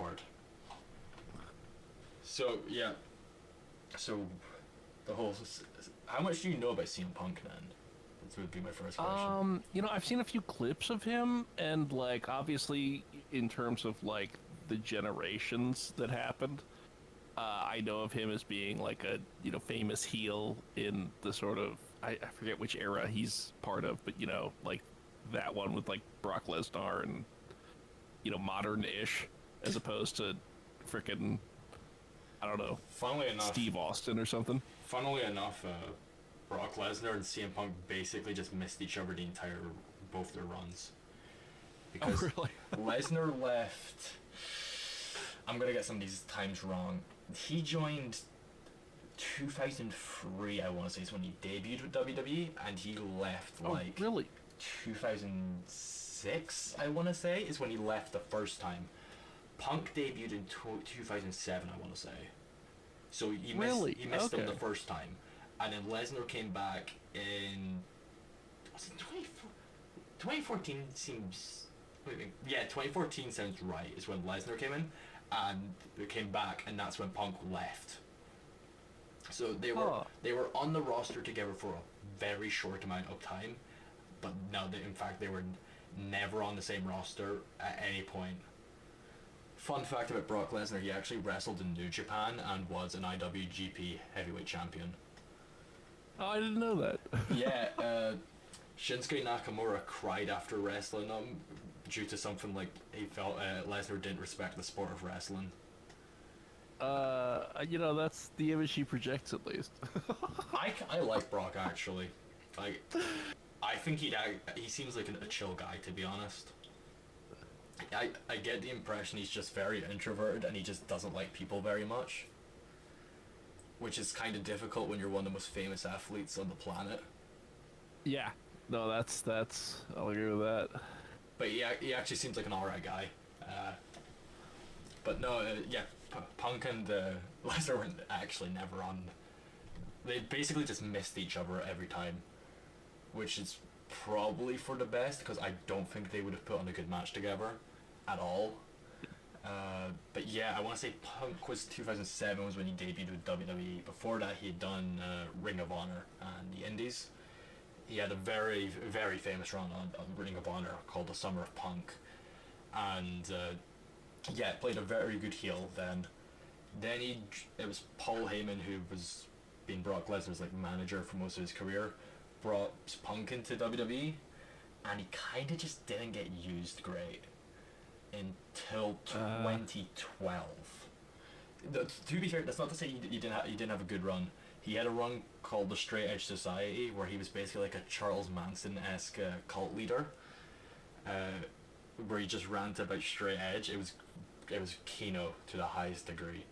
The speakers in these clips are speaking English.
Discord. So yeah, so the whole. How much do you know about CM Punk then? That would be my first question. I've seen a few clips of him, and like obviously in terms of like the generations that happened, I know of him as being like a famous heel in the sort of I forget which era he's part of, but like that one with like Brock Lesnar and modern-ish as opposed to frickin' I don't know Funnily enough, Steve Austin or something. funnily enough, Brock Lesnar and CM Punk basically just missed each other the entire both their runs Oh, because really? Lesnar left. I'm gonna get some of these times wrong. He joined 2003, I want to say, is when he debuted with WWE, and he left Oh, like really? 2006, I want to say, is when he left the first time. Punk debuted in 2007, I want to say. So Really? he missed them Okay. the first time, and then Lesnar came back in. Was it 2014? Seems. Yeah, 2014 sounds right. Is when Lesnar came in, and they came back, and that's when Punk left. So Huh. they were on the roster together for a very short amount of time, but no, in fact they were never on the same roster at any point. Fun fact about Brock Lesnar: he actually wrestled in New Japan and was an IWGP Heavyweight Champion. Oh, I didn't know that. Yeah, Shinsuke Nakamura cried after wrestling him due to something like he felt Lesnar didn't respect the sport of wrestling. That's the image he projects at least. I like Brock actually. Like, I think he seems like a chill guy, to be honest. I get the impression he's just very introverted and he just doesn't like people very much, which is kind of difficult when you're one of the most famous athletes on the planet. Yeah. No, that's I'll agree with that. But he actually seems like an alright guy. But no, yeah, Punk and Lesnar were actually never on. They basically just missed each other every time, which is probably for the best because I don't think they would have put on a good match together at all. But yeah, I want to say Punk was 2007 was when he debuted with WWE. Before that, he had done Ring of Honor and the Indies. He had a very, very famous run on Ring of Honor called the Summer of Punk, and yeah, played a very good heel then. Then it was Paul Heyman who was being Brock Lesnar's like manager for most of his career, brought Punk into WWE, and he kind of just didn't get used great until 2012. To be fair, that's not to say he didn't have a good run. He had a run called the Straight Edge Society, where he was basically like a Charles Manson-esque cult leader, where he just ranted about straight edge. It was Kino to the highest degree.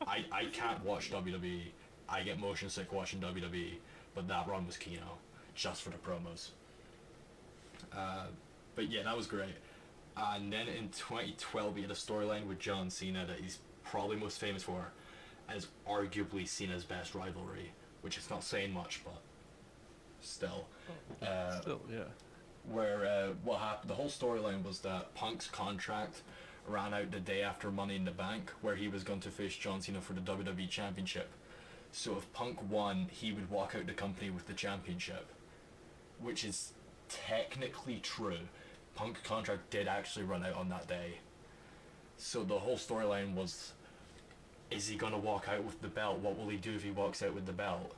I can't watch WWE. I get motion sick watching WWE, but that run was Kino, just for the promos. But yeah, that was great. And then in 2012, he had a storyline with John Cena that he's probably most famous for, as arguably Cena's best rivalry, which is not saying much, but still. Still, yeah. Where what happened, the whole storyline was that Punk's contract ran out the day after Money in the Bank, where he was going to face John Cena for the WWE Championship. So if Punk won, he would walk out the company with the championship, which is technically true. Punk's contract did actually run out on that day. So the whole storyline was, is he going to walk out with the belt? What will he do if he walks out with the belt?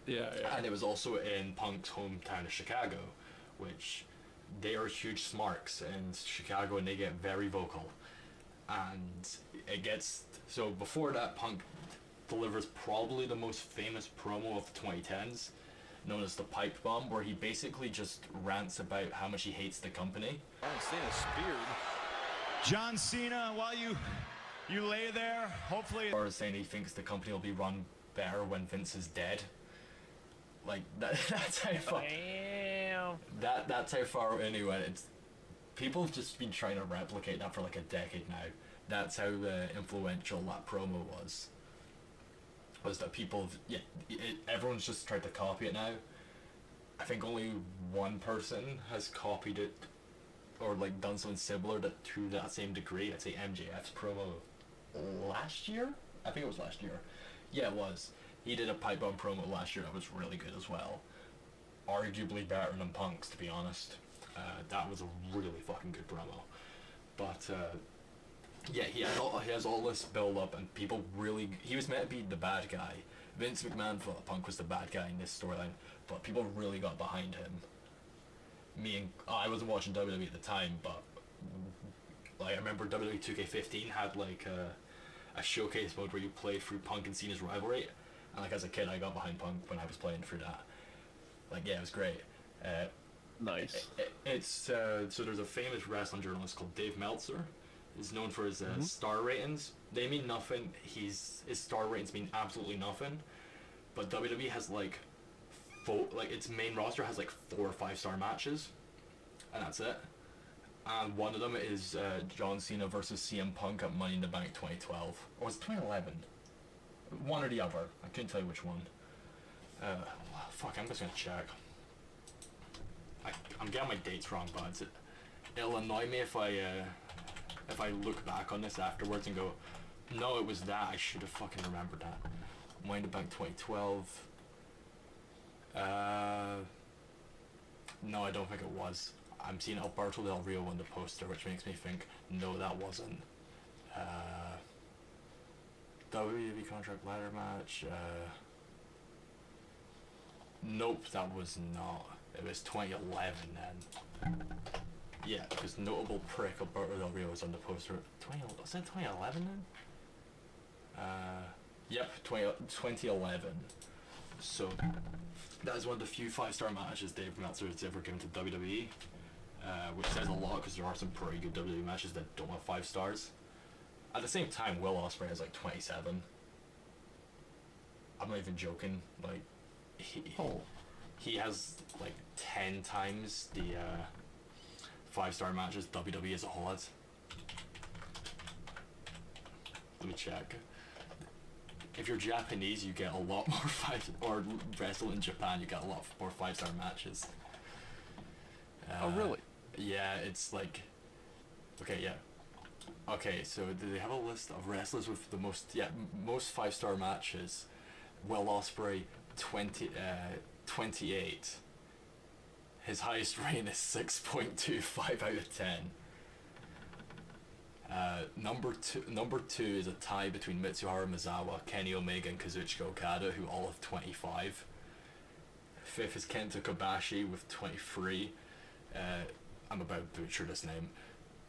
Yeah, yeah. And it was also in Punk's hometown of Chicago, which they are huge smarks in Chicago and they get very vocal. And it gets... So before that, Punk delivers probably the most famous promo of the 2010s, known as the Pipe Bomb, where he basically just rants about how much he hates the company. John Cena speared. John Cena, while you lay there, hopefully... Or saying he thinks the company will be run better when Vince is dead. Like, that's how far... Damn. That's how far anyway. It's people have just been trying to replicate that for like a decade now. That's how influential that promo was. Was that people? Everyone's just tried to copy it now. I think only one person has copied it or like done something similar to that same degree. I'd say MJF's promo last year. I think it was last year. Yeah, it was. He did a pipe bomb promo last year that was really good as well. Arguably better than Punk's, to be honest. That was a really fucking good promo. But yeah, he has all this build up, and people really. He was meant to be the bad guy. Vince McMahon thought Punk was the bad guy in this storyline, but people really got behind him. I wasn't watching WWE at the time, but like I remember WWE 2K15 had like a showcase mode where you play through Punk and Cena's rivalry, and like as a kid I got behind Punk when I was playing through that. Like yeah, it was great. Nice. It's so there's a famous wrestling journalist called Dave Meltzer. He's known for his star ratings. They mean nothing. His star ratings mean absolutely nothing. But WWE has like its main roster has like 4 or 5 star matches, and that's it. And one of them is John Cena versus CM Punk at Money in the Bank 2012, or was it 2011? One or the other. I couldn't tell you which one. Fuck, I'm just gonna check. I'm getting my dates wrong, but it'll annoy me if I look back on this afterwards and go, no, it was that. I should have fucking remembered that. Money in the Bank 2012. No, I don't think it was. I'm seeing Alberto Del Rio on the poster, which makes me think, no, that wasn't. WWE contract ladder match. Nope, that was not. It was 2011 then. Yeah, because notable prick Alberto Del Rio was on the poster. Was it 2011 then? Yep, 2011. So that is one of the few 5-star matches Dave Meltzer has ever given to WWE, which says a lot because there are some pretty good WWE matches that don't have 5 stars. At the same time, Will Ospreay has like 27. I'm not even joking. Like he has like 10 times the 5-star matches WWE as a whole has. Let me check. If you're Japanese, you get a lot more or wrestle in Japan, you get a lot more 5-star matches. Oh really? Yeah, it's like, okay, yeah. Okay, so do they have a list of wrestlers with the most 5-star matches? Will Ospreay, 28. His highest rating is 6.25 out of 10. Number two is a tie between Mitsuharu Misawa, Kenny Omega, and Kazuchika Okada, who all have 25. 5th is Kenta Kobashi with 23. I'm about to butcher this name.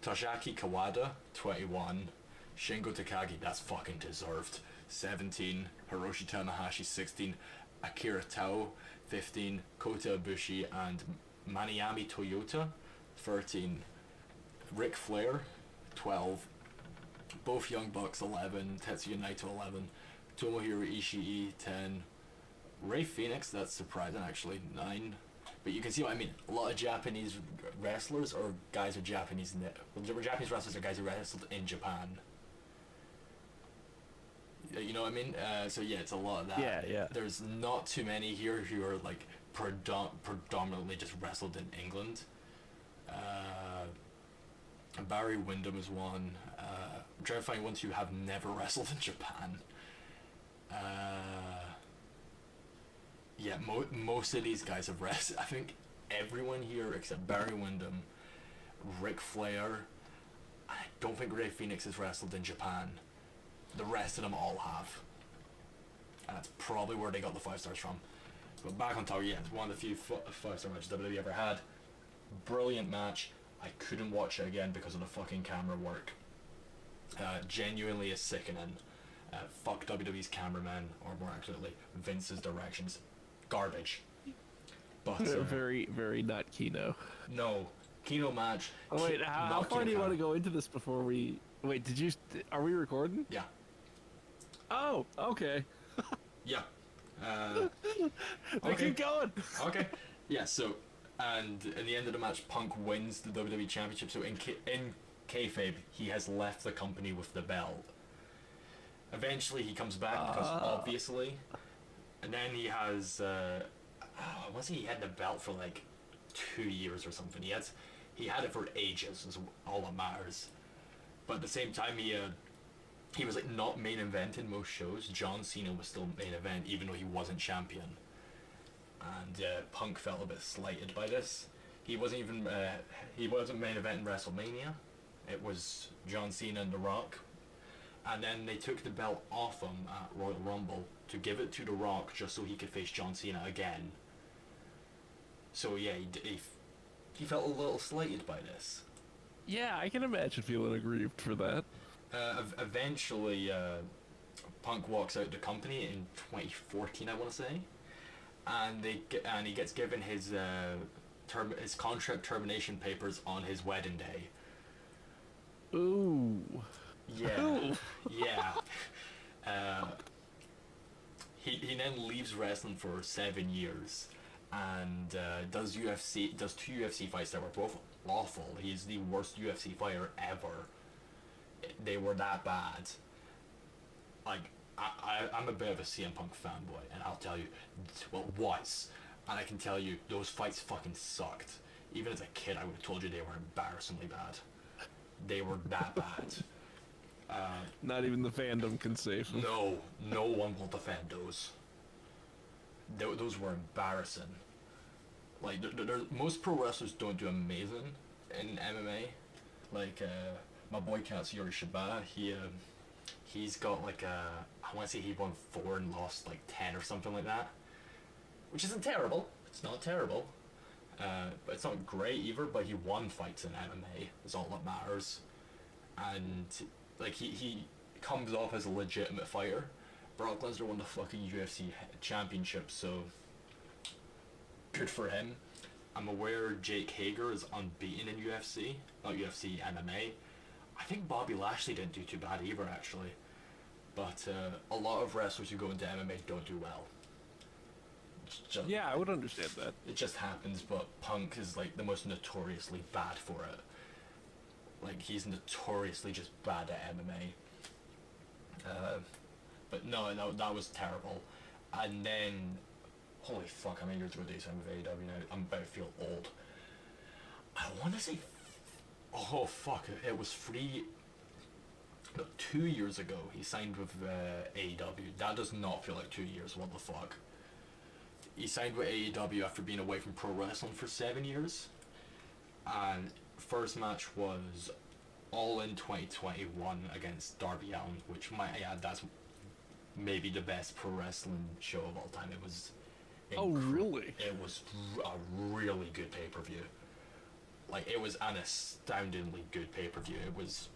Toshiaki Kawada, 21. Shingo Takagi, that's fucking deserved, 17. Hiroshi Tanahashi, 16. Akira Tao, 15. Kota Ibushi and Manayami Toyota, 13. Ric Flair, 12. Both Young Bucks, 11. Tetsuya Naito, 11. Tomohiro Ishii, 10. Rey Fenix, that's surprising actually, 9. But you can see what I mean. A lot of Japanese wrestlers or guys with Japanese Japanese wrestlers are guys who wrestled in Japan. You know what I mean? So yeah, it's a lot of that. Yeah. There's not too many here who are like predominantly just wrestled in England. Barry Windham is one. I'm trying to find ones who have never wrestled in Japan. Yeah, most of these guys have wrestled. I think everyone here except Barry Windham, Ric Flair. I don't think Rey Fenix has wrestled in Japan. The rest of them all have. And that's probably where they got the 5 stars from. But back on topic, yeah, it's one of the few 5-star matches WWE ever had. Brilliant match. I couldn't watch it again because of the fucking camera work. Genuinely is sickening. Fuck WWE's cameraman, or more accurately, Vince's directions. Garbage. But very, very not Kino. no, Kino match. Oh wait, how far do you want to go into this before we? Wait, are we recording? Yeah. Oh, okay. Yeah. Keep going. Okay. Yeah. So, and in the end of the match, Punk wins the WWE Championship. So in kayfabe, he has left the company with the belt. Eventually, he comes back because obviously, and then he has. He had the belt for like 2 years or something. He had it for ages, is all that matters. But at the same time, he was like not main event in most shows. John Cena was still main event, even though he wasn't champion. And Punk felt a bit slighted by this. He wasn't even he wasn't main event in WrestleMania. It was John Cena and The Rock. And then they took the belt off him at Royal Rumble to give it to The Rock just so he could face John Cena again. So yeah, he felt a little slighted by this. Yeah, I can imagine feeling aggrieved for that. Eventually, Punk walks out the company in 2014, I want to say, and he gets given his contract termination papers on his wedding day. Ooh. Yeah. Ooh. Yeah. He then leaves wrestling for 7 years, and does two UFC fights that were both awful. He's the worst UFC fighter ever. They were that bad. Like, I'm a bit of a CM Punk fanboy, and I'll tell you, well, was, and I can tell you, those fights fucking sucked. Even as a kid, I would have told you they were embarrassingly bad. They were that bad. Not even the fandom can save him. No one will defend those. Those were embarrassing. Like, most pro wrestlers don't do amazing in MMA. Like, my boy Katsuyori Shiba, he's got like I want to say he won 4 and lost like 10 or something like that, which isn't terrible. It's not terrible, but it's not great either. But he won fights in MMA. Is all that matters, and like he comes off as a legitimate fighter. Brock Lesnar won the fucking UFC championship, so good for him. I'm aware Jake Hager is unbeaten in UFC, not UFC, MMA. I think Bobby Lashley didn't do too bad either, actually. But a lot of wrestlers who go into MMA don't do well. Yeah, I would understand that. It just happens, but Punk is like the most notoriously bad for it. Like, he's notoriously just bad at MMA. But no, that was terrible. And then, holy fuck, how many years ago did he sign with AEW now? I'm about to feel old. I want to say, oh fuck, it was 2 years ago he signed with AEW. That does not feel like 2 years, what the fuck. He signed with AEW after being away from pro wrestling for 7 years. And first match was All In 2021 against Darby Allin, which might add, that's maybe the best pro wrestling show of all time. It was Oh, really? It was a really good pay-per-view. Like, it was an astoundingly good pay-per-view. It was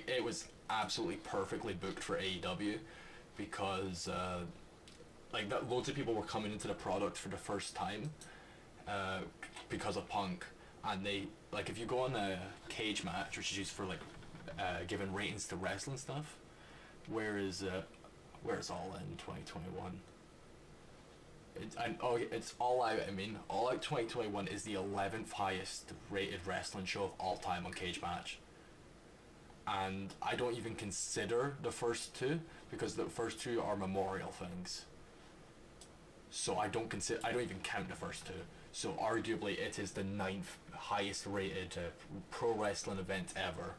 it was absolutely perfectly booked for AEW, because loads of people were coming into the product for the first time because of Punk, and they, like, if you go on a cage match, which is used for giving ratings to wrestling stuff, where's All In 2021? It's All Out. I mean, All Out 2021 is the 11th highest rated wrestling show of all time on Cage Match. And I don't even consider the first two, because the first two are memorial things. So I don't even count the first two. So arguably it is the 9th highest rated pro wrestling event ever.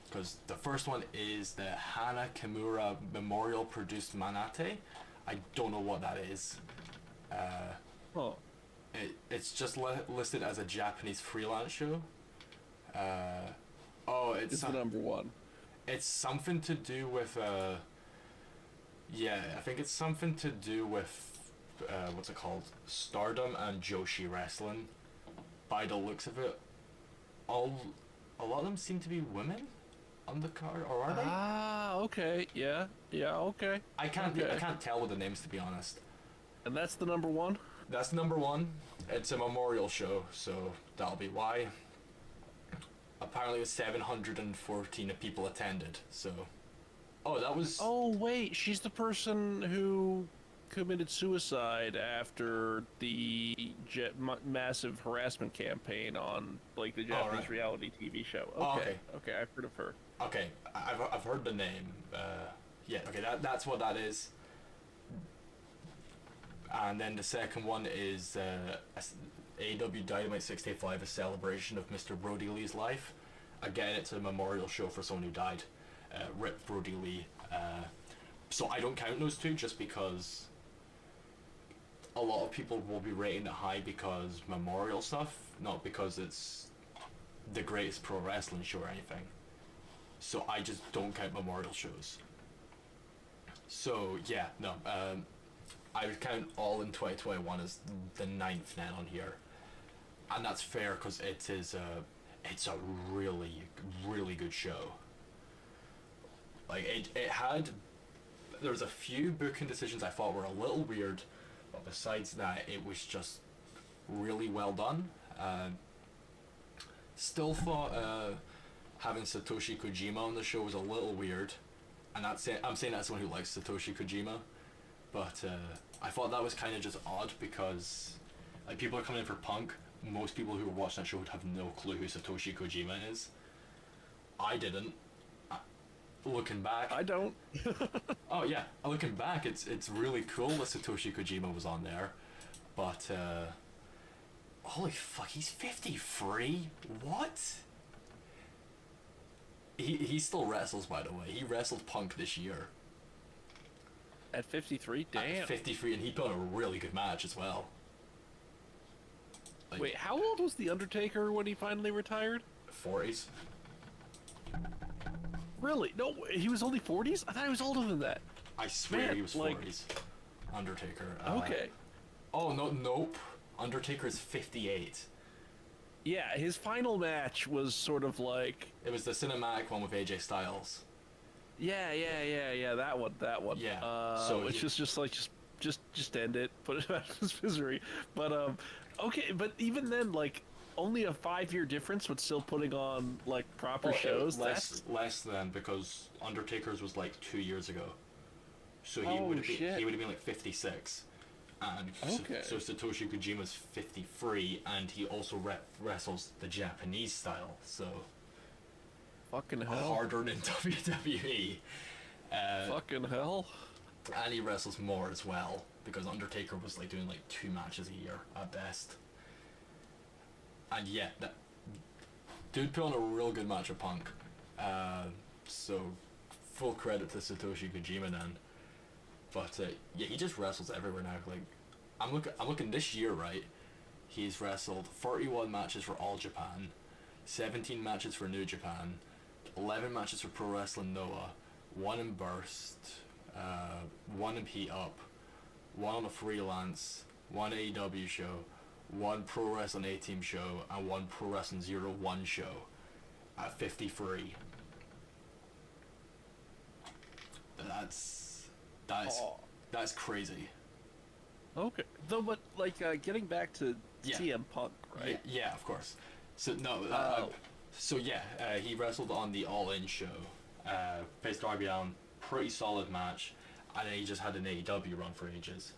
Because the first one is the Hana Kimura Memorial Produced Manate. I don't know what that is. It's just listed as a Japanese freelance show. It's the number one. It's something to do with I think it's something to do with what's it called? Stardom and Joshi wrestling. By the looks of it, a lot of them seem to be women on the card, or are they? Ah, okay. Yeah, okay. I can't tell with the names, to be honest. And that's the number one? That's number one. It's a memorial show, so that'll be why. Apparently 714 people attended, so... Oh, that was... Oh, wait, she's the person who committed suicide after the massive harassment campaign on, like, the Japanese reality TV show. Okay. Okay, I've heard of her. Okay, I've heard the name. Okay, that's what that is. And then the second one is AEW Dynamite 685, a celebration of Mr. Brody Lee's life. Again, it's a memorial show for someone who died. Rip Brody Lee. So I don't count those two just because a lot of people will be rating it high because memorial stuff, not because it's the greatest pro wrestling show or anything. So I just don't count memorial shows. So yeah, no, I would count All In 2021 as the 9th then on here, and that's fair because it's a really, really good show. Like there was a few booking decisions I thought were a little weird, but besides that, it was just really well done. Still thought having Satoshi Kojima on the show was a little weird, and I'm saying that as someone who likes Satoshi Kojima, but I thought that was kind of just odd because like people are coming in for Punk. Most people who were watching that show would have no clue who Satoshi Kojima is. I didn't. Looking back, I don't. oh yeah, looking back, it's really cool that Satoshi Kojima was on there, but holy fuck, he's 53. What? He still wrestles, by the way. He wrestled Punk this year. At 53, damn. At 53, and he put on a really good match as well. Like, Wait, how old was the Undertaker when he finally retired? 40s. Really? No, he was only 40s? I thought he was older than that. I swear Man, he was 40s. Undertaker. Okay. Oh no, nope. Undertaker is 58. Yeah, his final match was sort of like... It was the cinematic one with AJ Styles. Yeah, that one. Yeah. So which is just like, just end it, put it out of his misery. But, okay, but even then, like, only a 5-year difference, but still putting on, like, proper shows? Less than, because Undertaker's was like 2 years ago. So he would have been like 56. And okay. so Satoshi Kojima's 53, and he also wrestles the Japanese style, so fucking hell. Harder than WWE. Fucking hell. And he wrestles more as well, because Undertaker was like doing like 2 matches a year at best. And yeah, that dude put on a real good match of Punk. So full credit to Satoshi Kojima then. But yeah, he just wrestles everywhere now. Like, I'm looking this year, right? He's wrestled 31 matches for All Japan, 17 matches for New Japan, 11 matches for Pro Wrestling Noah, 1 in Burst, 1 in Heat Up, 1 on a freelance, 1 AEW show, 1 Pro Wrestling A-Team show, and 1 Pro Wrestling 01 show at 53. That's crazy. Okay. Though, but like getting back to CM Punk, right? Yeah, of course. So no, he wrestled on the All In show, faced Darby Allin, pretty solid match, and then he just had an AEW run for ages.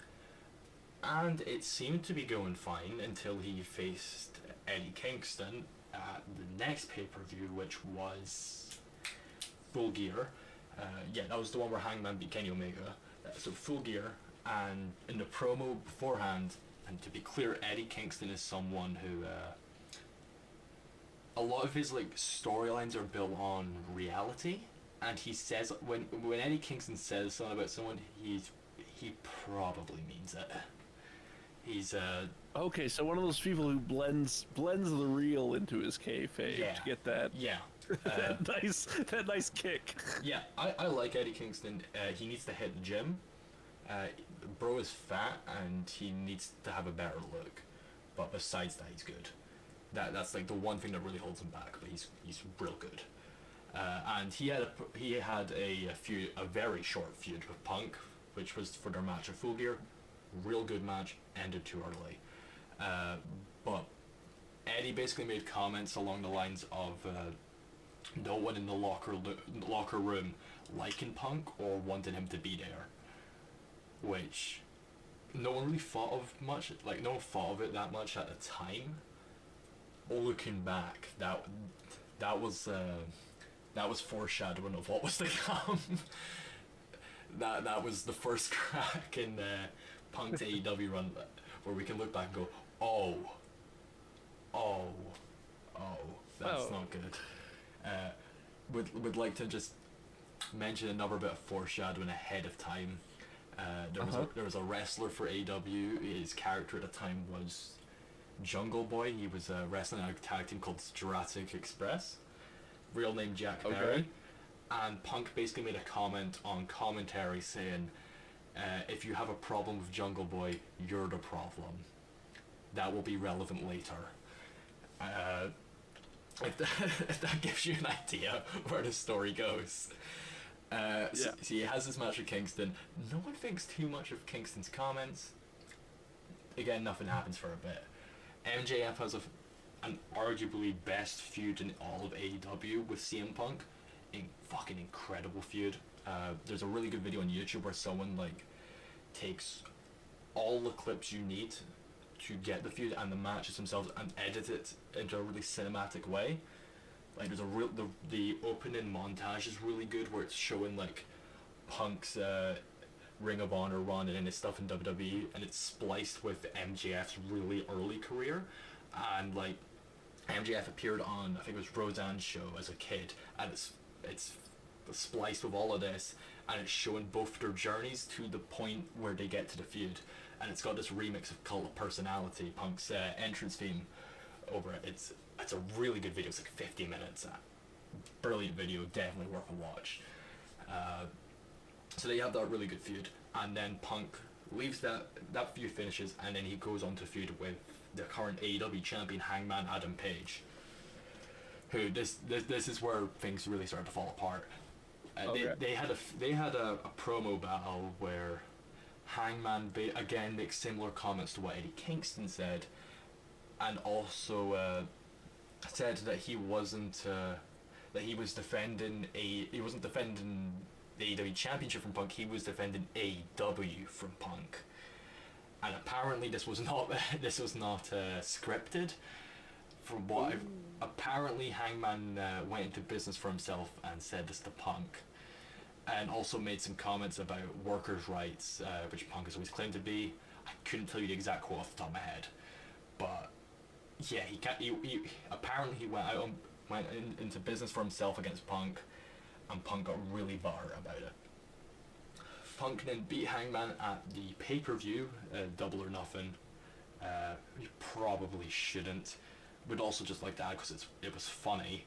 And it seemed to be going fine until he faced Eddie Kingston at the next pay-per-view, which was Full Gear. That was the one where Hangman beat Kenny Omega. So Full Gear, and in the promo beforehand, and to be clear, Eddie Kingston is someone who a lot of his like storylines are built on reality, and he says when Eddie Kingston says something about someone, he probably means it. He's okay, so one of those people who blends the real into his kayfabe to get that that nice kick. Yeah, I like Eddie Kingston. He needs to hit the gym. Bro is fat and he needs to have a better look, but besides that, he's good. That's like the one thing that really holds him back, but he's real good. And he had a very short feud with Punk, which was for their match at Full Gear. Real good match, ended too early. But Eddie basically made comments along the lines of no one in the locker room liking Punk or wanting him to be there, which no one really thought of much. Like, no one thought of it that much at the time. Looking back, that was foreshadowing of what was to come. that was the first crack in Punk's AEW run, where we can look back and go, oh, Oh, that's Oh. not good. Would like to just mention another bit of foreshadowing ahead of time. There was a wrestler for AW. His character at the time was Jungle Boy. He was wrestling in a tag team called Jurassic Express. Real name Jack Perry. And Punk basically made a comment on commentary saying, if you have a problem with Jungle Boy, you're the problem. That will be relevant later. If that gives you an idea where the story goes. So he has this match with Kingston. No one thinks too much of Kingston's comments. Again, nothing happens for a bit. MJF has an arguably best feud in all of AEW with CM Punk. Fucking incredible feud. There's a really good video on YouTube where someone like takes all the clips you need to get the feud and the matches themselves and edit it into a really cinematic way. Like there's the opening montage is really good where it's showing like Punk's Ring of Honor run and his stuff in WWE, and it's spliced with MJF's really early career, and like MJF appeared on, I think it was Roseanne's show as a kid, and it's spliced with all of this, and it's showing both their journeys to the point where they get to the feud, and it's got this remix of Cult of Personality, Punk's entrance theme over it. It's a really good video. It's like 50 minutes. Brilliant video, definitely worth a watch. So they have that really good feud, and then Punk leaves that feud finishes, and then he goes on to feud with the current AEW champion Hangman Adam Page. Who this is where things really started to fall apart. They had a promo battle where Hangman again makes similar comments to what Eddie Kingston said, and also said that he wasn't defending the AEW championship from Punk. He was defending AEW from Punk, and apparently this was not scripted. From what apparently Hangman went into business for himself and said this to Punk, and also made some comments about workers' rights, which Punk has always claimed to be. I couldn't tell you the exact quote off the top of my head, but yeah, he apparently he went into business for himself against Punk, and Punk got really butthurt about it. Punk then beat Hangman at the pay-per-view, Double or Nothing. He probably shouldn't. Would also just like to add, because it was funny,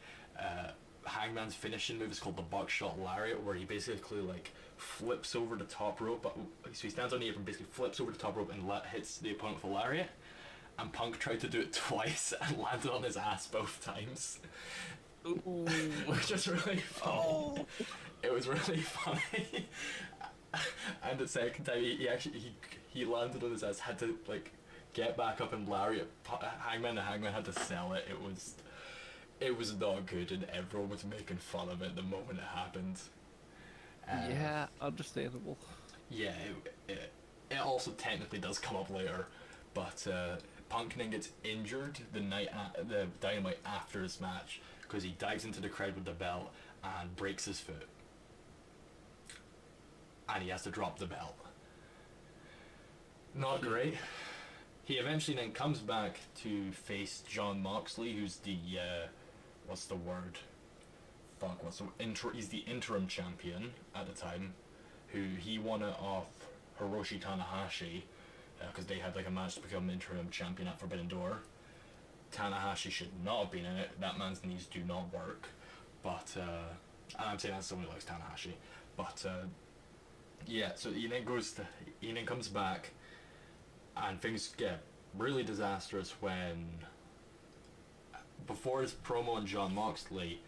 Hangman's finishing move is called the Buckshot Lariat, where he basically like flips over the top rope, so he stands on the apron, basically flips over the top rope and hits the opponent with a lariat, and Punk tried to do it twice and landed on his ass both times. Ooh. Which was really funny. Oh. It was really funny. And the second time he landed on his ass, had to like get back up and lariat Hangman, and Hangman had to sell it. It was not good, and everyone was making fun of it the moment it happened. Yeah, understandable. Yeah, it also technically does come up later, but Punk then gets injured the Dynamite after his match, because he dives into the crowd with the belt and breaks his foot, and he has to drop the belt. Not great. He eventually then comes back to face Jon Moxley, who's the what's the word? He's the interim champion at the time, who he won it off Hiroshi Tanahashi, because they had like a match to become interim champion at Forbidden Door. Tanahashi should not have been in it. That man's knees do not work. But and I'm saying that as someone who likes Tanahashi. But yeah, so he then comes back, and things get really disastrous when, before his promo on Jon Moxley,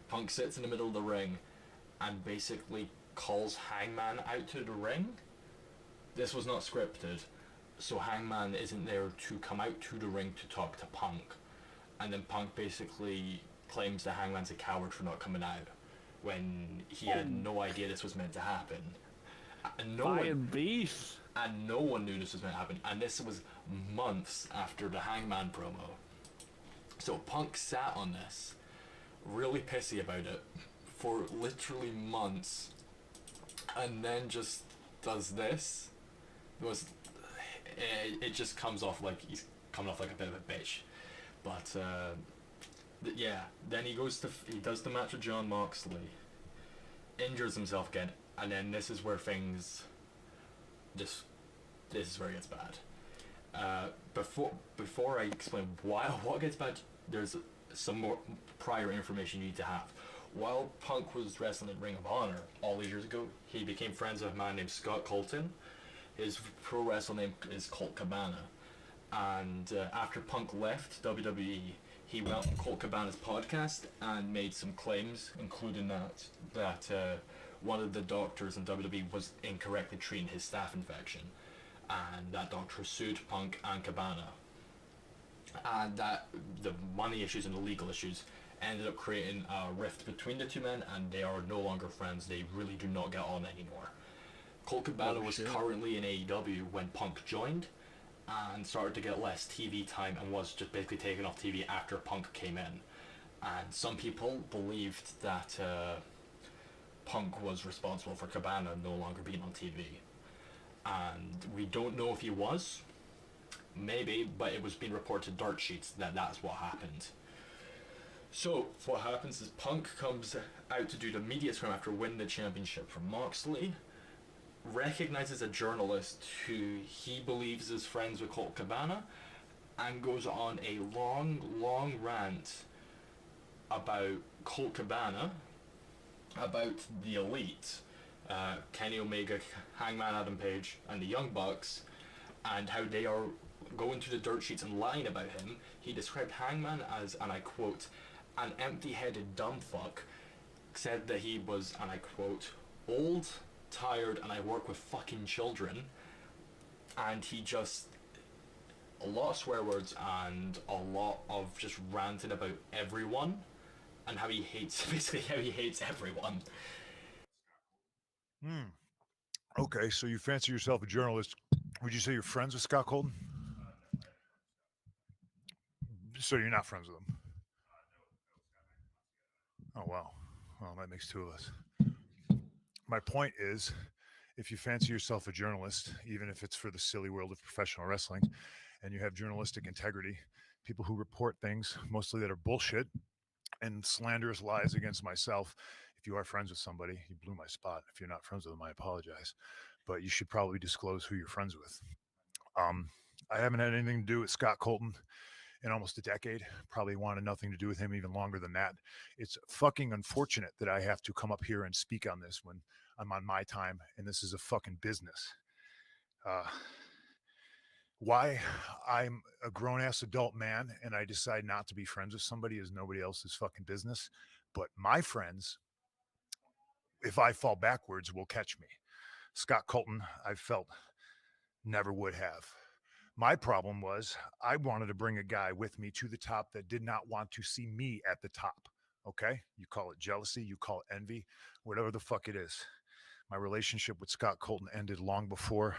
Punk sits in the middle of the ring and basically calls Hangman out to the ring. This was not scripted, so Hangman isn't there to come out to the ring to talk to Punk, and then Punk basically claims that Hangman's a coward for not coming out when he had no idea this was meant to happen. And no one knew this was meant to happen, and this was months after the Hangman promo. So Punk sat on this, really pissy about it, for literally months, and then just does this. It just comes off like he's coming off like a bit of a bitch. But yeah, then he does the match with John Moxley, injures himself again, and then this is where things this is where it gets bad. Before I explain what gets bad, there's some more prior information you need to have. While Punk was wrestling in Ring of Honor all these years ago, he became friends with a man named Scott Colton. His pro wrestling name is Colt Cabana. And after Punk left WWE, he went on Colt Cabana's podcast and made some claims, including that one of the doctors in WWE was incorrectly treating his staph infection, and that doctor sued Punk and Cabana, and that the money issues and the legal issues ended up creating a rift between the two men, and they are no longer friends. They really do not get on anymore. Colt Cabana was currently in AEW when Punk joined, and started to get less TV time, and was just basically taken off TV after Punk came in. And some people believed that Punk was responsible for Cabana no longer being on TV. And we don't know if he was, maybe, but it was being reported to dirt sheets that that's what happened. So what happens is Punk comes out to do the media scrum after winning the championship from Moxley, recognizes a journalist who he believes is friends with Colt Cabana, and goes on a long rant about Colt Cabana, about the Elite, Kenny Omega, Hangman Adam Page, and the Young Bucks, and how they are going through the dirt sheets and lying about him. He described Hangman as, and I quote, an empty-headed dumb fuck, said that he was, and I quote, old, tired, and I work with fucking children, and he just, a lot of swear words and a lot of just ranting about everyone, and how he hates, basically how he hates everyone. Okay, so you fancy yourself a journalist. Would you say you're friends with Scott Colton? So you're not friends with him? Oh, wow. Well, that makes two of us. My point is, if you fancy yourself a journalist, even if it's for the silly world of professional wrestling, and you have journalistic integrity, people who report things, mostly that are bullshit and slanderous lies against myself, if you are friends with somebody, you blew my spot. If you're not friends with them, I apologize. But you should probably disclose who you're friends with. I haven't had anything to do with Scott Colton in almost a decade. Probably wanted nothing to do with him even longer than that. It's fucking unfortunate that I have to come up here and speak on this when I'm on my time and this is a fucking business. Why I'm a grown-ass adult man and I decide not to be friends with somebody is nobody else's fucking business. But my friends, if I fall backwards, will catch me. Scott Colton, I felt, never would have. My problem was I wanted to bring a guy with me to the top that did not want to see me at the top. Okay? You call it jealousy, you call it envy, whatever the fuck it is. My relationship with Scott Colton ended long before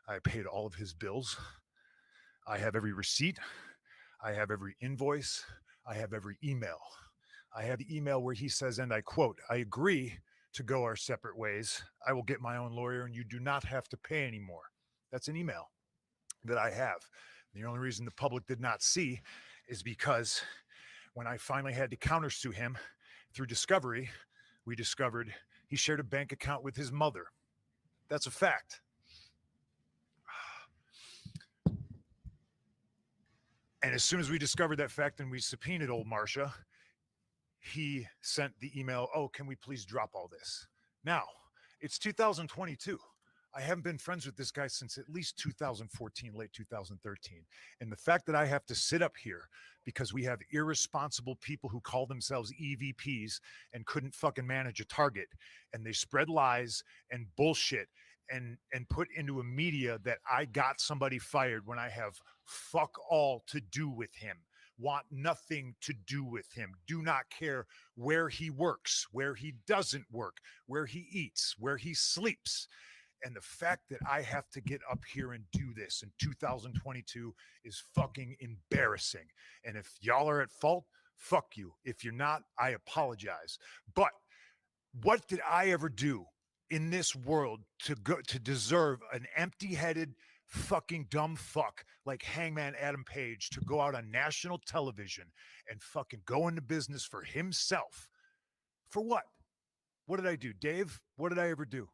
I paid all of his bills. I have every receipt. I have every invoice. I have every email. I have the email where he says, and I quote, I agree to go our separate ways. I will get my own lawyer and you do not have to pay anymore. That's an email that I have. The only reason the public did not see is because when I finally had to countersue him through discovery, we discovered he shared a bank account with his mother. That's a fact. And as soon as we discovered that fact and we subpoenaed old Marcia, he sent the email, oh, can we please drop all this? Now, it's 2022. I haven't been friends with this guy since at least 2014, late 2013. And the fact that I have to sit up here because we have irresponsible people who call themselves EVPs and couldn't fucking manage a target, and they spread lies and bullshit and put into a media that I got somebody fired when I have fuck all to do with him, want nothing to do with him, do not care where he works, where he doesn't work, where he eats, where he sleeps. And the fact that I have to get up here and do this in 2022 is fucking embarrassing. And if y'all are at fault, fuck you. If you're not, I apologize. But what did I ever do in this world to deserve an empty-headed fucking dumb fuck like Hangman Adam Page to go out on national television and fucking go into business for himself. For what? What did I do, Dave? What did I ever do?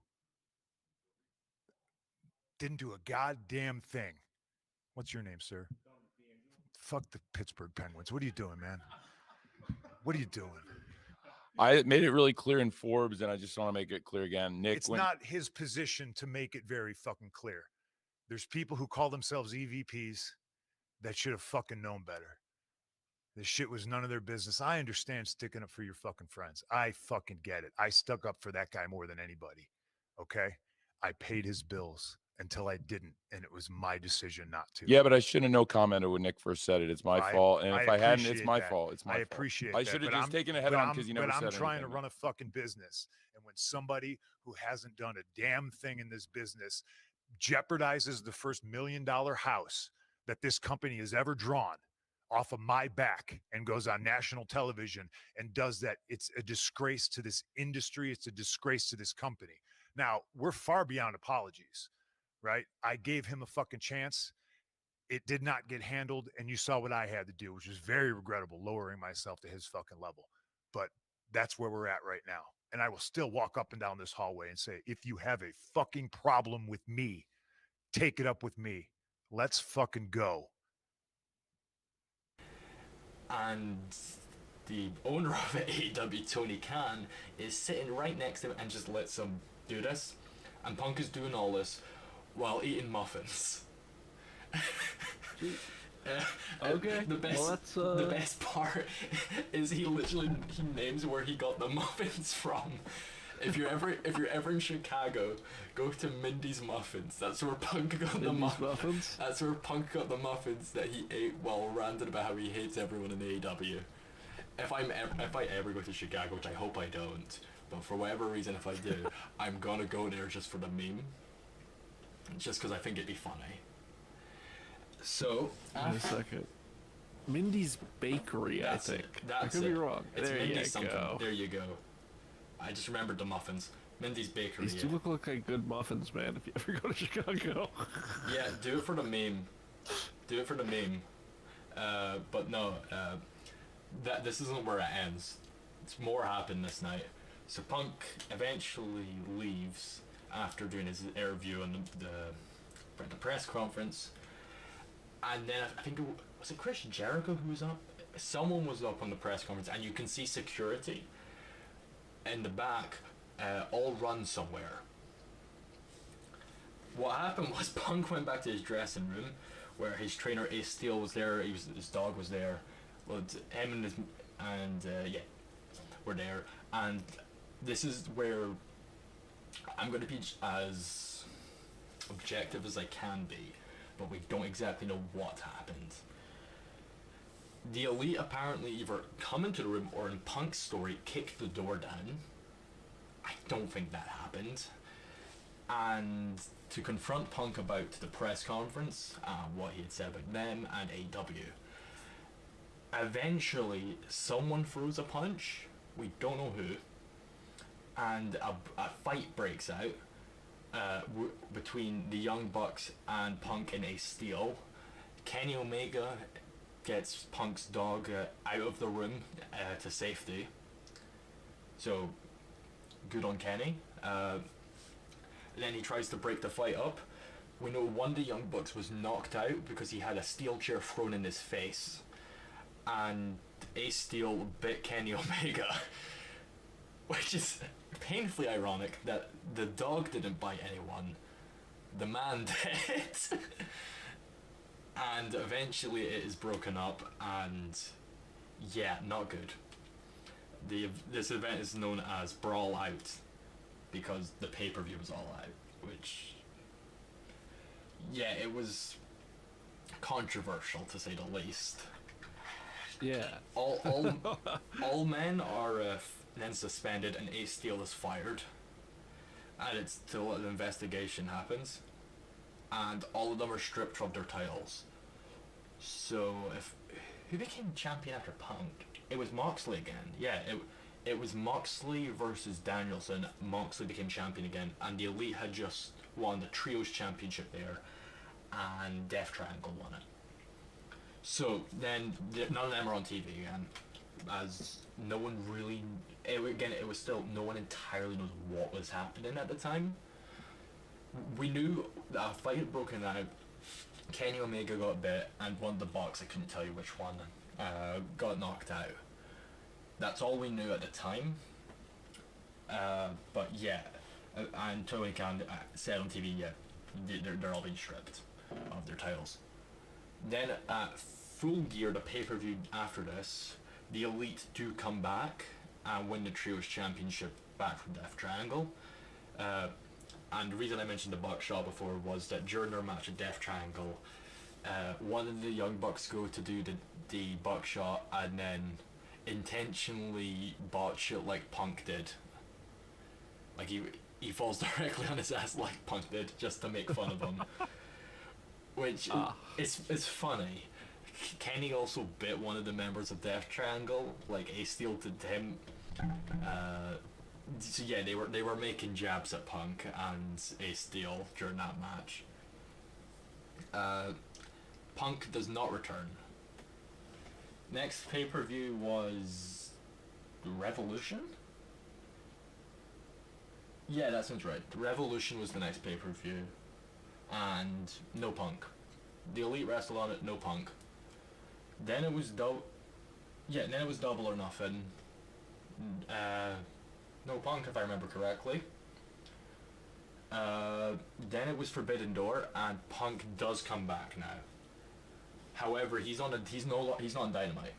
Didn't do a goddamn thing. What's your name, sir? Fuck the Pittsburgh Penguins. What are you doing, man? What are you doing? I made it really clear in Forbes, and I just want to make it clear again. Nick, It's not his position to make it very fucking clear. There's people who call themselves EVPs that should have fucking known better. This shit was none of their business. I understand sticking up for your fucking friends. I fucking get it. I stuck up for that guy more than anybody. Okay? I paid his bills until I didn't, and it was my decision not to. Yeah, but I shouldn't have no commented when Nick first said it. It's my fault, and if I hadn't, it's my that. fault. It's my I fault. appreciate I that, should have but just I'm- taken it head but on I'm- because you never But said I'm trying to anything. run a fucking business, and when somebody who hasn't done a damn thing in this business jeopardizes the first $1 million house that this company has ever drawn off of my back and goes on national television and does that, it's a disgrace to this industry. It's a disgrace to this company. Now, we're far beyond apologies, right? I gave him a fucking chance. It did not get handled, and you saw what I had to do, which was very regrettable, lowering myself to his fucking level. But that's where we're at right now. And I will still walk up and down this hallway and say, if you have a fucking problem with me, take it up with me. Let's fucking go. And the owner of AEW, Tony Khan, is sitting right next to him and just lets him do this. And Punk is doing all this while eating muffins. Okay. The best, Well, that's, the best part is he names where he got the muffins from. If you're ever in Chicago, go to Mindy's Muffins. That's where Punk got the muffins. That's where Punk got the muffins that he ate while ranting about how he hates everyone in AEW. If I ever go to Chicago, which I hope I don't, but for whatever reason, if I do, I'm gonna go there just for the meme. Just because I think it'd be funny. So, Wait a second. Mindy's Bakery, that's I think. it. That's I could it. be wrong. It's There Mindy's you something. go. There you go. I just remembered the muffins. Mindy's Bakery. These do look like good muffins, man, if you ever go to Chicago. Yeah, do it for the meme. Do it for the meme. But no, this isn't where it ends. It's more happened this night. So Punk eventually leaves after doing his interview and the press conference. And then I think was it Chris Jericho who was up? Someone was up on the press conference, and you can see security in the back all run somewhere. What happened was Punk went back to his dressing room where his trainer Ace Steel was there. His dog was there. Well, him and were there. And this is where I'm going to be as objective as I can be, but we don't exactly know what happened. The Elite apparently either come into the room or in Punk's story kicked the door down. I don't think that happened. And to confront Punk about the press conference, what he had said about them and AEW, eventually someone throws a punch, we don't know who, and a fight breaks out between the Young Bucks and Punk and Ace Steel. Kenny Omega gets Punk's dog out of the room to safety. So, good on Kenny. Then he tries to break the fight up. We know one of the Young Bucks was knocked out because he had a steel chair thrown in his face. And Ace Steel bit Kenny Omega. Which is painfully ironic that the dog didn't bite anyone. The man did. And eventually it is broken up, and yeah, not good. This event is known as Brawl Out because the pay-per-view was all out, which, yeah, it was controversial to say the least. Yeah. All men are then suspended, and Ace Steel is fired, and it's till an investigation happens, and all of them are stripped of their titles. So who became champion after Punk? It was Moxley again. Yeah, it was Moxley versus Danielson. Moxley became champion again, and the Elite had just won the Trios Championship there. and Death Triangle won it. So then none of them are on TV again, as no one really. It was still no one entirely knows what was happening at the time. We knew that a fight had broken out. Kenny Omega got bit, and one of the Bucks, I couldn't tell you which one, got knocked out. That's all we knew at the time. But yeah, and Tony Khan said on TV, yeah, they're all being stripped of their titles. Then at Full Gear, the pay-per-view after this, the Elite do come back and win the Trios Championship back from Death Triangle. And the reason I mentioned the Buckshot before was that during their match at Death Triangle, one of the Young Bucks go to do the Buckshot and then intentionally botch it like Punk did. Like he falls directly on his ass like Punk did, just to make fun of him. Which it's funny. Kenny also bit one of the members of Death Triangle, like Ace Steel did to him. So yeah, they were making jabs at Punk and Ace Steel during that match. Punk does not return. Next pay-per-view was Revolution? Yeah, that sounds right. Revolution was the next pay-per-view. And no Punk. The Elite wrestled on it, no Punk. Then it was Double or Nothing. No Punk, if I remember correctly. Then it was Forbidden Door, and Punk does come back now. However, he's not on Dynamite.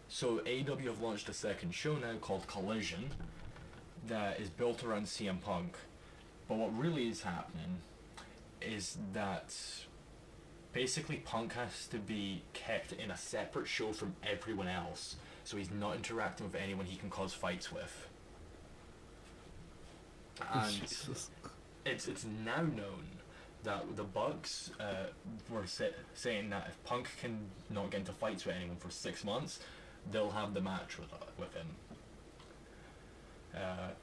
So AEW have launched a second show now called Collision that is built around CM Punk. But what really is happening is that basically Punk has to be kept in a separate show from everyone else, so he's not interacting with anyone he can cause fights with. And it's now known that the Bucks were saying that if Punk can not get into fights with anyone for 6 months, they'll have the match with him.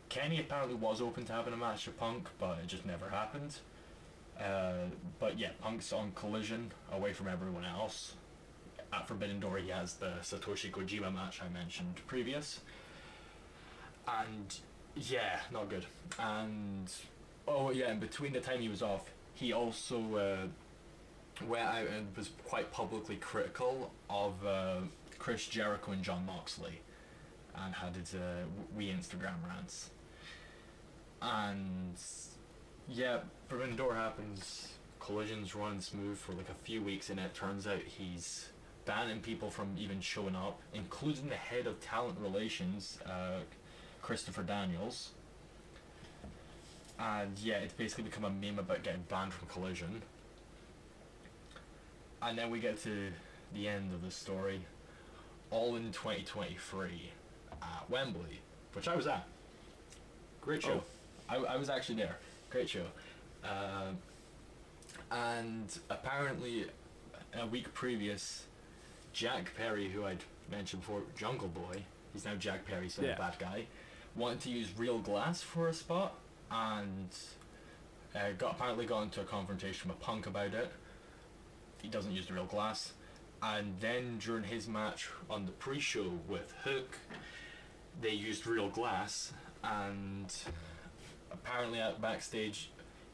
Kenny apparently was open to having a match with Punk, but it just never happened. But yeah, Punk's on Collision, away from everyone else. At Forbidden Door, he has the Satoshi Kojima match I mentioned previous. And yeah, not good. And oh yeah, and between the time he was off, he also went out and was quite publicly critical of Chris Jericho and John Moxley, and had his wee Instagram rants. And yeah, Forbidden Door happens, Collision's running smooth for like a few weeks, and it turns out he's banning people from even showing up, including the head of talent relations, Christopher Daniels. And yeah, it's basically become a meme about getting banned from Collision. And then we get to the end of the story, all in 2023 at Wembley, which I was at. Great show. I was actually there. Great show. And apparently a week previous, Jack Perry, who I'd mentioned before, Jungle Boy, he's now Jack Perry, so bad guy, wanted to use real glass for a spot, and apparently got into a confrontation with Punk about it. He doesn't use the real glass. And then during his match on the pre-show with Hook, they used real glass, and apparently at backstage,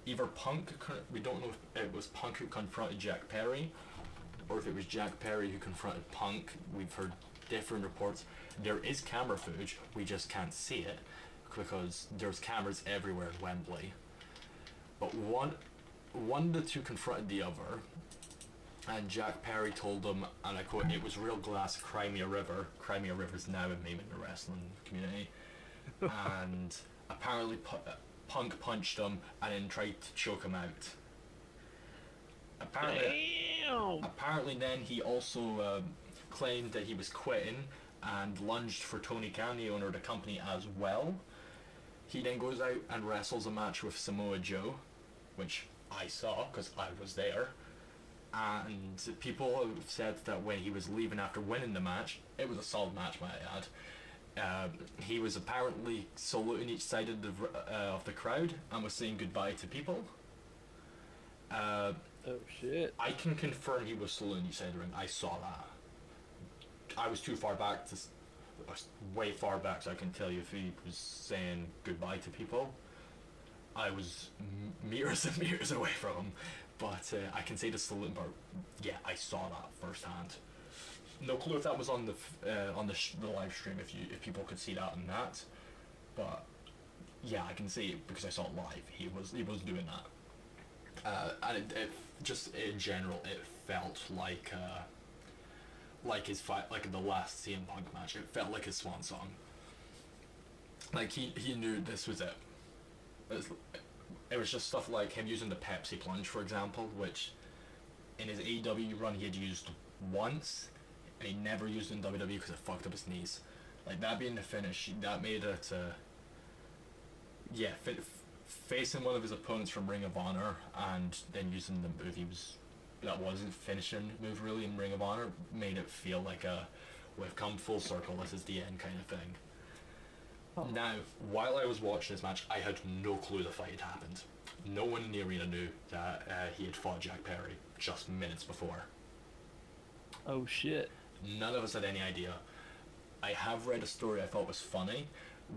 either Punk, we don't know if it was Punk who confronted Jack Perry, or if it was Jack Perry who confronted Punk. We've heard different reports. There is camera footage, we just can't see it, because there's cameras everywhere in Wembley. But one of the two confronted the other, and Jack Perry told them, and I quote, "It was real glass, cry me a river." Cry me a river's now a meme in the wrestling community. And apparently Punk punched him and then tried to choke him out. Apparently then he also claimed that he was quitting and lunged for Tony Khan, the owner of the company, as well. He then goes out and wrestles a match with Samoa Joe, which I saw because I was there. And people have said that when he was leaving after winning the match, it was a solid match, might I add, he was apparently saluting each side of the crowd and was saying goodbye to people. Oh shit. I can confirm he was still in the ring. I saw that. I was too far back way far back, so I can tell you if he was saying goodbye to people. I was meters and meters away from him, but I can say the salute part. Yeah, I saw that firsthand. No clue if that was on the live stream, if people could see that on that, but yeah, I can see it because I saw it live. He was doing that, and it just in general it felt like his fight, like the last CM Punk match. It felt like his swan song. Like he knew this was it. It was just stuff like him using the Pepsi plunge, for example, which in his AEW run he had used once, and he never used it in WWE because it fucked up his knees. Like that being the finish, that made it. Facing one of his opponents from Ring of Honor and then using the move that wasn't finishing move really in Ring of Honor made it feel like we've come full circle. This is the end kind of thing. Oh. Now, while I was watching this match, I had no clue the fight had happened. No one in the arena knew that he had fought Jack Perry just minutes before. Oh shit. None of us had any idea. I have read a story I thought was funny,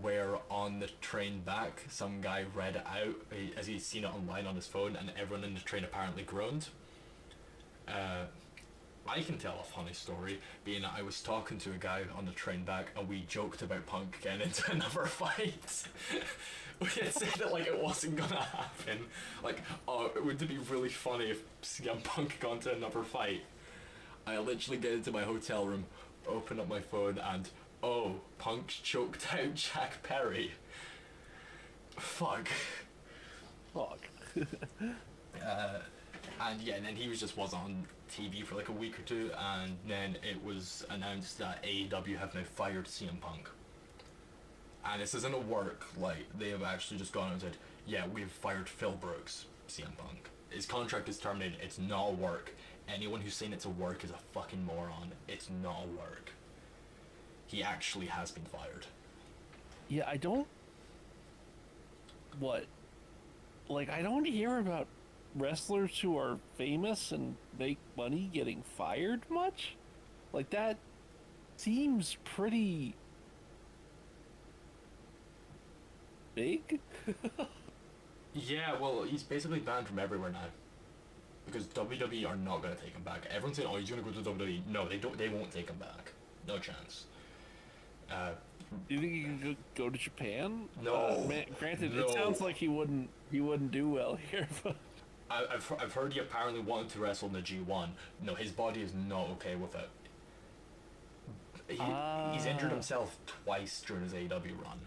where on the train back, some guy read it out as he'd seen it online on his phone, and everyone in the train apparently groaned. I can tell a funny story, being that I was talking to a guy on the train back, and we joked about Punk getting into another fight. We had said it like it wasn't gonna happen. Like, oh, would it be really funny if CM Punk got into another fight? I literally get into my hotel room, open up my phone, and oh, Punk choked out Jack Perry. Fuck. And yeah, and then he wasn't on TV for like a week or two, and then it was announced that AEW have now fired CM Punk. And this isn't a work, like, they have actually just gone and said, yeah, we've fired Phil Brooks, CM Punk. His contract is terminated, it's not a work. Anyone who's saying it's a work is a fucking moron. It's not a work. He actually has been fired. Yeah, I don't hear about wrestlers who are famous and make money getting fired much. Like, that seems pretty big. Yeah, well, he's basically banned from everywhere now. Because WWE are not going to take him back. Everyone's saying, oh, he's going to go to WWE. No, they won't take him back. No chance. Do you think he can go to Japan? No. Granted, no. It sounds like he wouldn't do well here, but I've heard he apparently wanted to wrestle in the G1. No, his body is not okay with it. He's injured himself twice during his AEW run.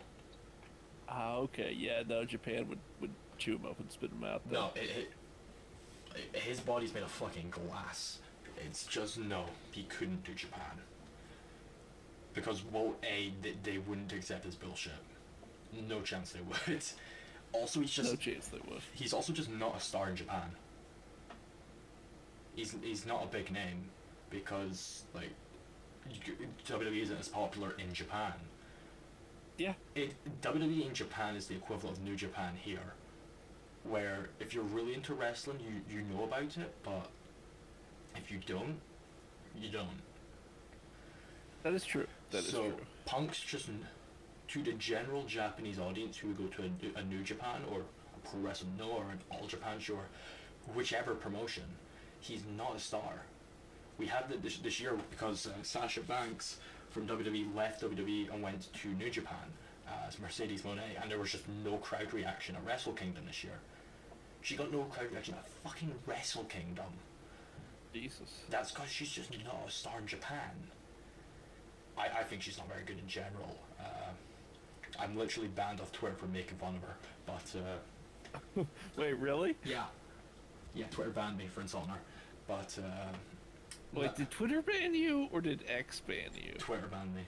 Okay, yeah, no, Japan would chew him up and spit him out. Though. No, his body's made of fucking glass. It's just, no, he couldn't do Japan. Because, well, they wouldn't accept his bullshit. No chance they would. Also, no chance they would. He's also just not a star in Japan. He's not a big name because, like, WWE isn't as popular in Japan. Yeah. WWE in Japan is the equivalent of New Japan here, where if you're really into wrestling, you know about it, but if you don't, you don't. That is true. That is true. Punk's just, to the general Japanese audience who would go to a New Japan or a Pro Wrestling No or an All Japan show or whichever promotion, he's not a star. We had this year because Sasha Banks from WWE left WWE and went to New Japan as Mercedes Moné, and there was just no crowd reaction at Wrestle Kingdom this year. She got no crowd reaction at fucking Wrestle Kingdom. Jesus. That's because she's just not a star in Japan. I think she's not very good in general. I'm literally banned off Twitter for making fun of her, but... Wait, really? Yeah. Yeah, Twitter banned me for insulting her, but... Wait, did Twitter ban you, or did X ban you? Twitter banned me.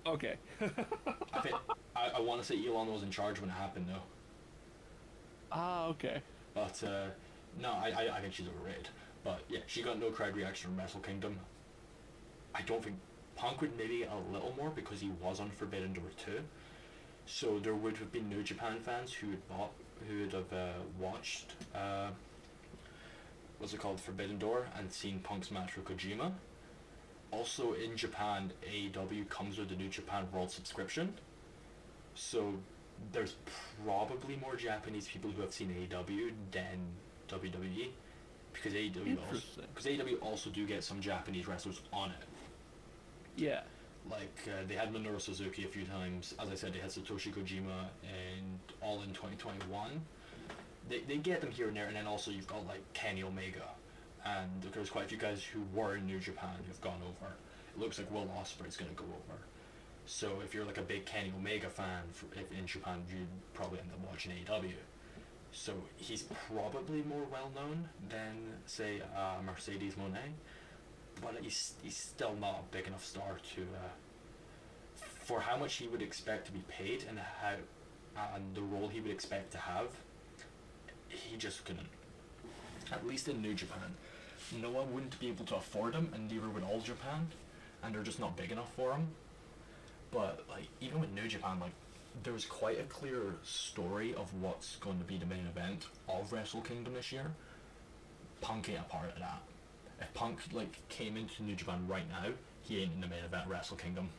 Okay. I want to say Elon was in charge when it happened, though. Ah, okay. But, no, I think she's overrated. But, yeah, she got no crowd reaction from Wrestle Kingdom. I don't think... Punk would maybe get a little more because he was on Forbidden Door 2. So there would have been New Japan fans who would have watched what's it called, Forbidden Door, and seen Punk's match with Kojima. Also in Japan, AEW comes with the New Japan World subscription, so there's probably more Japanese people who have seen AEW than WWE, because AEW also do get some Japanese wrestlers on it. Yeah. Like, they had Minoru Suzuki a few times. As I said, they had Satoshi Kojima and all in 2021. They get them here and there, and then also you've got, like, Kenny Omega. And there's quite a few guys who were in New Japan who've gone over. It looks like Will Ospreay's going to go over. So if you're, like, a big Kenny Omega fan if in Japan, you'd probably end up watching AEW. So he's probably more well-known than, say, Mercedes Moné. But he's still not a big enough star to for how much he would expect to be paid and the role he would expect to have. He just couldn't. At least in New Japan, no one wouldn't be able to afford him, and neither would All Japan, and they're just not big enough for him. But like even with New Japan, like there's quite a clear story of what's going to be the main event of Wrestle Kingdom this year. Punk ain't a part of that. If Punk like came into New Japan right now, he ain't in the main event Wrestle Kingdom.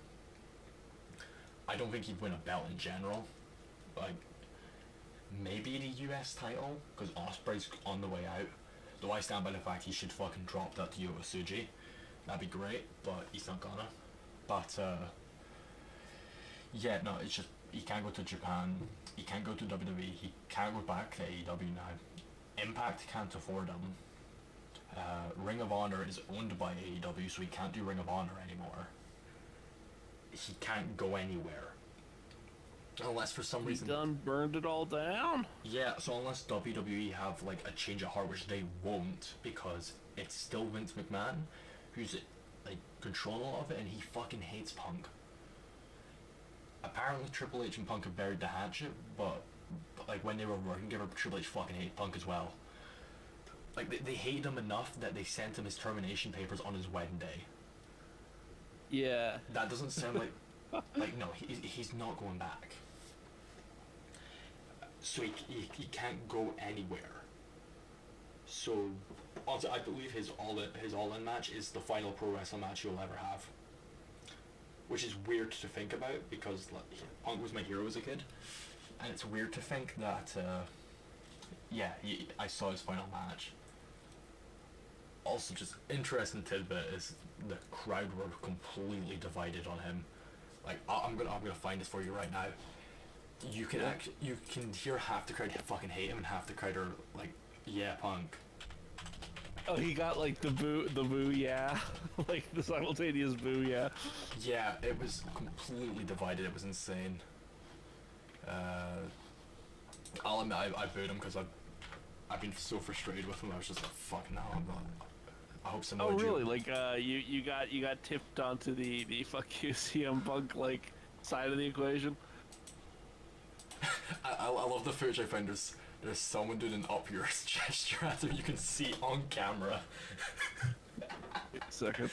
I don't think he'd win a belt in general. Like maybe the US title, because Ospreay's on the way out. Though I stand by the fact he should fucking drop that to Yota Tsuji. That'd be great, but he's not gonna. But yeah, no, it's just he can't go to Japan. He can't go to WWE. He can't go back to AEW now. Impact can't afford him. Ring of Honor is owned by AEW, so he can't do Ring of Honor anymore. He can't go anywhere. Unless for some reason... He done burned it all down? Yeah, so unless WWE have like a change of heart, which they won't, because it's still Vince McMahon who's like controlling all of it, and he fucking hates Punk. Apparently Triple H and Punk have buried the hatchet, but like when they were working together, Triple H fucking hated Punk as well. Like, they hated him enough that they sent him his termination papers on his wedding day. Yeah. That doesn't sound like... like, no, he's not going back. So he can't go anywhere. So, also, I believe his all-in match is the final pro wrestling match he'll ever have. Which is weird to think about, because like, Punk was my hero as a kid. And it's weird to think that, yeah, I saw his final match. Also, just interesting tidbit is the crowd were completely divided on him. Like I'm gonna find this for you right now. You can you can hear half the crowd fucking hate him, and half the crowd are like, yeah, Punk. Oh, he got like the boo, yeah, like the simultaneous boo, yeah. Yeah, it was completely divided. It was insane. I'll admit I booed him because I've been so frustrated with him. I was just like, fuck no, I'm not. I hope some. Oh really? Like you got tipped onto the fuck you CM Punk like side of the equation. I love the footage I found. There's someone doing an up yours gesture after you can see on camera. Second.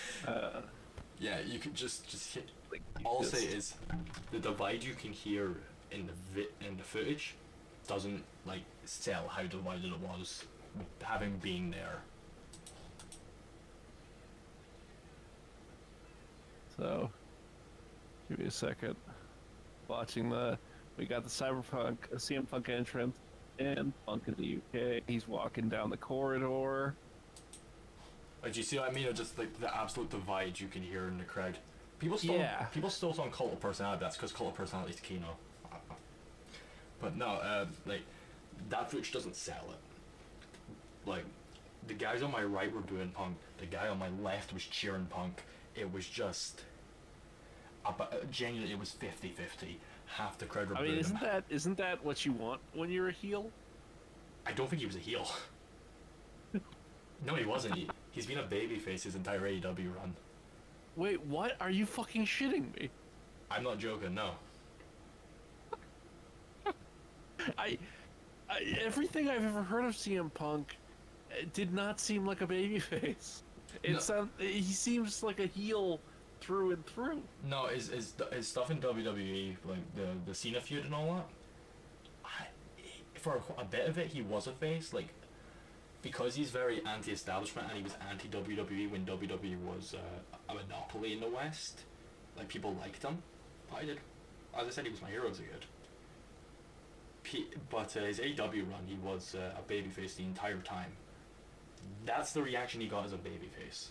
Yeah, you can just hit. Like, all I'll say is the divide you can hear in the footage doesn't like sell how divided it was, having been there. So, give me a second. Watching we got the Cyberpunk, CM Punk entrance, and Punk in the UK. He's walking down the corridor. Like, do you see what I mean? Or just like the absolute divide you can hear in the crowd. People still on Cult of Personality. That's because Cult of Personality is Kino. But no, like that footage doesn't sell it. Like the guys on my right were booing Punk. The guy on my left was cheering Punk. It was just, genuinely, it was 50-50. Half the crowd were booing him. Isn't that what you want when you're a heel? I don't think he was a heel. No, he wasn't. He's been a babyface his entire AEW run. Wait, what? Are you fucking shitting me? I'm not joking, no. Everything I've ever heard of CM Punk did not seem like a babyface. He seems like a heel through and through. No, his stuff in WWE, like the Cena feud and all that, for a bit of it he was a face. Like because he's very anti-establishment and he was anti-WWE when WWE was a monopoly in the West, like, people liked him. I did. As I said, he was my hero as a kid. But his AEW run, he was a babyface the entire time. That's the reaction he got as a babyface.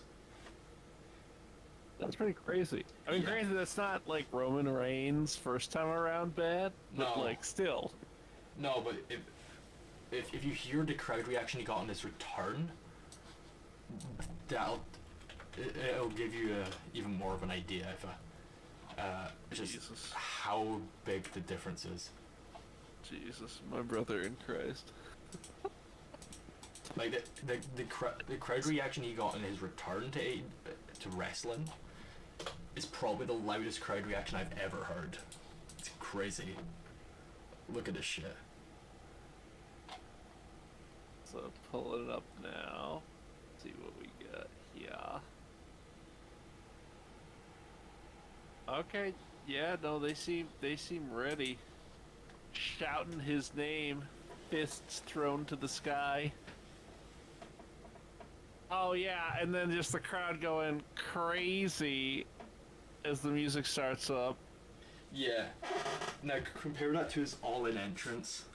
That's pretty crazy. I mean, Yeah. granted, that's not like Roman Reigns' first time around bad, but No. like still. No, but if you hear the crowd reaction he got on his return, it'll give you even more of an idea if just Jesus. how big the difference is. Jesus, my brother in Christ. Like the crowd reaction he got in his return to wrestling is probably the loudest crowd reaction I've ever heard. It's crazy. Look at this shit. So pulling it up now. See what we got here. Okay, yeah, no, they seem ready. Shouting his name, fists thrown to the sky. Oh yeah, and then just the crowd going crazy as the music starts up. Yeah. Now compare that to his all-in entrance.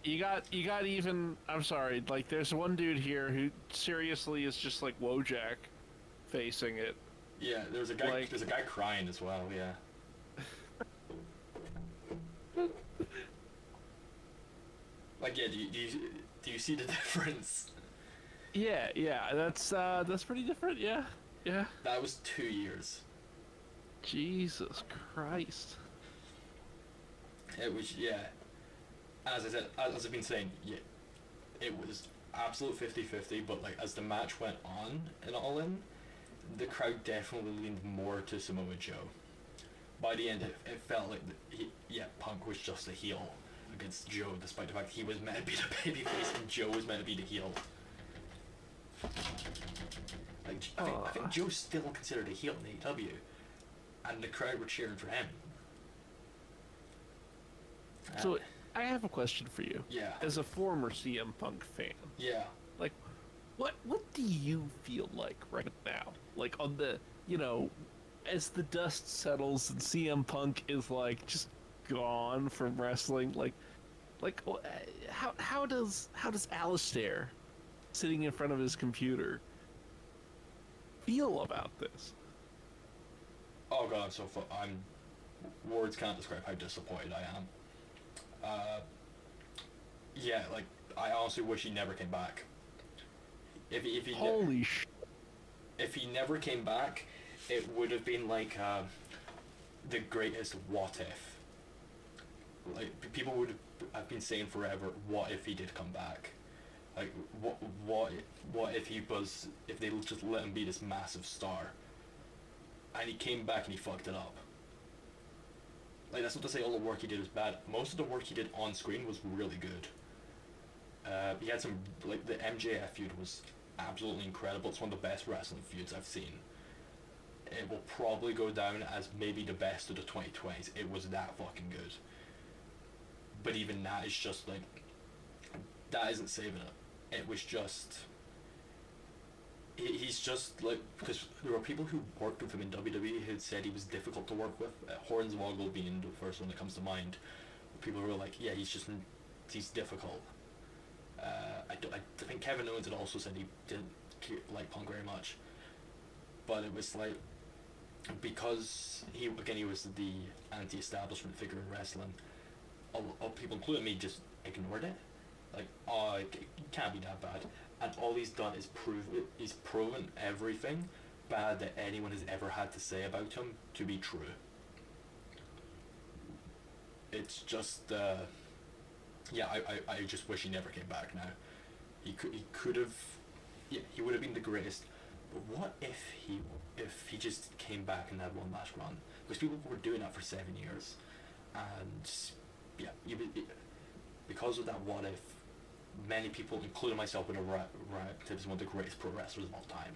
You got even, I'm sorry, like there's one dude here who seriously is just like Wojak facing it. Yeah, there's a guy. Like- There's a guy crying as well. Yeah. Like, yeah. Do you see the difference? Yeah, that's pretty different, yeah. That was 2 years. Jesus Christ. It was, yeah. As I said, as I've been saying, yeah, it was absolute 50-50, but like as the match went on and all in, the crowd definitely leaned more to Samoa Joe. By the end, it felt like Punk was just a heel against Joe, despite the fact he was meant to be the babyface and Joe was meant to be the heel. Like, I think Joe's still considered a heel in AEW, and the crowd were cheering for him. So I have a question for you. Yeah. As a former CM Punk fan, Yeah. like, what do you feel like right now? Like on the, as the dust settles and CM Punk is like just gone from wrestling, like how does Alistair sitting in front of his computer feel about this? Oh god, I'm words can't describe how disappointed I am. Yeah, like I honestly wish he never came back. If he Holy sh! if he never came back, it would have been like the greatest what if. Like people would have been saying forever, what if he did come back? Like what if if they just let him be this massive star, and he came back and he fucked it up. Like that's not to say all the work he did was bad. Most of the work he did on screen was really good. He had some, like the MJF feud was absolutely incredible. It's one of the best wrestling feuds I've seen. It will probably go down as maybe the best of the 2020s. It was that fucking good. But even that is just like, that isn't saving it. It was just, he's just like, because there were people who worked with him in WWE who had said he was difficult to work with. Hornswoggle being the first one that comes to mind. People who were like, yeah, he's difficult. I think Kevin Owens had also said he didn't like Punk very much, but it was like, because he was the anti-establishment figure in wrestling, a lot of people, including me, just ignored it. Like, oh, it can't be that bad. And all he's done is he's proven everything bad that anyone has ever had to say about him to be true. It's just, I just wish he never came back now. He could have, yeah, he would have been the greatest. But what if he just came back and had one last run? Because people were doing that for 7 years, and yeah, because of that what if, many people, including myself, would have ranked him as one of the greatest pro wrestlers of all time.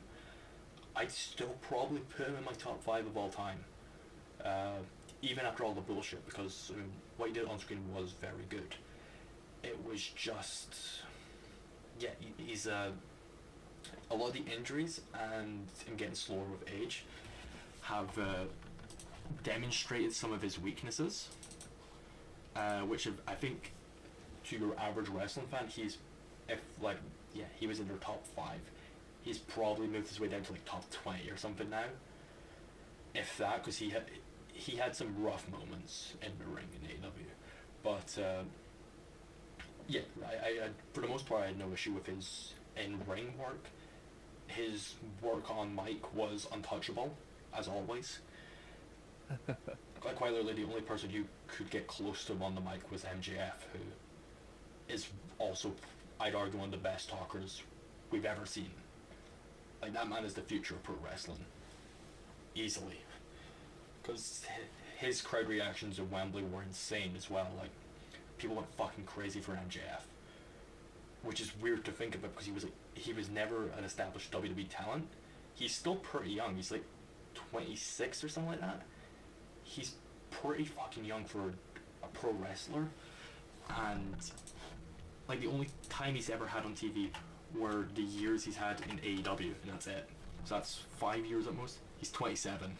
I'd still probably put him in my top 5 of all time, even after all the bullshit, because what he did on screen was very good. It was just yeah, he's a lot of the injuries and him getting slower with age have demonstrated some of his weaknesses, which I think to your average wrestling fan, he was in their top 5, he's probably moved his way down to like top 20 or something now, if that, because he had some rough moments in the ring in AEW, but yeah, I for the most part I had no issue with his in-ring work. His work on mic was untouchable, as always. Quite literally, the only person who could get close to him on the mic was MJF, who is also, I'd argue, one of the best talkers we've ever seen. Like, that man is the future of pro wrestling. Easily. Because his crowd reactions at Wembley were insane as well. Like, people went fucking crazy for MJF. Which is weird to think about, because he was never an established WWE talent. He's still pretty young. He's like 26 or something like that. He's pretty fucking young for a pro wrestler, and like the only time he's ever had on TV were the years he's had in AEW, and that's it. So that's 5 years at most. He's 27.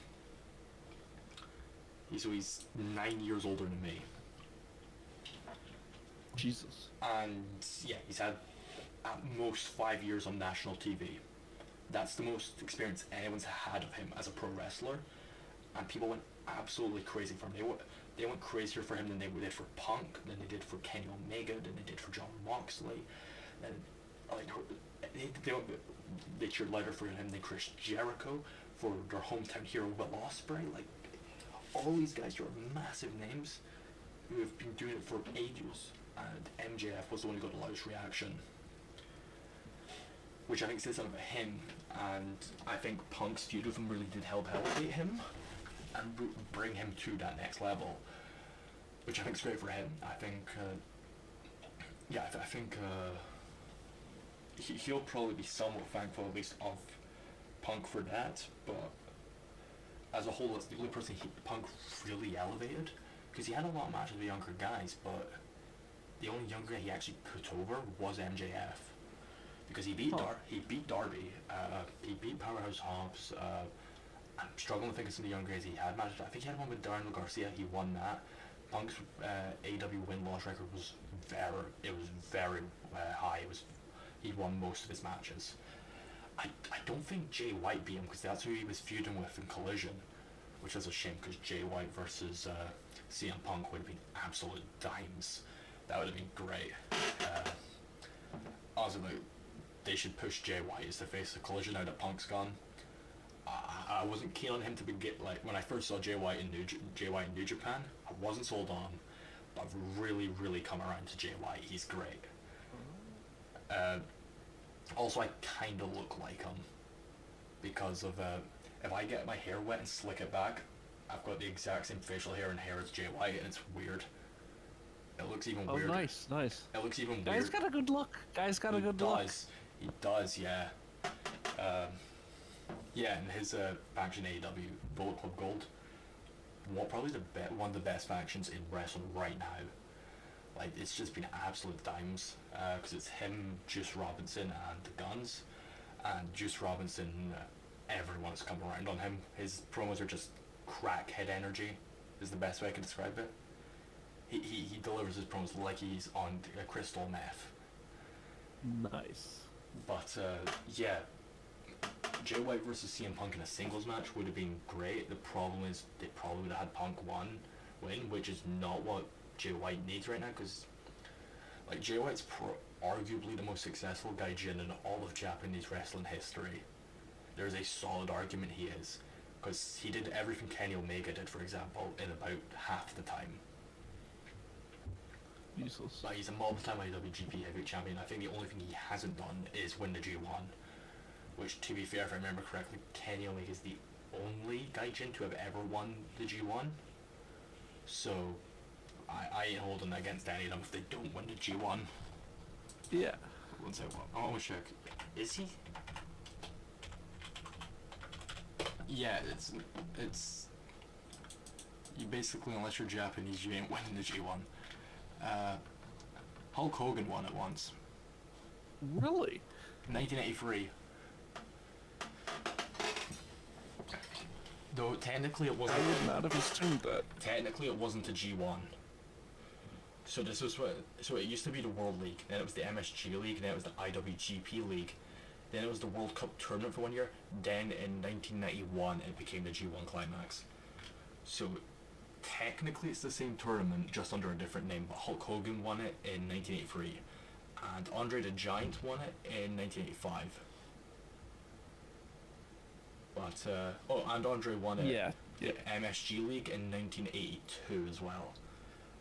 He's 9 years older than me. Jesus. And yeah, he's had at most 5 years on national TV. That's the most experience anyone's had of him as a pro wrestler, and people went absolutely crazy for him. They went crazier for him than they did for Punk, than they did for Kenny Omega, than they did for John Moxley, and like they cheered louder for him than Chris Jericho, for their hometown hero Will Ospreay. Like, all these guys are massive names who have been doing it for ages, and MJF was the one who got the loudest reaction, which I think says something about him, and I think Punk's feud with him really did help elevate him and bring him to that next level, which I think is great for him. I think, he'll probably be somewhat thankful, at least, of Punk for that, but as a whole, it's the only person Punk really elevated, because he had a lot of matches with younger guys, but the only younger guy he actually put over was MJF, because he beat Darby, he beat Powerhouse Hobbs. I'm struggling to think of some of the younger guys he had matches. I think he had one with Darren Garcia. He won that. Punk's AEW win-loss record was very high. He won most of his matches. I don't think Jay White beat him, because that's who he was feuding with in Collision, which is a shame, because Jay White versus CM Punk would have been absolute dimes. That would have been great. Also, they should push Jay White as the face of Collision now that Punk's gone. I wasn't keen on him to like when I first saw Jay White in New Japan. I wasn't sold on, but I've really come around to Jay White. He's great. Also, I kind of look like him because of if I get my hair wet and slick it back, I've got the exact same facial hair and hair as Jay White, and it's weird. It looks even weird. Oh, nice. It looks even weird. Guy's got a good look. He does, yeah. Yeah, and his faction AEW, Bullet Club Gold, probably one of the best factions in wrestling right now. Like, it's just been absolute dimes, because it's him, Juice Robinson, and the Guns. And Juice Robinson, everyone's come around on him. His promos are just crackhead energy, is the best way I can describe it. He delivers his promos like he's on crystal meth. Nice. But, yeah, Jay White versus CM Punk in a singles match would have been great. The problem is they probably would have had Punk win, which is not what Jay White needs right now, because like Jay White's arguably the most successful gaijin in all of Japanese wrestling history. There's a solid argument he is, because he did everything Kenny Omega did, for example, in about half the time. Useless. Like, he's a multi-time IWGP Heavyweight Champion. I think the only thing he hasn't done is win the G1, which, to be fair, if I remember correctly, Kenny Omega is the only gaijin to have ever won the G1. So I ain't holding that against any of them if they don't win the G1. Yeah. One second, I want to check. Is he? Yeah, it's you basically, unless you're Japanese, you ain't winning the G1. Hulk Hogan won it once. Really? 1983. Though technically it I wasn't. would not have assumed that. Technically it wasn't a G1. So this was what. So it used to be the World League, then it was the MSG League, then it was the IWGP League, then it was the World Cup tournament for 1 year. Then in 1991 it became the G1 Climax. So technically it's the same tournament, just under a different name. But Hulk Hogan won it in 1983, and Andre the Giant won it in 1985. But and Andre won it. Yeah. The MSG League in 1982 as well.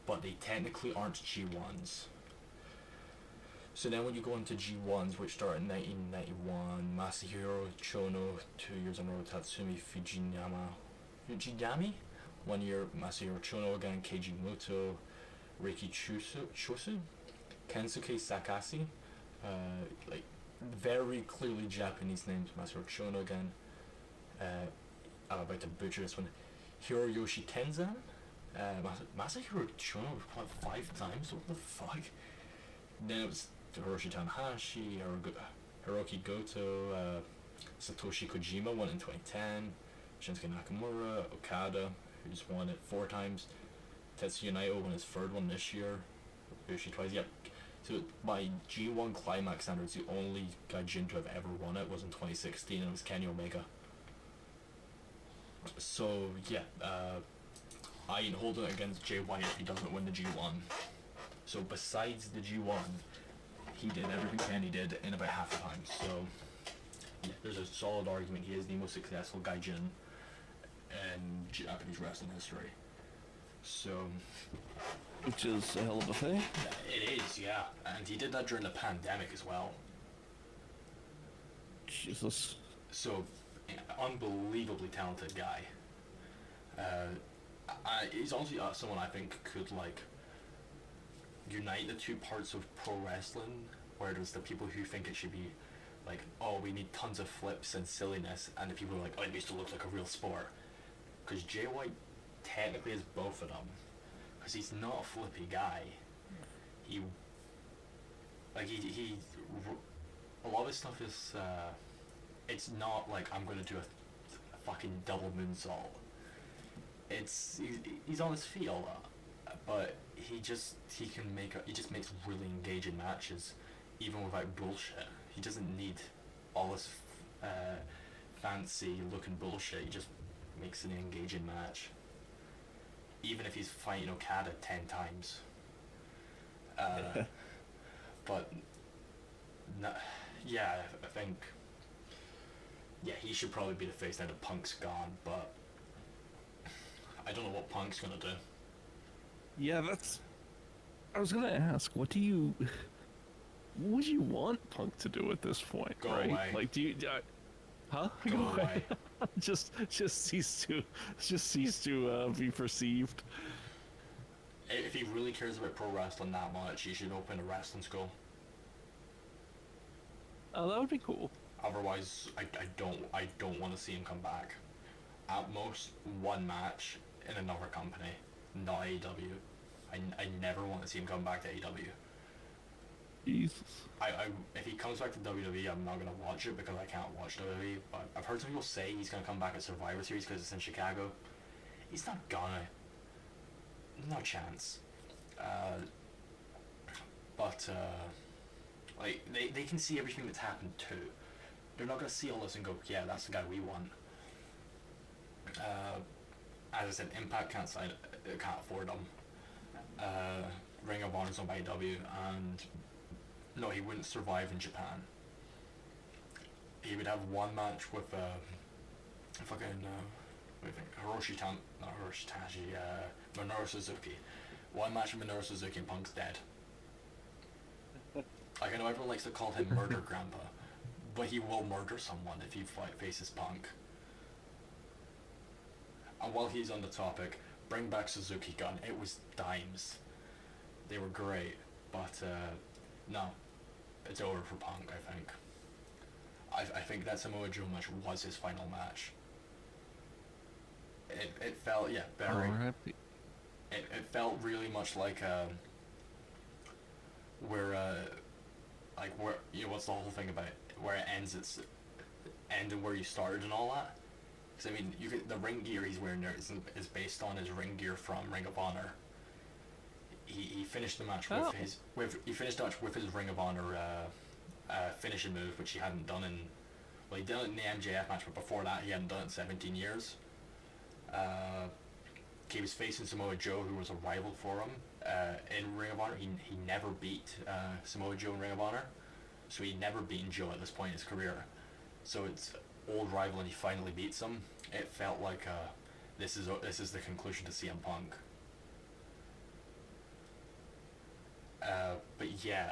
But they technically aren't G1s. So then when you go into G1s, which start in 1991, Masahiro Chono, 2 years in a row, Tatsumi Fujinami, 1 year, Masahiro Chono again, Keiji Muto, Reiki Chosu, Kensuke Sakasi, like very clearly Japanese names, Masahiro Chono again, I'm about to butcher this one, Hiroyoshi Tenzan, Masahiro Chono replied 5 times, what the fuck? Then it was Hiroshi Tanahashi, Hiroki Goto, Satoshi Kojima won in 2010, Shinsuke Nakamura, Okada, who's won it 4 times, Tetsuya Naito won his 3rd one this year, Bushi twice, yep. So by G1 Climax standards, the only Gaijin to have ever won it was in 2016, and it was Kenny Omega. So yeah, I ain't holding it against Jay White if he doesn't win the G1. So besides the G1, he did everything Kenny did in about half the time. So yeah, there's a solid argument he is the most successful Gaijin in Japanese wrestling history. So Which is a hell of a thing. it is, yeah, and he did that during the pandemic as well. Jesus. So unbelievably talented guy. He's honestly someone I think could like unite the two parts of pro wrestling, where there's the people who think it should be like, oh, we need tons of flips and silliness, and the people who are like, oh, it needs to look like a real sport. Because Jay White technically is both of them, because he's not a flippy guy. He a lot of his stuff is it's not like I'm gonna do a fucking double moonsault. He's on his feet a lot, but he just makes really engaging matches, even without bullshit. He doesn't need all this fancy looking bullshit. He just makes an engaging match, even if he's fighting Okada 10 times. But no, yeah, I think he should probably be the face now that Punk's gone, but I don't know what Punk's gonna do. Yeah, I was gonna ask, what would you want Punk to do at this point? Go right? away. Like, do you? Huh? Go away. just cease to be perceived. If he really cares about pro wrestling that much, he should open a wrestling school. Oh, that would be cool. Otherwise, I don't want to see him come back. At most, one match in another company, not AEW. I never want to see him come back to AEW. Jesus. If he comes back to WWE, I'm not gonna watch it because I can't watch WWE. But I've heard some people say he's gonna come back at Survivor Series because it's in Chicago. He's not gonna. No chance. Like they can see everything that's happened too. They're not gonna see all this and go, yeah, that's the guy we want. As I said, Impact can't afford them. Ring of Honor's owned by AEW, and no, he wouldn't survive in Japan. He would have one match with fucking Minoru Suzuki. One match with Minoru Suzuki and Punk's dead. Like, I know everyone likes to call him Murder Grandpa, but he will murder someone if he faces Punk. And while he's on the topic, bring back Suzuki Gun. It was dimes. They were great, but no, it's over for Punk, I think. I think that Samoa Joe match was his final match. It felt, yeah, very... It felt really much like where like where what's the whole thing about it? Where it ends, it's ending where you started and all that. Because I mean, the ring gear he's wearing there is based on his ring gear from Ring of Honor. He finished the match with his Ring of Honor finishing move, which he hadn't done in. Well, he did it in the MJF match, but before that he hadn't done it in 17 years. He was facing Samoa Joe, who was a rival for him in Ring of Honor. He never beat Samoa Joe in Ring of Honor, so he'd never beaten Joe at this point in his career. So it's old rival, and he finally beats him. It felt like this is the conclusion to CM Punk. But yeah,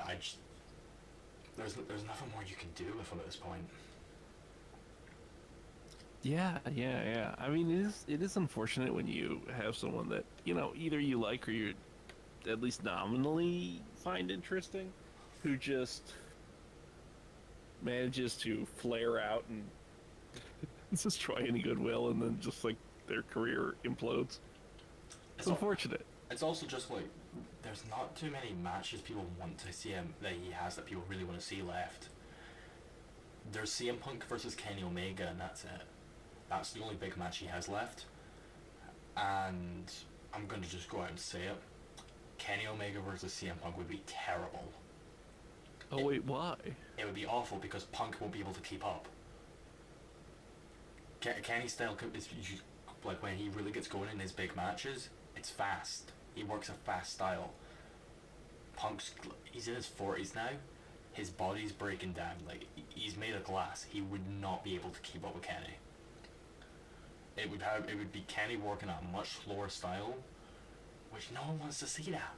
there's nothing more you can do with him at this point. Yeah. I mean, it is unfortunate when you have someone that, either you like or you at least nominally find interesting, who just manages to flare out and destroy any goodwill, and then just like their career implodes. It's unfortunate. It's also just like there's not too many matches people want to see him that he has that people really want to see left. There's CM Punk versus Kenny Omega, and that's it. That's the only big match he has left. And I'm going to just go out and say it. Kenny Omega versus CM Punk would be terrible. Wait, why? It would be awful because Punk won't be able to keep up. Kenny's style is like when he really gets going in his big matches, it's fast. He works a fast style. He's in his 40s now. His body's breaking down. Like, he's made of glass. He would not be able to keep up with Kenny. It would be Kenny working at a much slower style, which no one wants to see that.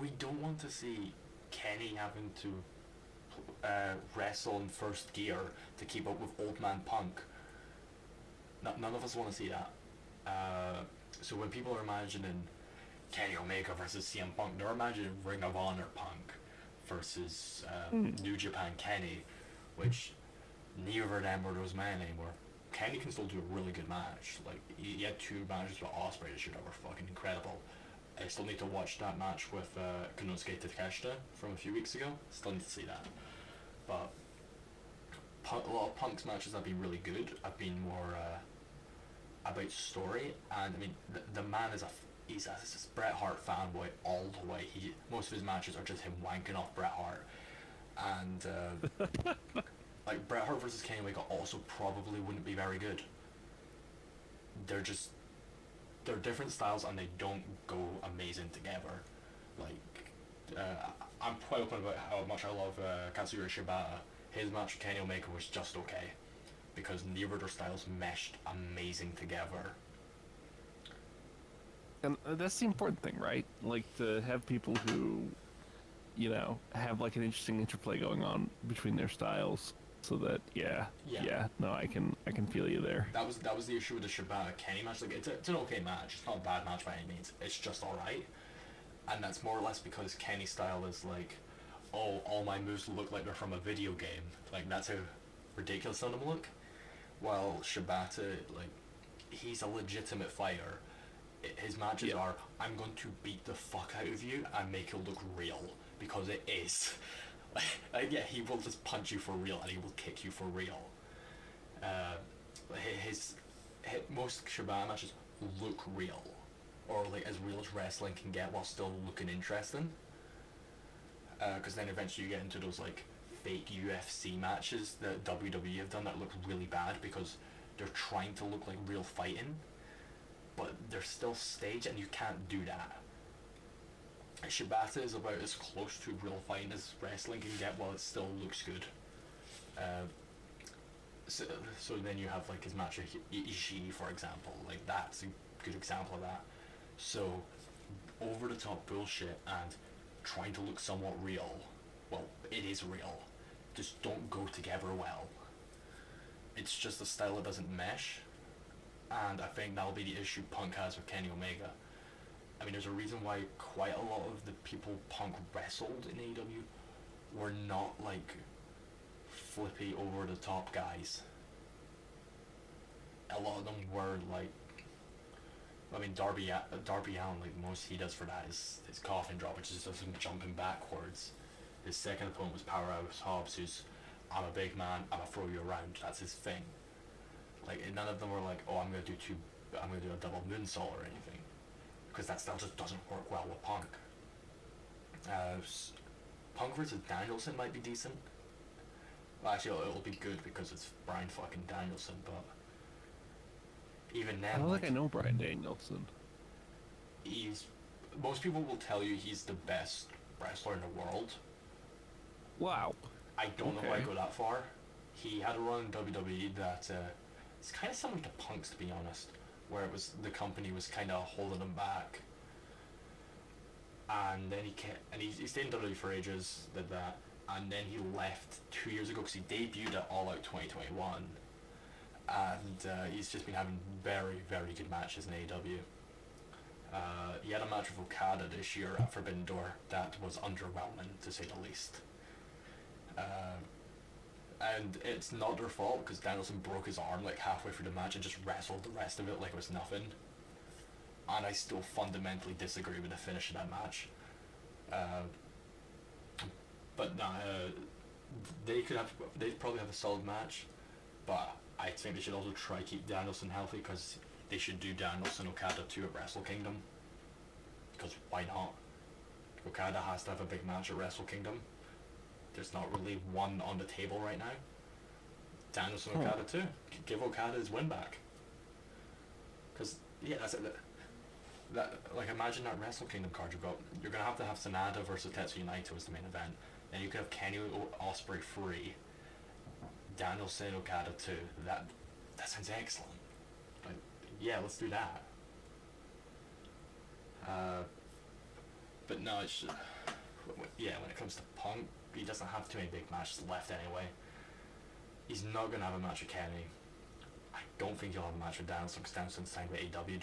We don't want to see Kenny having to wrestle in first gear to keep up with old man Punk. None of us want to see that. So when people are imagining Kenny Omega versus CM Punk, they're imagining Ring of Honor Punk versus New Japan Kenny, which neither of them are those men anymore. Kenny can still do a really good match. Like, he had 2 matches with Ospreay this year that were fucking incredible. I still need to watch that match with Konosuke Takeshita from a few weeks ago. Still need to see that. But a lot of Punk's matches have been really good. I've been more about story, and I mean the man is he's a Bret Hart fanboy all the way. Most of his matches are just him wanking off Bret Hart, and like Bret Hart versus Kenny Omega also probably wouldn't be very good. They're different styles and they don't go amazing together. Like I'm quite open about how much I love Katsuyori Shibata. His match with Kenny Omega was just okay, because neither of their styles meshed amazing together. And that's the important thing, right? Like, to have people who, have like an interesting interplay going on between their styles, so that no, I can feel you there. That was the issue with the Shibata Kenny match. Like, it's an okay match. It's not a bad match by any means. It's just alright, and that's more or less because Kenny's style is like, oh, all my moves look like they're from a video game. Like, that's how ridiculous some of them look. While Shibata, like, he's a legitimate fighter. His matches are, I'm going to beat the fuck out of you and make it look real, because it is. Like, yeah, he will just punch you for real and he will kick you for real. His most Shibata matches look real, or like as real as wrestling can get while still looking interesting. Because then eventually you get into those like fake UFC matches that WWE have done that look really bad because they're trying to look like real fighting, but they're still staged, and you can't do that. Shibata is about as close to real fighting as wrestling can get while it still looks good. So then you have like his match with Ishii, for example. Like, that's a good example of that. So over the top bullshit and trying to look somewhat real. Well, it is real. Just don't go together well. It's just a style that doesn't mesh, and I think that'll be the issue Punk has with Kenny Omega. I mean, there's a reason why quite a lot of the people Punk wrestled in AEW were not like flippy over the top guys. A lot of them were like, I mean, Darby Allin, like, most he does for that is his coffin drop, which is just him jumping backwards. His second opponent was Powerhouse Hobbs, who's, I'm a big man, I'm gonna throw you around. That's his thing. Like, none of them were like, oh, I'm gonna do a double moonsault or anything, because that style just doesn't work well with Punk. Punk versus Danielson might be decent. Well, actually, it'll be good because it's Bryan fucking Danielson, but even then, I don't think I know Bryan Danielson. Most people will tell you he's the best wrestler in the world. Wow. I don't know if I go that far. He had a run in WWE that it's kind of similar to Punk's, to be honest, where it was the company was kind of holding him back, and then he stayed in WWE for ages, did that, and then he left 2 years ago because he debuted at All Out 2021, and he's just been having very, very good matches in AEW. He had a match with Okada this year at Forbidden Door that was underwhelming, to say the least. And it's not their fault because Danielson broke his arm like halfway through the match and just wrestled the rest of it like it was nothing. And I still fundamentally disagree with the finish of that match. But no, they'd probably have a solid match, but I think they should also try to keep Danielson healthy, because they should do Danielson Okada 2 at Wrestle Kingdom. Because why not? Okada has to have a big match at Wrestle Kingdom. There's not really one on the table right now. Danielson Okada 2. Give Okada his win back. Because, yeah, that's it. Like, imagine that Wrestle Kingdom card you've got. You're going to have Sanada versus Tetsuya Naito as the main event. Then you could have Kenny Ospreay 3, Danielson Okada 2. That sounds excellent. Like, yeah, let's do that. But no, it's just, yeah, when it comes to Punk, he doesn't have too many big matches left anyway. He's not going to have a match with Kenny. I don't think he'll have a match with Danielson, because Danielson's signed with AEW.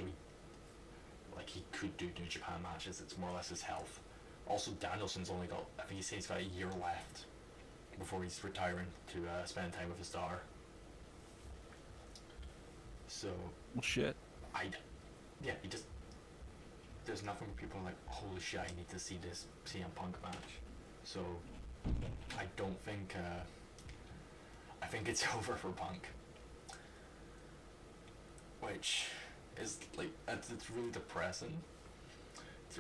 Like, he could do New Japan matches. It's more or less his health. Also, Danielson's only got, I think he's got a year left before he's retiring to spend time with his daughter. So, Well, shit. he just, there's nothing where people are like, holy shit, I need to see this CM Punk match. So, I don't think, I think it's over for Punk. Which is, like, it's really depressing.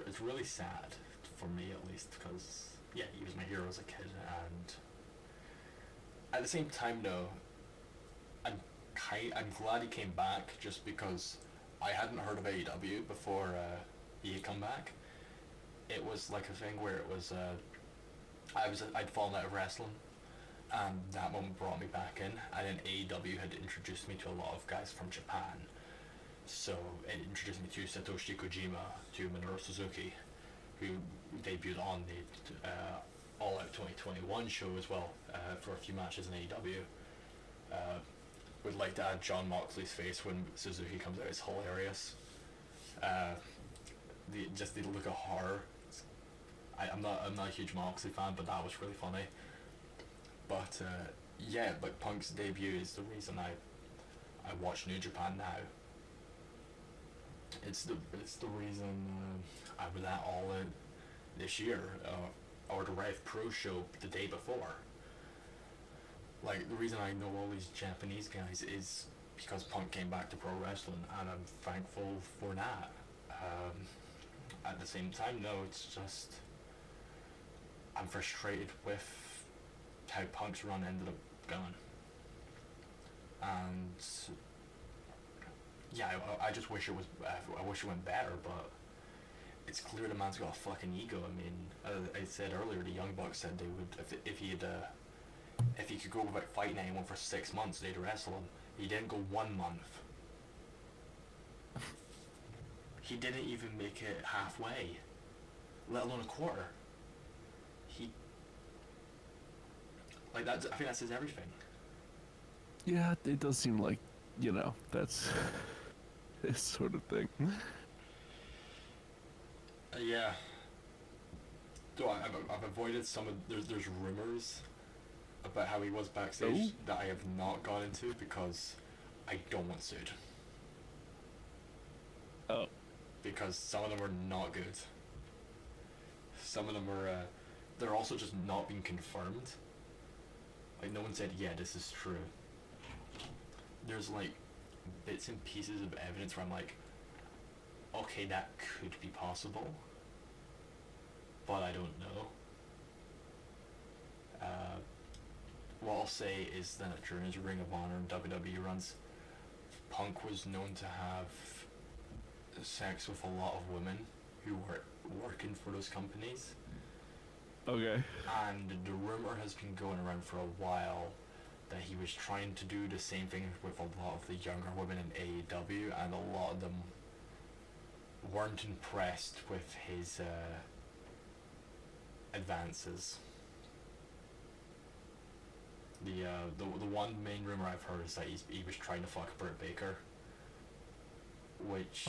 It's really sad, for me at least, because, yeah, he was my hero as a kid, and at the same time, though, I'm glad he came back, just because I hadn't heard of AEW before he had come back. It was like a thing where it was, I'd fallen out of wrestling, and that moment brought me back in, and then AEW had introduced me to a lot of guys from Japan. So it introduced me to Satoshi Kojima, to Minoru Suzuki, who debuted on the All Out 2021 show as well, for a few matches in AEW. Would like to add John Moxley's face when Suzuki comes out is hilarious. The look of horror. I'm not a huge Moxley fan, but that was really funny. But yeah, like Punk's debut is the reason I watch New Japan now. It's the reason I was at All In this year, or the Rev Pro show the day before. Like, the reason I know all these Japanese guys is because Punk came back to pro wrestling, and I'm thankful for that. At the same time, though, it's just, I'm frustrated with how Punk's run ended up going. And yeah, I just wish it was, I wish it went better, but it's clear the man's got a fucking ego. I mean, I said earlier, the Young Bucks said they would, if he could go without fighting anyone for 6 months, they'd wrestle him. He didn't go 1 month. He didn't even make it halfway, let alone a quarter. I think that says everything. Yeah, it does seem like, that's this sort of thing. Yeah. So I've avoided some of, there's rumors about how he was backstage that I have not gone into because I don't want sued. Because some of them are not good. Some of them are, they're also just not being confirmed. Like, no one said, yeah, this is true. There's, like, bits and pieces of evidence where I'm like, okay, that could be possible, but I don't know. What I'll say is that during his Ring of Honor and WWE runs, Punk was known to have sex with a lot of women who were working for those companies. Okay. And the rumor has been going around for a while that he was trying to do the same thing with a lot of the younger women in AEW, and a lot of them weren't impressed with his advances. The one main rumor I've heard is that he was trying to fuck Britt Baker, which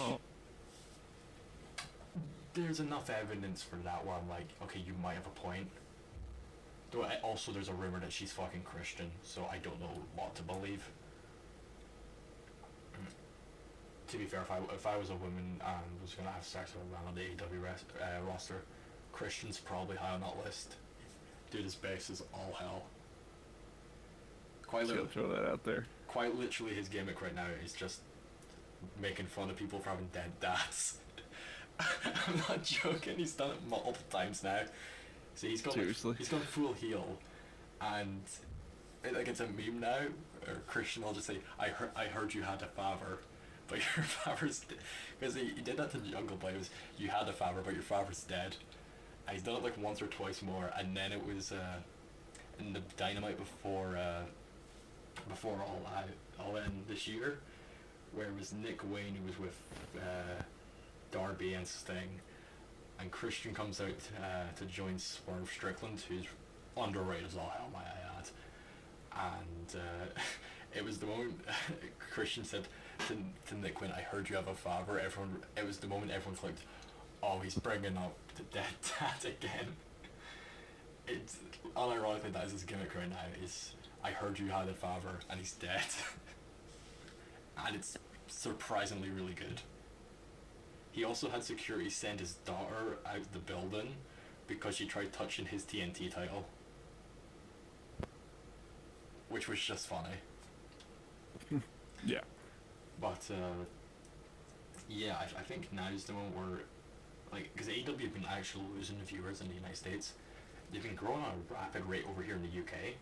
there's enough evidence for that where I'm like, okay, you might have a point. Though also there's a rumor that she's fucking Christian, so I don't know what to believe. To be fair, if I was a woman and was gonna have sex with a man on the AEW roster, Christian's probably high on that list. Dude, his base is all hell. Throw that out there. Quite literally, his gimmick right now is just making fun of people for having dead dads. I'm not joking. He's done it multiple times now. So he's gone. Seriously? He's gone full heel, and it's a meme now. Or Christian will just say, "I heard you had a father, but your father's," because he did that to Jungle Boy. It was, "You had a father, but your father's dead." And he's done it like once or twice more, and then it was in the Dynamite before All In this year, where it was Nick Wayne who was with Darby and Sting, and Christian comes out to join Swerve Strickland, who's underrated as all hell, might I add. And it was the moment Christian said to Nick Wayne, "I heard you have a father." It was the moment everyone clicked, "Oh, he's bringing up the dead dad again." It's unironically, that is his gimmick right now. Is, "I heard you had a father and he's dead." And it's surprisingly really good. He also had security send his daughter out of the building because she tried touching his TNT title, which was just funny. Yeah. But yeah, I think now's the moment where, like, because AEW have been actually losing viewers in the United States. They've been growing at a rapid rate over here in the UK.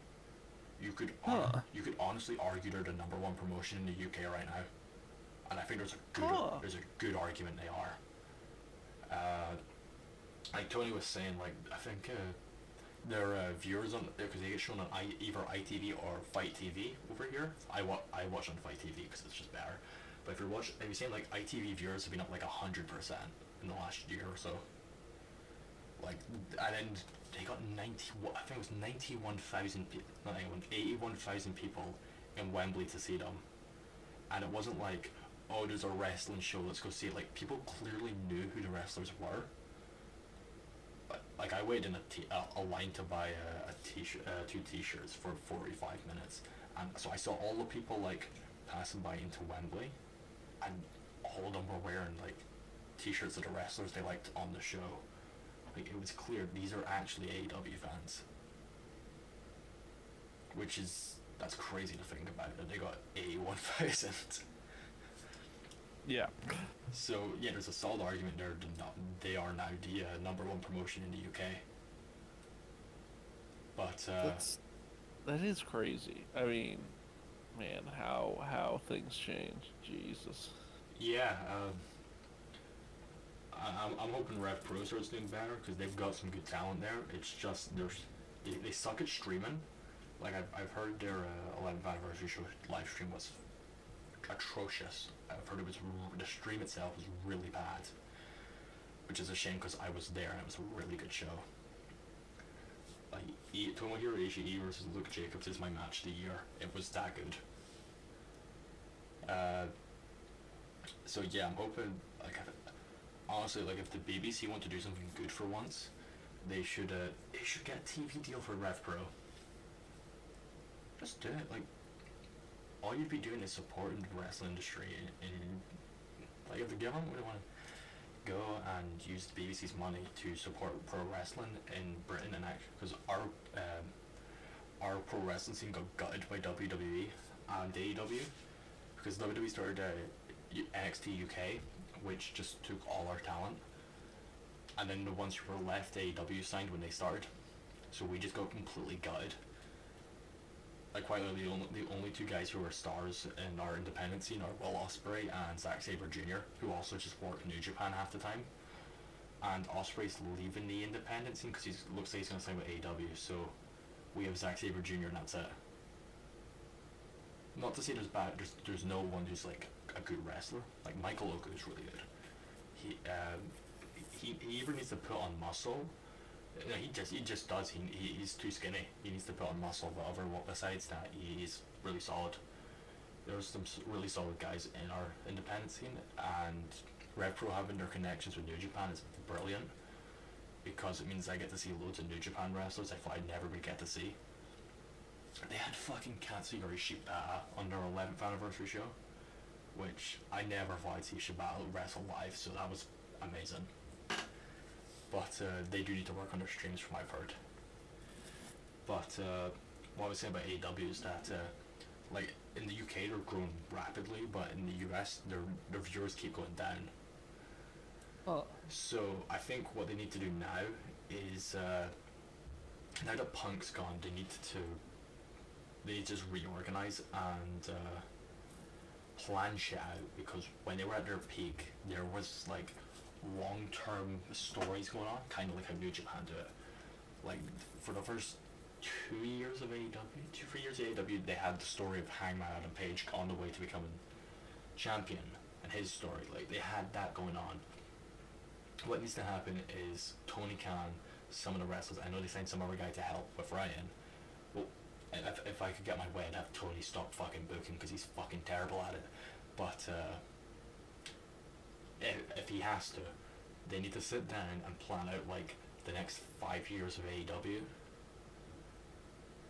You could honestly argue they're the number one promotion in the UK right now, and I think there's a good argument they are. Like Tony was saying, like, I think their viewers on, because they get shown on either ITV or Fight TV over here. I watch on Fight TV because it's just better. But if you're saying, like, ITV viewers have been up like 100% in the last year or so. Like, and then they got 81,000 people in Wembley to see them, and it wasn't like, oh, there's a wrestling show, let's go see it. Like, people clearly knew who the wrestlers were. Like, I waited in a line to buy two t-shirts for 45 minutes, and so I saw all the people, like, passing by into Wembley, and all of them were wearing, like, t-shirts of the wrestlers they liked on the show. Like, it was clear these are actually AEW fans, that's crazy to think about, that they got 81,000. Yeah. So yeah, there's a solid argument there. They are now the number one promotion in the UK. But that is crazy. I mean, man, how things change. Jesus. Yeah. I'm hoping Rev Pro starts doing better because they've got some good talent there. It's just they suck at streaming. Like, I've heard their 11th anniversary show live stream was atrocious. I've heard the stream itself was really bad, which is a shame because I was there and it was a really good show. Like, Tomohiro Ishii versus Luke Jacobs is my match of the year. It was that good. So yeah, I'm hoping, like, honestly, like, if the BBC want to do something good for once, they should get a TV deal for Rev Pro. Just do it. Like, all you'd be doing is supporting the wrestling industry, and like, if the government would want to go and use the BBC's money to support pro wrestling in Britain, and actually, because our pro wrestling scene got gutted by WWE and AEW, because WWE started NXT UK, which just took all our talent, and then the ones who were left, AEW signed when they started, so we just got completely gutted. Like, quite literally, the only two guys who are stars in our independent scene are Will Ospreay and Zack Sabre Jr., who also just work New Japan half the time. And Ospreay's leaving the independent scene because he looks like he's going to sign with AEW, so we have Zack Sabre Jr. and that's it. Not to say there's no one who's like a good wrestler. Like, Michael Oku is really good. He either needs to put on muscle. No, he just does. He's too skinny. He needs to put on muscle, but besides that, he's really solid. There's some really solid guys in our independent scene, and RevPro having their connections with New Japan is brilliant, because it means I get to see loads of New Japan wrestlers I thought I'd never would get to see. They had fucking Katsuyori Shibata on their 11th anniversary show, which I never thought I'd see Shibata wrestle live, so that was amazing. But they do need to work on their streams, from what I've heard. But what I was saying about AEW is that, like, in the UK they're growing rapidly, but in the US their viewers keep going down. Oh. So I think what they need to do now is, now that Punk's gone, they need to just reorganize and plan shit out, because when they were at their peak, there was like long-term stories going on, kind of like how New Japan do it. Like, for the first 2 years of AEW, 3 years of AEW, they had the story of Hangman Adam Page on the way to becoming champion, and his story, like, they had that going on. What needs to happen is Tony Khan, some of the wrestlers, I know they signed some other guy to help with Ryan, well, if I could get my way, I'd have Tony stop fucking booking, because he's fucking terrible at it, but if he has to, they need to sit down and plan out like the next 5 years of AEW,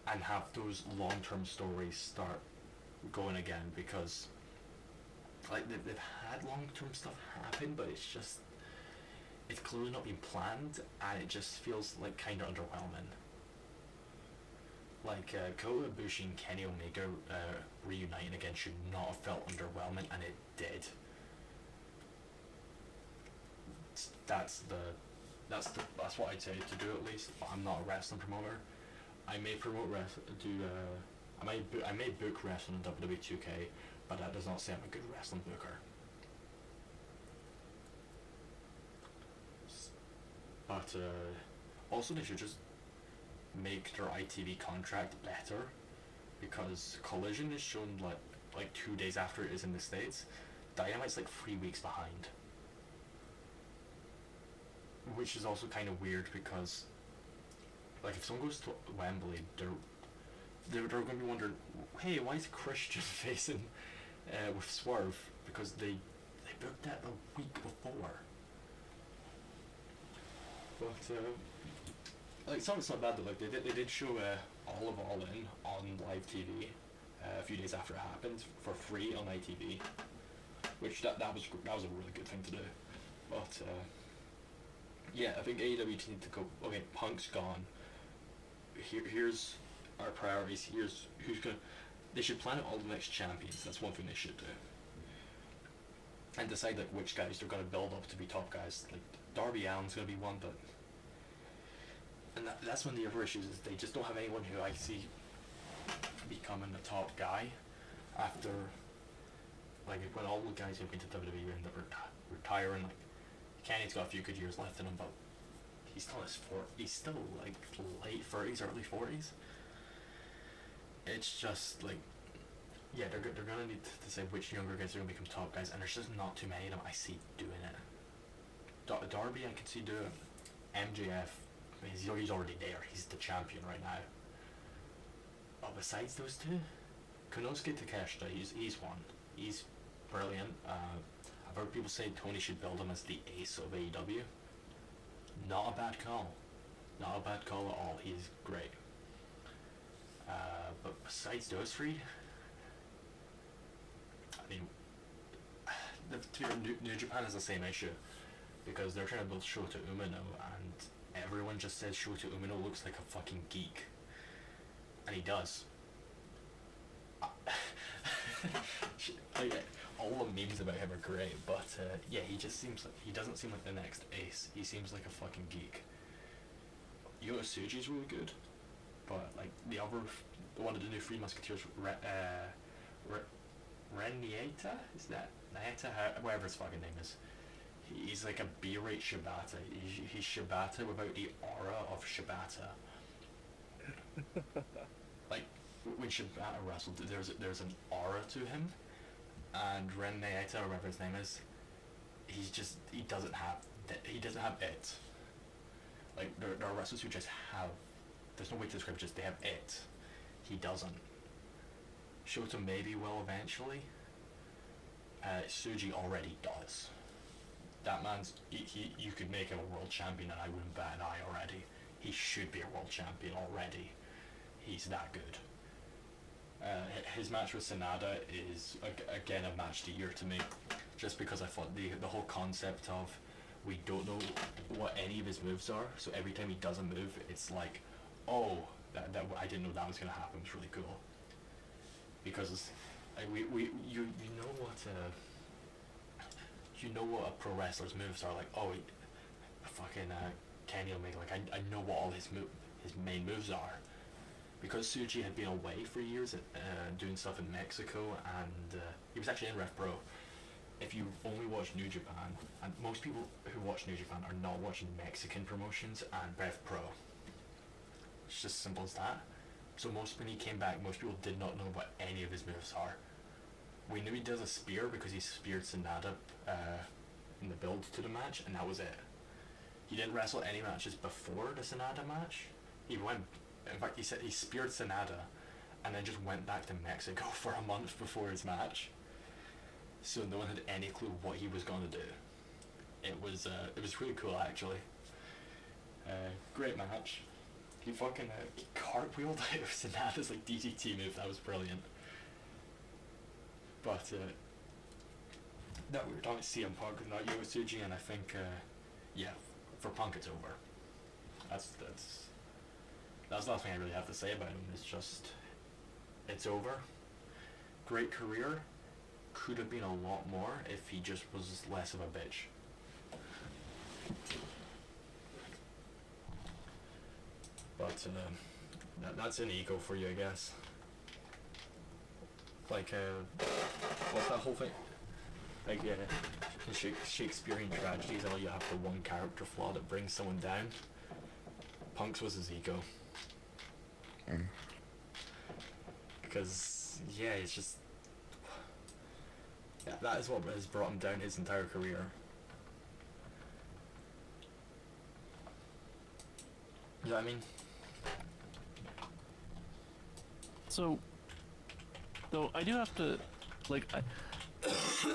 and have those long-term stories start going again, because like they've had long-term stuff happen, but it's clearly not being planned, and it just feels like kind of underwhelming. Like Kota Ibushi and Kenny Omega reuniting again should not have felt underwhelming, and it did. That's what I'd say to do, at least. But I'm not a wrestling promoter. I may promote I may book wrestling in WWE 2K, but that does not say I'm a good wrestling booker. But also they should just make their ITV contract better, because Collision is shown like 2 days after it is in the States. Dynamite's like 3 weeks behind. Which is also kind of weird, because like if someone goes to Wembley, they're going to be wondering, hey, why is Christian facing with Swerve? Because they booked that the week before. But like, some of it's not bad though. Like they did show All In on live TV a few days after it happened for free on ITV, which that was a really good thing to do. But yeah, I think AEW need to go, okay, Punk's gone. Here's our priorities. Here's who's gonna. They should plan out all the next champions. That's one thing they should do. And decide like which guys they're gonna build up to be top guys. Like Darby Allin's gonna be one, but that's one of the other issues, is they just don't have anyone who I see becoming the top guy after, like, when all the guys who've been to WWE end up retiring. Like, Kenny's got a few good years left in him, but he's still like late 30s, early 40s. It's just like, yeah, they're gonna need to say which younger guys are gonna become top guys, and there's just not too many of them I see doing it. Darby I could see doing it. MJF, he's already there. He's the champion right now. But besides those two, Konosuke Takeshita, he's one. He's brilliant. I've heard people say Tony should build him as the ace of AEW. Not a bad call. Not a bad call at all. He's great. But besides those three, I mean, New Japan has the same issue. because they're trying to build Shota Umino, and everyone just says Shota Umino looks like a fucking geek, and he does. Like, all the memes about him are great, but yeah, he doesn't seem like the next Ace. He seems like a fucking geek. Yota Tsuji's really good, but like the one of the new Three Musketeers, Ren Nieta, is that Nieta? Whatever his fucking name is. He's like a B-rate Shibata. He's Shibata without the aura of Shibata. Like when Shibata wrestled, there's an aura to him, and Ren Nieta, or whatever his name is, he doesn't have it. Like there are wrestlers who just have. There's no way to describe it. Just they have it. He doesn't. Shota maybe will eventually. Tsuji already does. That man's you could make him a world champion and I wouldn't bat an eye already. He should be a world champion already. He's that good. His match with Sanada is again a match of the year to me, just because I thought the whole concept of we don't know what any of his moves are, so every time he does a move, it's like, oh, that I didn't know that was gonna happen. It's really cool. Because you know what a pro wrestler's moves are, like, oh, fucking Kenny Omega, like I know what all his main moves are, because Tsuji had been away for years doing stuff in Mexico, and he was actually in Rev Pro. If you only watch New Japan, and most people who watch New Japan are not watching Mexican promotions and Rev Pro. It's just as simple as that. So when he came back, most people did not know what any of his moves are. We knew he does a spear because he speared Sanada in the build to the match, and that was it. He didn't wrestle any matches before the Sanada match. In fact, he said he speared Sanada, and then just went back to Mexico for a month before his match. So no one had any clue what he was going to do. It was really cool, actually. Great match. He fucking he cartwheeled out of Sanada's like DDT move. That was brilliant. But no, we were talking CM Punk, not Yota Tsuji, and I think yeah, for Punk it's over. That's the last thing I really have to say about him. It's just it's over. Great career. Could have been a lot more if he just was less of a bitch. But that's an ego for you, I guess. Like, what's that whole thing? Like, in Shakespearean tragedies, all you have the one character flaw that brings someone down. Punk's was his ego. Because, yeah, it's just... Yeah, that is what has brought him down his entire career. You know what I mean? So I do have to, like, I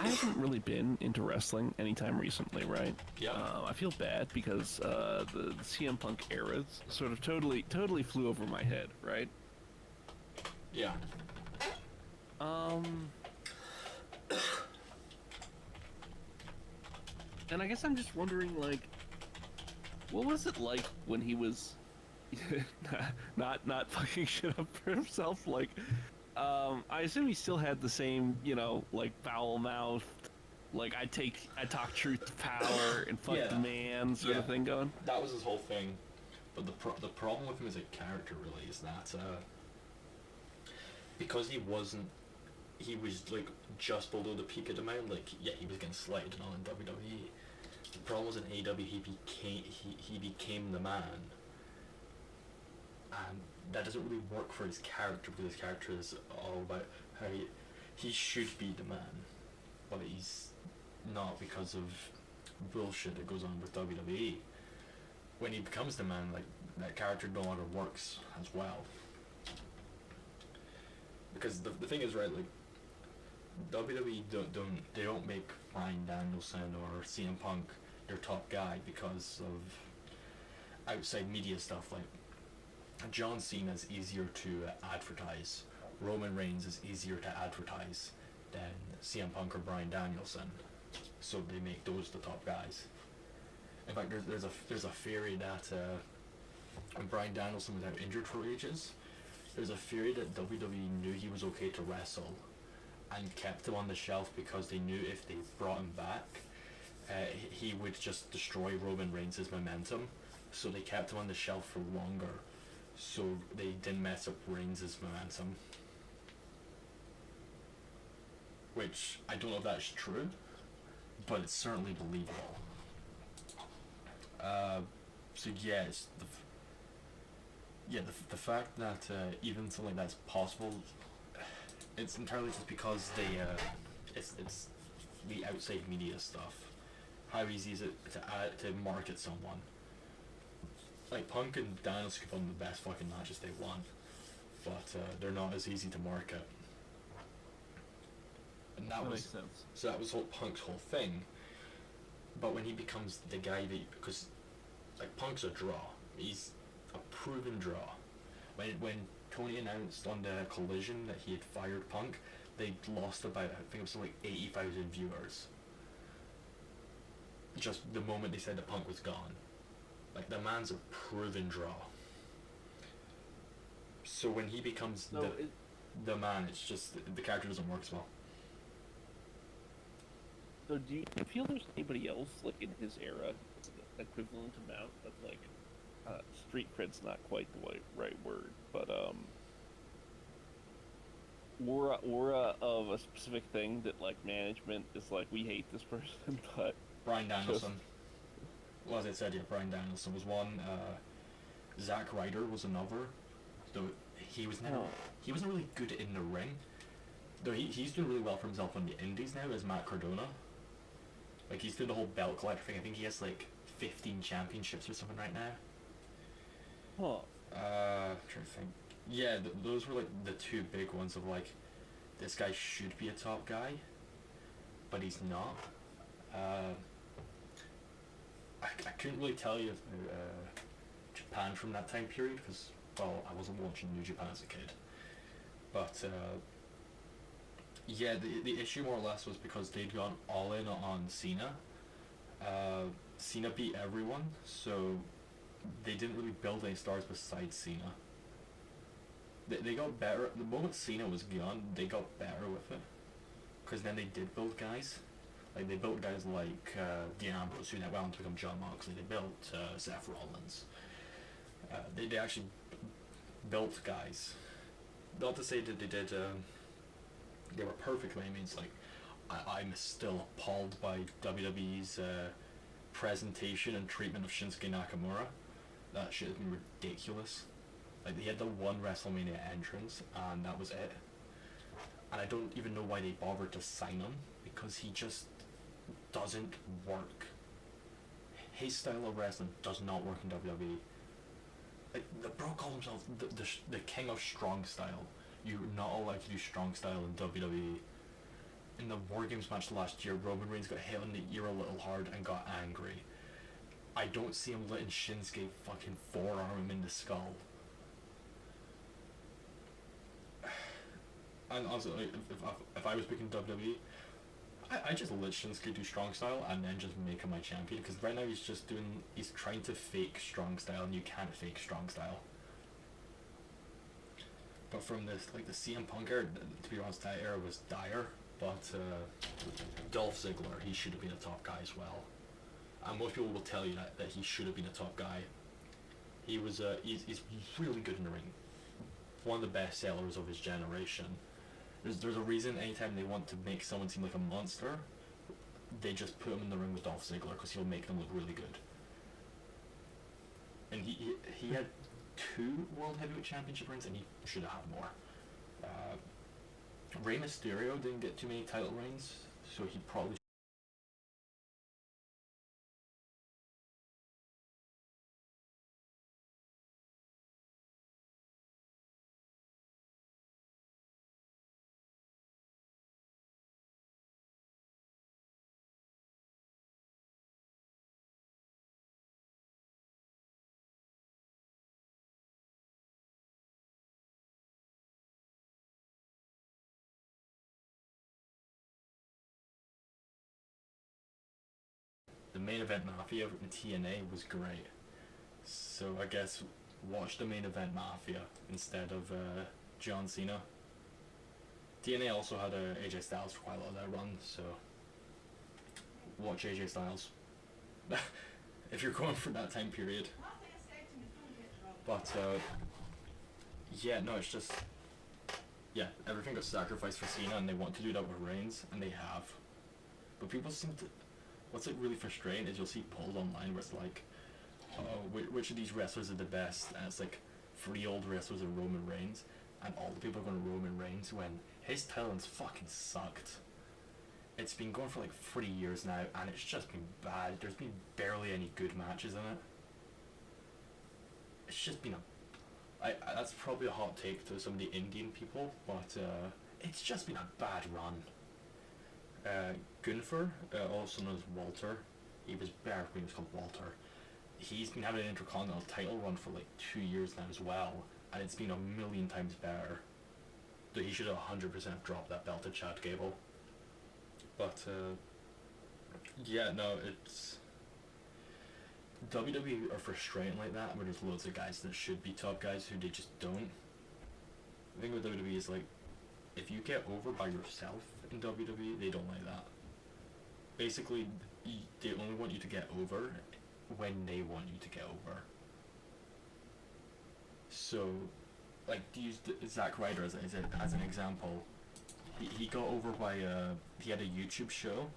haven't really been into wrestling anytime recently, right? Yeah. I feel bad because the CM Punk eras sort of totally flew over my head, right? Yeah. And I guess I'm just wondering, like, what was it like when he was not fucking shit up for himself? Like, I assume he still had the same, like, foul mouth, like I talk truth to power and fuck the man sort of thing going. That was his whole thing. But the problem with him as a character really is that because he was like just below the peak of the mountain. Like, yeah, he was getting slighted and all in WWE. The problem was in AEW he became the man, and that doesn't really work for his character, because his character is all about how he should be the man, but he's not because of bullshit that goes on with WWE. When he becomes the man, like, that character no longer works as well. Because the thing is, right, like, WWE don't make Bryan Danielson or CM Punk their top guy because of outside media stuff. Like, John Cena is easier to advertise. Roman Reigns is easier to advertise than CM Punk or Bryan Danielson. So they make those the top guys. In fact, there's a theory that when Bryan Danielson was out injured for ages, there's a theory that WWE knew he was okay to wrestle, and kept him on the shelf because they knew if they brought him back, he would just destroy Roman Reigns' momentum. So they kept him on the shelf for longer, so they didn't mess up Reigns' momentum. Which I don't know if that's true, but it's certainly believable. So yeah, the fact that even something like that's possible, it's entirely just because it's the outside media stuff. How easy is it to market someone? Like Punk and Daniels could put on the best fucking matches they want, but they're not as easy to market. And that makes sense. So that was Punk's whole thing. But when he becomes the guy because like Punk's a draw, he's a proven draw. When Tony announced on the Collision that he had fired Punk, they lost about, I think it was something like 80,000 viewers. Just the moment they said that Punk was gone. Like, the man's a proven draw. So when he becomes the man, it's just the character doesn't work as well. So do you feel there's anybody else like in his era equivalent amount of like street cred's not quite the right word, but aura of a specific thing that like management is like, we hate this person, but Bryan Danielson. Well, as I said, yeah, Bryan Danielson was one. Zack Ryder was another. Though he was never, he wasn't really good in the ring. Though he's doing really well for himself on the indies now as Matt Cardona. Like, he's doing the whole belt collector thing. I think he has like 15 championships or something right now. I'm trying to think. Yeah, those were like the two big ones of like, this guy should be a top guy, but he's not. I couldn't really tell you Japan from that time period because, well, I wasn't watching New Japan as a kid. But yeah, the issue more or less was because they'd gone all in on Cena. Cena beat everyone, so they didn't really build any stars besides Cena. They got better the moment Cena was gone. They got better with it because then they did build guys. Like, they built guys like Dean Ambrose, who went on to become John Moxley. They built Seth Rollins. They actually built guys. Not to say that they did. They were perfect by any means. Like, I'm still appalled by WWE's presentation and treatment of Shinsuke Nakamura. That shit has been ridiculous. Like, they had the one WrestleMania entrance, and that was it. And I don't even know why they bothered to sign him, because he just doesn't work. His style of wrestling does not work in WWE. Like, the bro called himself the king of strong style. You're not allowed to do strong style in WWE. In the War Games match last year, Roman Reigns got hit on the ear a little hard and got angry. I don't see him letting Shinsuke fucking forearm him in the skull. And also, like, if I was picking WWE, I just let Shinsuke do strong style and then just make him my champion, because right now he's trying to fake strong style, and you can't fake strong style. But from this, like, the CM Punk era, to be honest, that era was dire, but Dolph Ziggler, he should have been a top guy as well. And most people will tell you that he should have been a top guy. He was, he's really good in the ring. One of the best sellers of his generation. There's a reason anytime they want to make someone seem like a monster, they just put him in the ring with Dolph Ziggler, because he'll make them look really good. And he had 2 World Heavyweight Championship rings, and he should have had more. Rey Mysterio didn't get too many title reigns, so he probably main event Mafia in TNA was great. So I guess watch the main event Mafia instead of John Cena. TNA also had AJ Styles for quite a lot of their run, so watch AJ Styles if you're going for that time period. But yeah, no, it's just, yeah, everything got sacrificed for Cena, and they want to do that with Reigns, and they have. But people seem to, what's like really frustrating is you'll see polls online where it's like, oh, which of these wrestlers are the best, and it's like 3 old wrestlers are Roman Reigns, and all the people are going to Roman Reigns when his talent's fucking sucked. It's been going for like 3 years now, and it's just been bad. There's been barely any good matches in it. It's just been that's probably a hot take to some of the Indian people, but it's just been a bad run. Gunther, also known as Walter, he was better when he was called Walter. He's been having an Intercontinental title run for like 2 years now as well, and it's been a million times better. So he should have 100% dropped that belt to Chad Gable. But yeah, no, it's WWE are frustrating like that, where there's loads of guys that should be top guys who they just don't. The thing with WWE is like, if you get over by yourself in WWE, they don't like that. Basically, they only want you to get over when they want you to get over. So, like, to use Zack Ryder as an example, he got over by he had a YouTube show,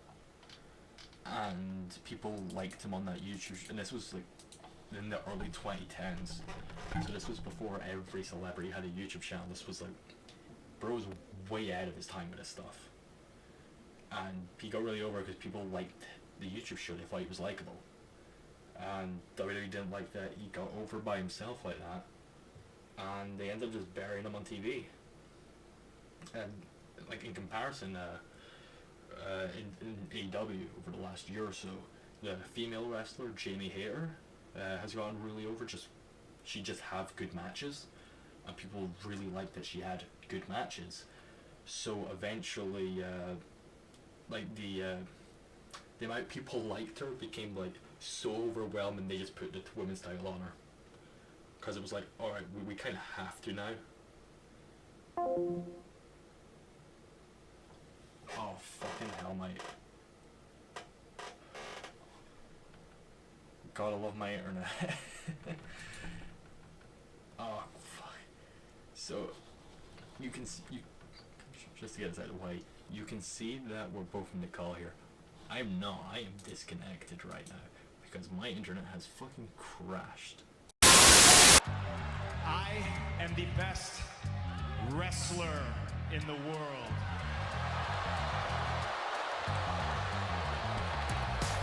and people liked him on that YouTube and this was like in the early 2010s, so this was before every celebrity had a YouTube channel. This was like, bro was way ahead of his time with this stuff, and he got really over because people liked the YouTube show. They thought he was likable, and WWE didn't like that he got over by himself like that, and they ended up just burying him on TV. And like in comparison, in AEW over the last year or so, the female wrestler Jamie Hayter has gotten really over. She just have good matches, and people really liked that she had good matches. So eventually, like the amount people liked her became like so overwhelming, they just put the women's title on her, because it was like, all right, we kind of have to now. Oh, fucking hell, mate. Gotta love my internet. Oh, fuck. So, you can see, just to get this out of the way, you can see that we're both in the call here. I am not. I am disconnected right now, because my internet has fucking crashed. I am the best wrestler in the world.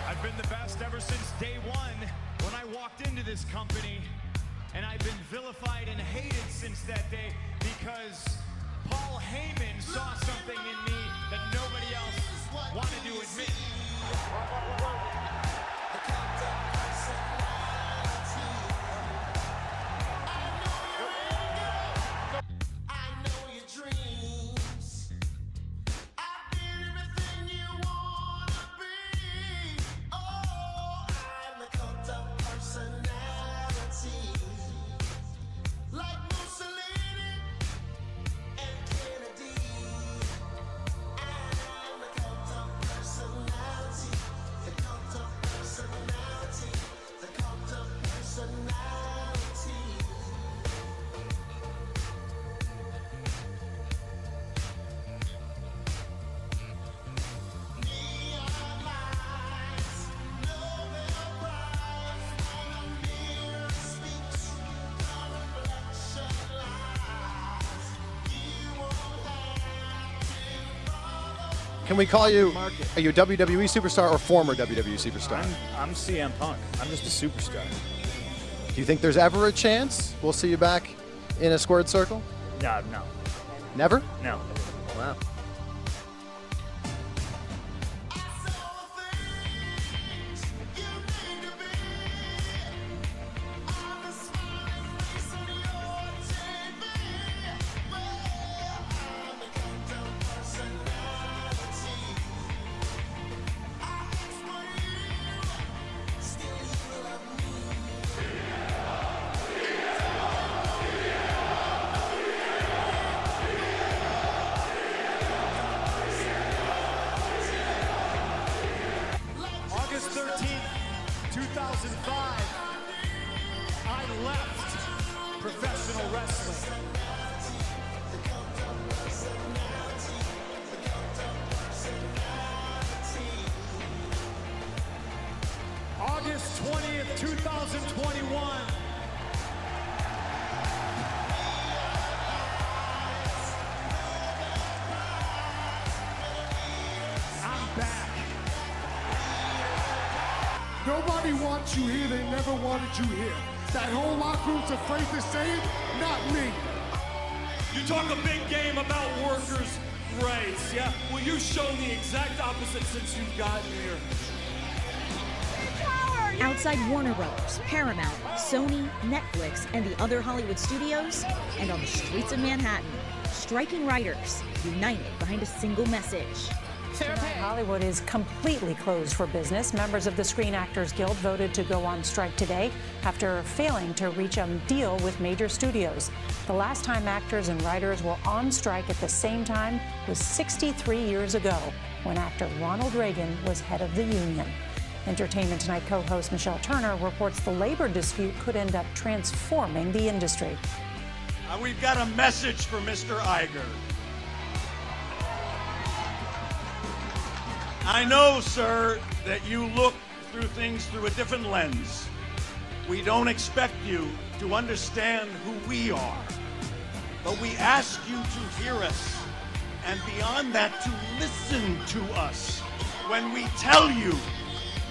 I've been the best ever since day one when I walked into this company, and I've been vilified and hated since that day because Paul Heyman saw something in me that nobody else wanted to admit. Can we call you, are you a WWE superstar or former WWE superstar? I'm CM Punk. I'm just a superstar. Do you think there's ever a chance we'll see you back in a squared circle? No. Never? No. Wow. 2005, I left professional wrestling. August 20th, 2021. I'm back. Nobody wants you here. They never wanted you here. That whole locker room's afraid to say it. Not me. You talk a big game about workers' rights, yeah? Well, you've shown the exact opposite since you've gotten here. Outside Warner Brothers, Paramount, Sony, Netflix, and the other Hollywood studios, and on the streets of Manhattan, striking writers united behind a single message. Hollywood is completely closed for business. Members of the Screen Actors Guild voted to go on strike today after failing to reach a deal with major studios. The last time actors and writers were on strike at the same time was 63 years ago, when actor Ronald Reagan was head of the union. Entertainment Tonight co-host Michelle Turner reports the labor dispute could end up transforming the industry. We've got a message for Mr. Iger. I know, sir, that you look through things through a different lens. We don't expect you to understand who we are, but we ask you to hear us, and beyond that, to listen to us when we tell you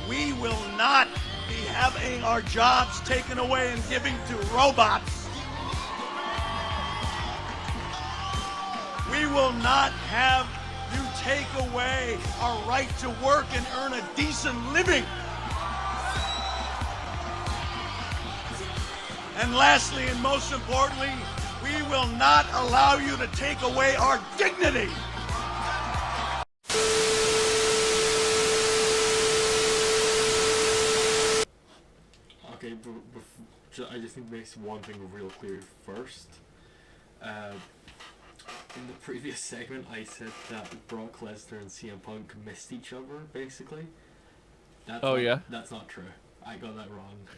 we will not be having our jobs taken away and giving to robots. We will not have you take away our right to work and earn a decent living. And lastly, and most importantly, we will not allow you to take away our dignity. Okay, I just think makes one thing real clear first. In the previous segment, I said that Brock Lesnar and CM Punk missed each other, basically. That's not true. I got that wrong.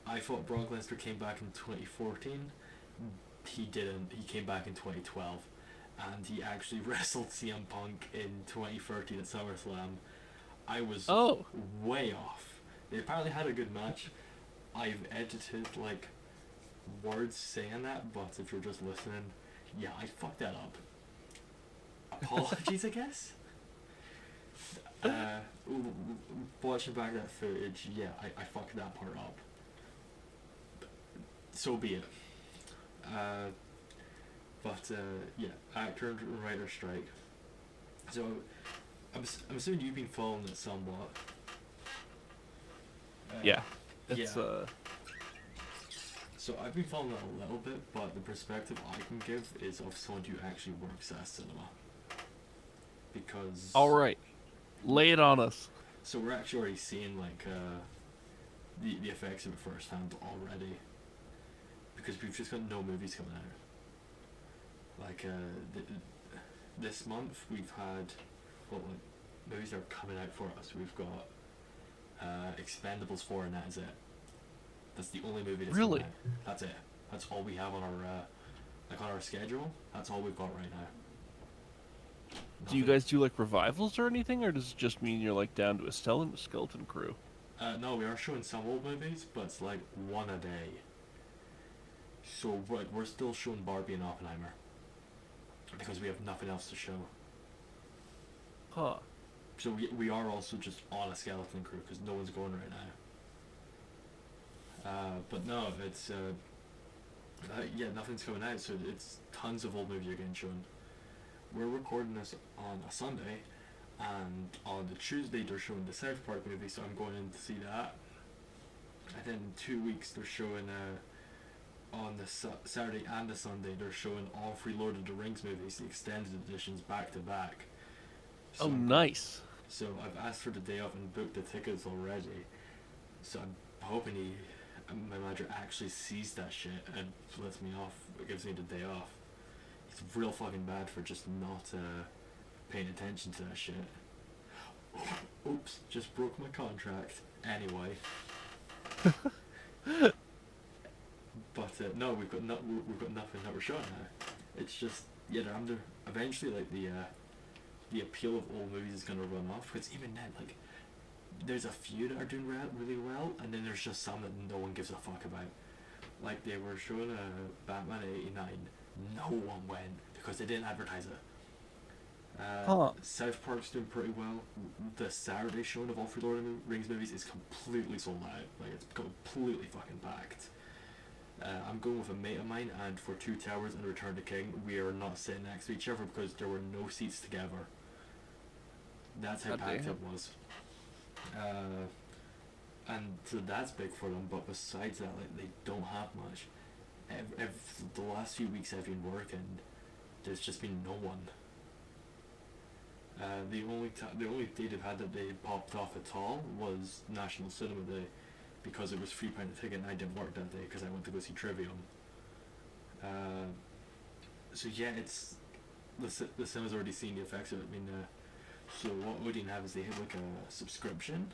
I thought Brock Lesnar came back in 2014. He didn't. He came back in 2012. And he actually wrestled CM Punk in 2013 at SummerSlam. I was way off. They apparently had a good match. I've edited, words saying that, but if you're just listening, yeah, I fucked that up. Apologies, I guess. Watching back that footage, yeah, I fucked that part up. So be it. Yeah, actor and writer strike. So, I'm assuming you've been following it somewhat. So I've been following it a little bit, but the perspective I can give is of someone who actually works at cinema. Because... Alright. Lay it on us. So we're actually already seeing, the effects of it firsthand already. Because we've just got no movies coming out. This month we've had... movies that are coming out for us. We've got Expendables 4 and that is it. That's the only movie that's really? coming out. That's it. That's all we have on our on our schedule. That's all we've got right now. Do you guys do revivals or anything, or does it just mean you're down to a skeleton crew? No, we are showing some old movies, but it's one a day. So we're still showing Barbie and Oppenheimer because we have nothing else to show. Huh. So we are also just on a skeleton crew because no one's going right now. But no, it's nothing's coming out, so it's tons of old movies are getting shown. We're recording this on a Sunday, and on the Tuesday they're showing the South Park movie, so I'm going in to see that. And then in 2 weeks they're showing on the Saturday and the Sunday they're showing all 3 Lord of the Rings movies, the extended editions, back to back. So nice. So I've asked for the day off and booked the tickets already. So I'm hoping my manager actually sees that shit and lets me off, gives me the day off. It's real fucking bad for just not paying attention to that shit. Oops, just broke my contract. Anyway, But no, we've got nothing that we're showing now. It's just they're under. Eventually, like the appeal of old movies is gonna run off. Because even then, like, there's a few that are doing really well, and then there's just some that no one gives a fuck about. Like, they were showing Batman '89, no one went because they didn't advertise it. South Park's doing pretty well. The Saturday showing of all three Lord of the Rings movies is completely sold out. Like, it's completely fucking packed. I'm going with a mate of mine, and for Two Towers and Return to King, we are not sitting next to each other because there were no seats together. That's how packed it was. And so that's big for them, but besides that, like, they don't have much. The last few weeks I've been working, there's just been no one. The only day they've had that they popped off at all was National Cinema Day, because it was £3 a ticket and I didn't work that day because I went to go see Trivium. So yeah, it's the cinema's already seen the effects of it. I mean, so what Odeon have is they have like a subscription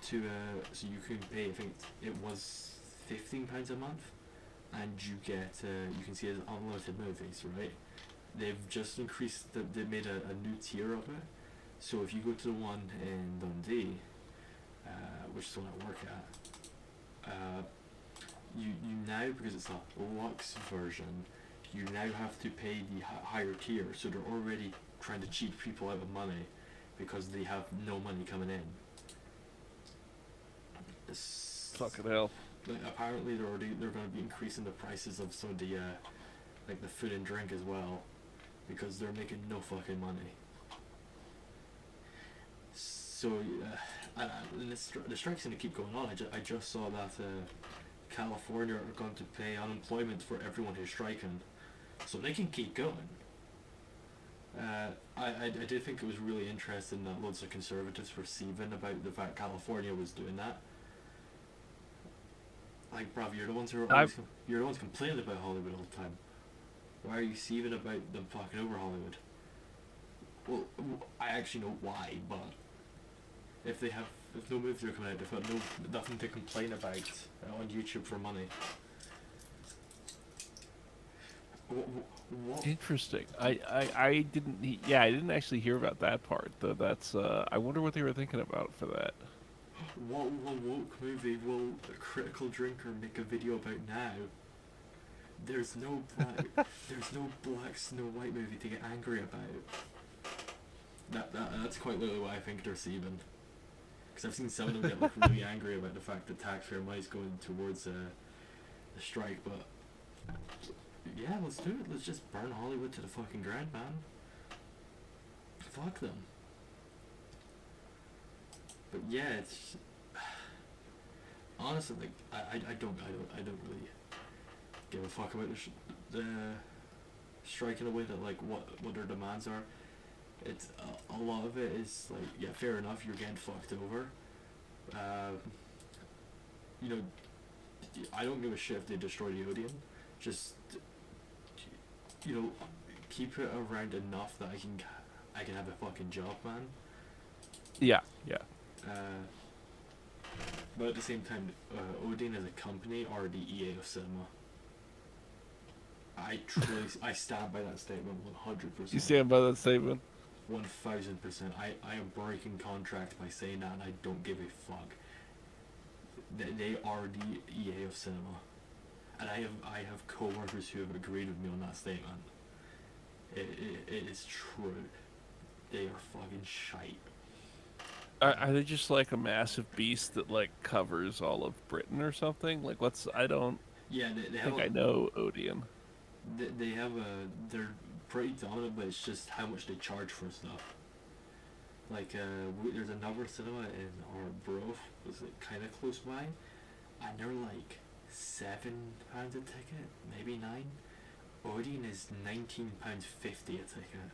to so you can pay. I think it was £15 a month, and you get you can see it as unlimited movies, right? They've just increased. They made a new tier of it. So if you go to the one in Dundee, which is the one I work at, you now, because it's a Lux version, you now have to pay the higher tier. So they're already trying to cheat people out of money because they have no money coming in. Fucking hell. Like, apparently they're going to be increasing the prices of some of the like the food and drink as well, because they're making no fucking money. So the strike's going to keep going on. I just saw that California are going to pay unemployment for everyone who's striking, so they can keep going. I did think it was really interesting that loads of conservatives were seething about the fact California was doing that. Like, bruv, you're the ones who are you're the ones complaining about Hollywood all the time. Why are you seething about them fucking over Hollywood? Well, I actually know why, but if no movies are coming out, they've got nothing to complain about on YouTube for money. What? Interesting. I didn't actually hear about that part. Though that's I wonder what they were thinking about for that. What woke movie will a critical drinker make a video about now? There's no black Snow White movie to get angry about. That's quite literally what I think they're seething. Because I've seen some of them get like really angry about the fact that taxpayer money's going towards the strike, but yeah, let's do it. Let's just burn Hollywood to the fucking ground, man. Fuck them. But yeah, it's honestly, like, I don't really give a fuck about the strike in a way that, like, what their demands are. It's a lot of it is like, yeah, fair enough, you're getting fucked over. You know, I don't give a shit if they destroy the Odeon. Just, you know, keep it around enough that I can have a fucking job, man. Yeah. But at the same time, Odeon as a company are the EA of cinema. I stand by that statement 100%. You stand by that statement? 1000%. I am breaking contract by saying that, and I don't give a fuck. They are the EA of cinema, and I have co-workers who have agreed with me on that statement. It is true. They are fucking shite. Are they just like a massive beast that like covers all of Britain or something? Like, what's I don't. Yeah, they think I know Odeon. They have they're pretty dominant, but it's just how much they charge for stuff. Like, there's another cinema in Arbroath, was it kind of close by, and they're like £7 a ticket, maybe £9. Odeon is £19.50 a ticket.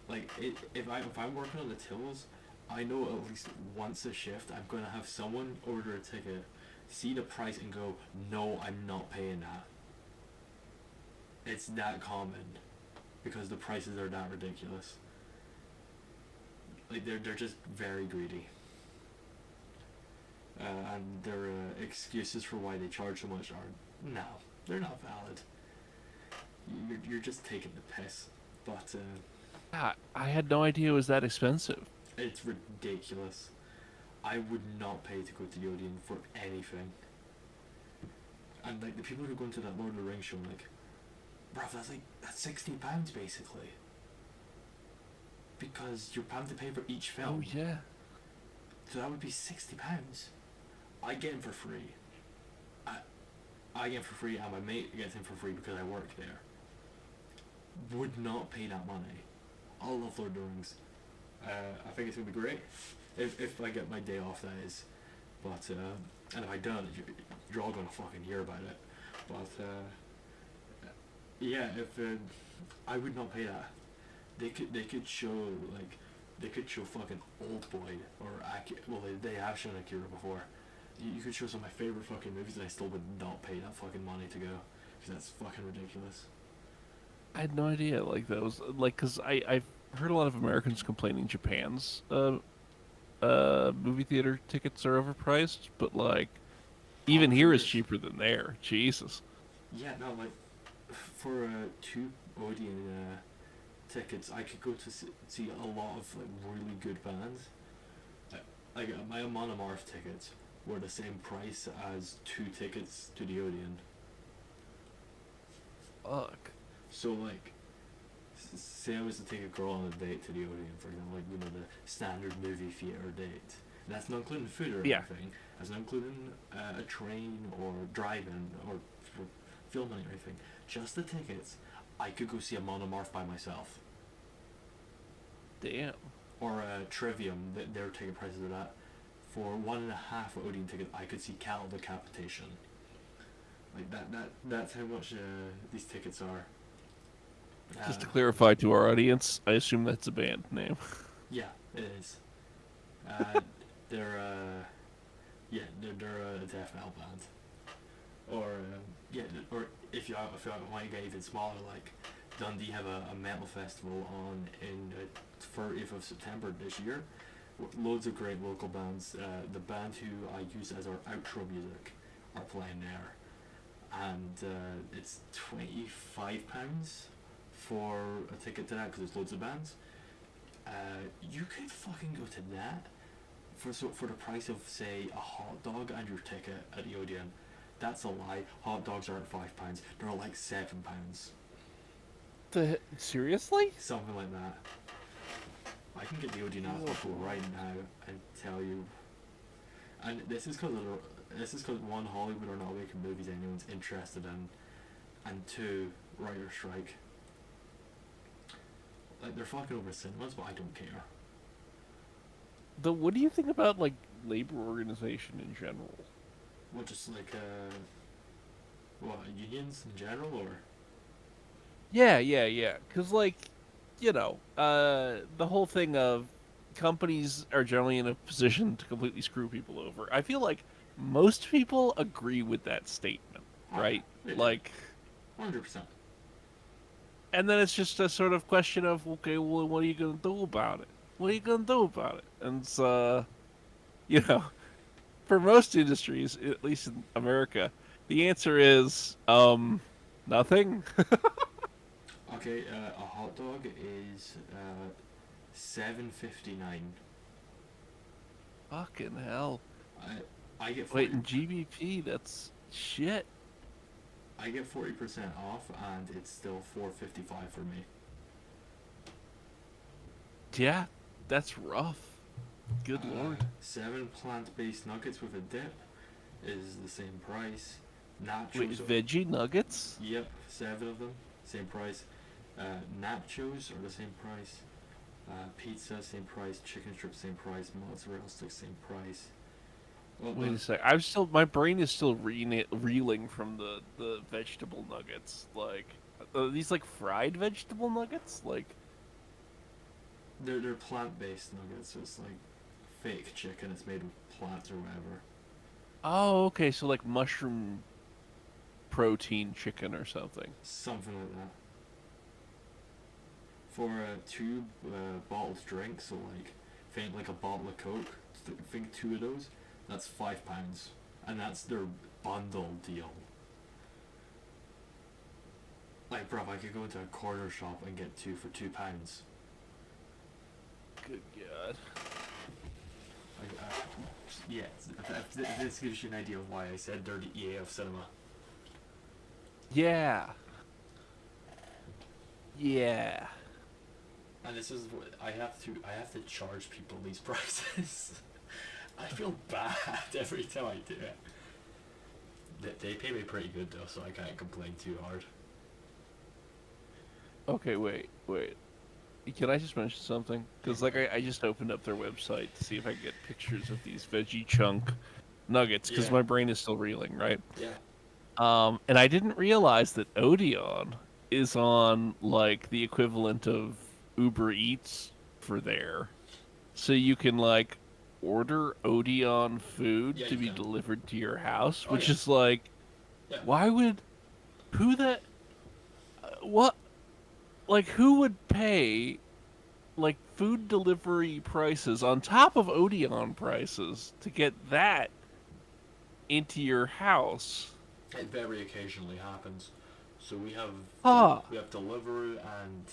Like, if I'm working on the tills, I know at least once a shift I'm gonna have someone order a ticket, see the price, and go, no, I'm not paying that. It's that common, because the prices are that ridiculous. Like, they're just very greedy. and their excuses for why they charge so much are no, they're not valid. You're just taking the piss. But I had no idea it was that expensive. it's ridiculous. I would not pay to go to the Odeon for anything. And like the people who are going to that Lord of the Rings show, like, bruv, that's £60 basically. Because you're bound to pay for each film. Oh yeah. So that would be £60. I get him for free. I get him for free, and my mate gets him for free because I work there. Would not pay that money. I love Lord of the Rings. I think it's gonna be great if I get my day off, that is. But and if I don't, you're all gonna fucking hear about it. But yeah, if I would not pay that. They could show fucking Old Boy or well they have shown Akira before. You could show some of my favorite fucking movies, and I still would not pay that fucking money to go, because that's fucking ridiculous. I had no idea. Like that was like because I've heard a lot of Americans complaining Japan's movie theater tickets are overpriced, but like even here is cheaper than there. Jesus. Yeah, no, like for 2 Odeon tickets, I could go to see a lot of like really good bands. Like my Monomarth tickets were the same price as 2 tickets to the Odeon. Fuck. So like, say I was to take a girl on a date to the Odeon, for example, like the standard movie theater date. And that's not including food or anything. That's not including a train or driving or filming or anything. Just the tickets. I could go see a Monomarth by myself. Damn. Or Trivium, their ticket prices are that. For 1.5 Odeon tickets, I could see Cattle Decapitation. Like that's how much these tickets are. Just to clarify to our audience, I assume that's a band name. Yeah, it is. They're a death metal band. Or or if you want to get even smaller, like Dundee have a metal festival on in 30th of September this year. Loads of great local bands. The band who I use as our outro music are playing there, and it's £25 for a ticket to that because there's loads of bands. You could fucking go to that for the price of say a hot dog and your ticket at the Odeon. That's a lie. Hot dogs aren't £5. They're like £7. Seriously? Something like that. I can get the Odeon app right now and tell you. And this is because one, Hollywood are not making movies anyone's interested in, and 2, writer strike. Like they're fucking over cinemas, but I don't care. What do you think about like labor organization in general? What, just like unions in general, or? Yeah. Because like, the whole thing of companies are generally in a position to completely screw people over. I feel like most people agree with that statement, right? Like, 100%. And then it's just a sort of question of, okay, well, what are you gonna do about it? What are you gonna do about it? And for most industries, at least in America, the answer is nothing. Okay, a hot dog is $7.59. Fucking hell! I get 40, wait, in GBP, that's shit. I get 40% off, and it's still $4.55 for me. Yeah, that's rough. Good lord. 7 plant-based nuggets with a dip is the same price. Nachos. Wait, veggie nuggets? Yep, 7 of them, same price. Nachos are the same price. Pizza, same price. Chicken strips, same price. Mozzarella sticks, same price. Well, wait a sec. My brain is still reeling from the vegetable nuggets. Like, are these like fried vegetable nuggets? Like, they're plant-based nuggets, so it's like fake chicken. It's made with plants or whatever. Oh, okay. So like mushroom protein chicken or something. Something like that. For 2 bottled drinks, so like think like a bottle of Coke. Think 2 of those. That's £5, and that's their bundle deal. Like, bro, I could go into a corner shop and get 2 for £2. Good God. Yeah, if this gives you an idea of why I said they're the EA of cinema. Yeah. Yeah. And this is what I have to charge people these prices. I feel bad every time I do it. They pay me pretty good though, so I can't complain too hard. Okay, wait. Can I just mention something? Because like I just opened up their website to see if I can get pictures of these veggie chunk nuggets, because my brain is still reeling, right? Yeah. And I didn't realize that Odeon is on like the equivalent of Uber Eats for there, so you can like order Odeon food to be delivered to your house, which is like, why would what? Like, who would pay, like, food delivery prices on top of Odeon prices to get that into your house? It very occasionally happens. So we have Deliveroo, and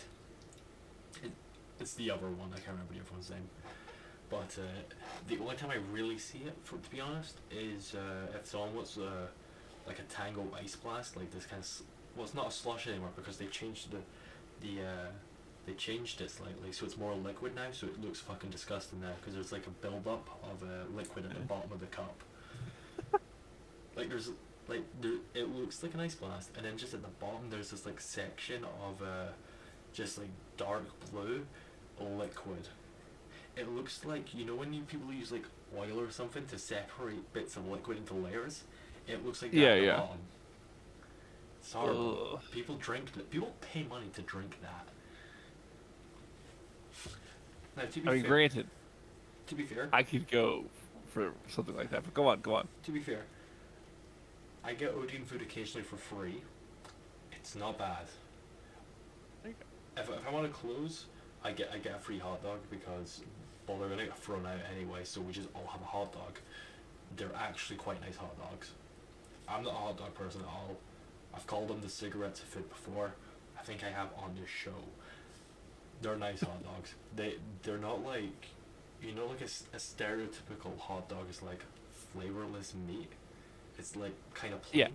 it's the other one. I can't remember the other one's name. But the only time I really see it, to be honest, is if someone wants like a Tango Ice Blast, like this kind of. Well, it's not a slush anymore because they changed they changed it slightly, so it's more liquid now, so it looks fucking disgusting now because there's like a build up of liquid at the bottom of the cup. It looks like an ice blast, and then just at the bottom there's this like section of just like dark blue liquid. It looks like, you know, when people use like oil or something to separate bits of liquid into layers. It looks like that at the bottom. It's horrible. People pay money to drink that. Now, Granted, to be fair, I could go for something like that, but go on. To be fair, I get Odeon food occasionally for free. It's not bad. If I want to close, I get a free hot dog because, well, they're gonna get thrown out anyway, so we just all have a hot dog. They're actually quite nice hot dogs. I'm not a hot dog person at all. I've called them the cigarettes of food before. I think I have on this show. They're nice hot dogs. They're not like, you know, like a stereotypical hot dog is like flavorless meat. It's like kind of plain. Yeah.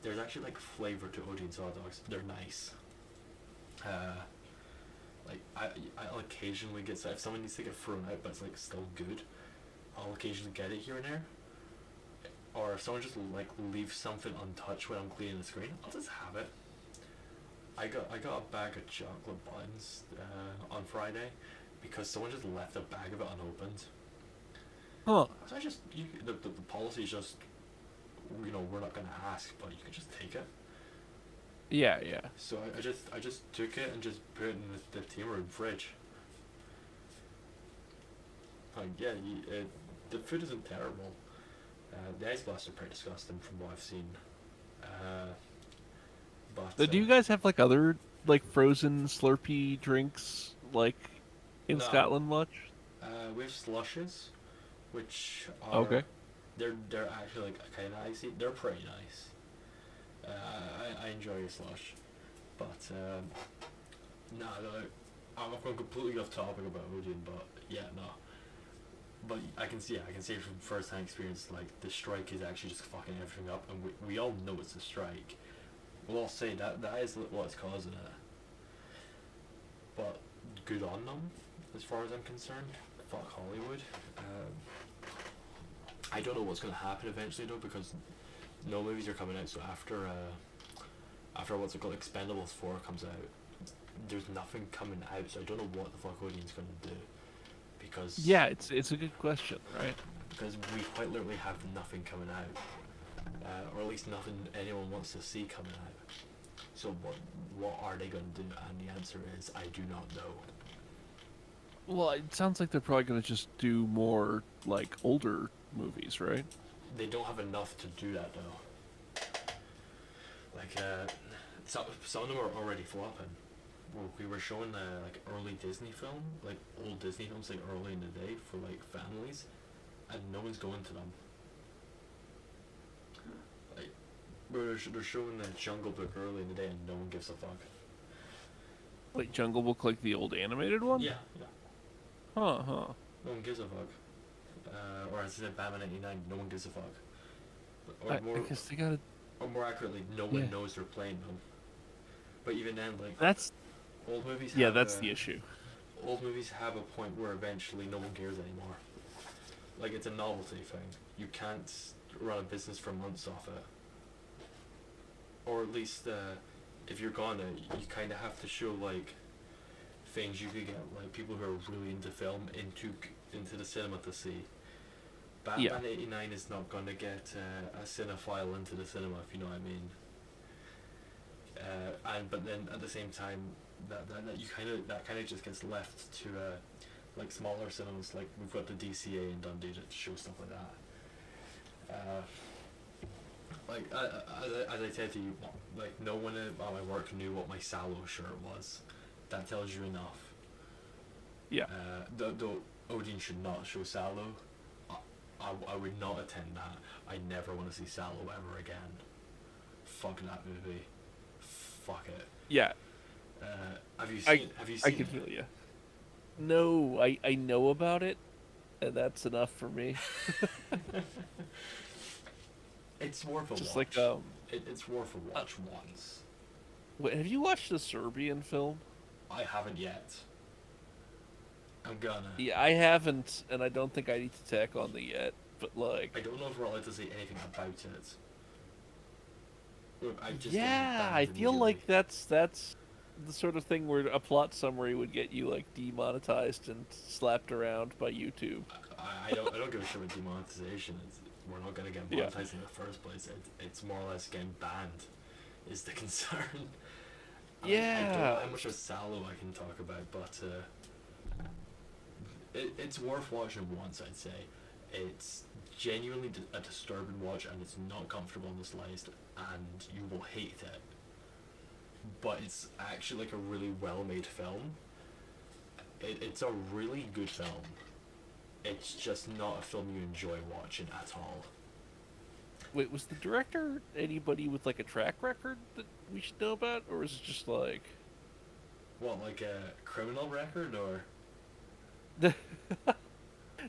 There's actually like flavor to Odeon's hot dogs. They're nice. Like I'll occasionally get, if someone needs to get thrown out but it's like still good, I'll occasionally get it here and there. Or if someone just like leaves something untouched when I'm cleaning the screen, I'll just have it. I got a bag of chocolate buns on Friday because someone just left a bag of it unopened. Huh. So the policy is just, you know, we're not gonna ask, but you can just take it. Yeah. So I just took it and just put it in the team room fridge. Like, the food isn't terrible. The ice blasts are pretty disgusting from what I've seen. But do you guys have like other like frozen Slurpee drinks like in Scotland much? We have slushes, which are they're actually like kind of icy. They're pretty nice. I enjoy a slush, but I'm going completely off topic about Odeon, but But I can see from first-hand experience, like, the strike is actually just fucking everything up, and we all know it's a strike. We'll all say that is what's causing it. But good on them, as far as I'm concerned. Fuck Hollywood. I don't know what's going to happen eventually, though, because no movies are coming out, so after what's it called, Expendables 4 comes out, there's nothing coming out, so I don't know what the fuck Odeon's going to do. Because it's a good question, right? Because we quite literally have nothing coming out, or at least nothing anyone wants to see coming out. So what are they going to do? And the answer is, I do not know. Well, it sounds like they're probably going to just do more like older movies, right? They don't have enough to do that though. Like some of them are already flopping. We were showing like early Disney film, like old Disney films, like early in the day for like families, and no one's going to them Bro, they're showing the Jungle Book early in the day and no one gives a fuck. Like Jungle Book, like the old animated one? Yeah. Huh. No one gives a fuck. Or as I said, Batman 89, no one gives a fuck. Or I guess they gotta... Or more accurately, no one knows they're playing them. But even then, like... That's... Old movies Yeah, have that's the issue. Old movies have a point where eventually no one cares anymore. Like, it's a novelty thing. You can't run a business for months off it. Or at least, if you're gonna, you kind of have to show, like, things you could get, like, people who are really into film into the cinema to see. Batman 89 is not gonna get a cinephile into the cinema, if you know what I mean. But then at the same time, that kind of just gets left to like smaller cinemas. Like we've got the DCA in Dundee to show stuff like that. Like as I said to you, like no one at my work knew what my Sallow shirt was. That tells you enough. Yeah. Though Odin should not show Sallow. I would not attend that. I never want to see Sallow ever again. Fuck that movie. Fuck it. Yeah. Have you seen I can feel you. No, I know about it, and that's enough for me. It's worth a Just watch. like it's worth a watch once. Wait, have you watched the Serbian film? I haven't yet. I'm gonna. Yeah, I haven't, and I don't think I need to tack on the yet. But like, I don't know if we're allowed to say anything about it. Look, I feel like that's the sort of thing where a plot summary would get you like demonetized and slapped around by YouTube. I don't give a shit about demonetization. We're not gonna get monetized in the first place. It's more or less getting banned, is the concern. I don't know how much of Sallow I can talk about, but it's worth watching once, I'd say. It's genuinely a disturbing watch, and it's not comfortable in the slightest, and you will hate it. But it's actually like a really well-made film. It's a really good film. It's just not a film you enjoy watching at all. Wait, was the director anybody with like a track record that we should know about, or is it just like... What, like a criminal record, or...?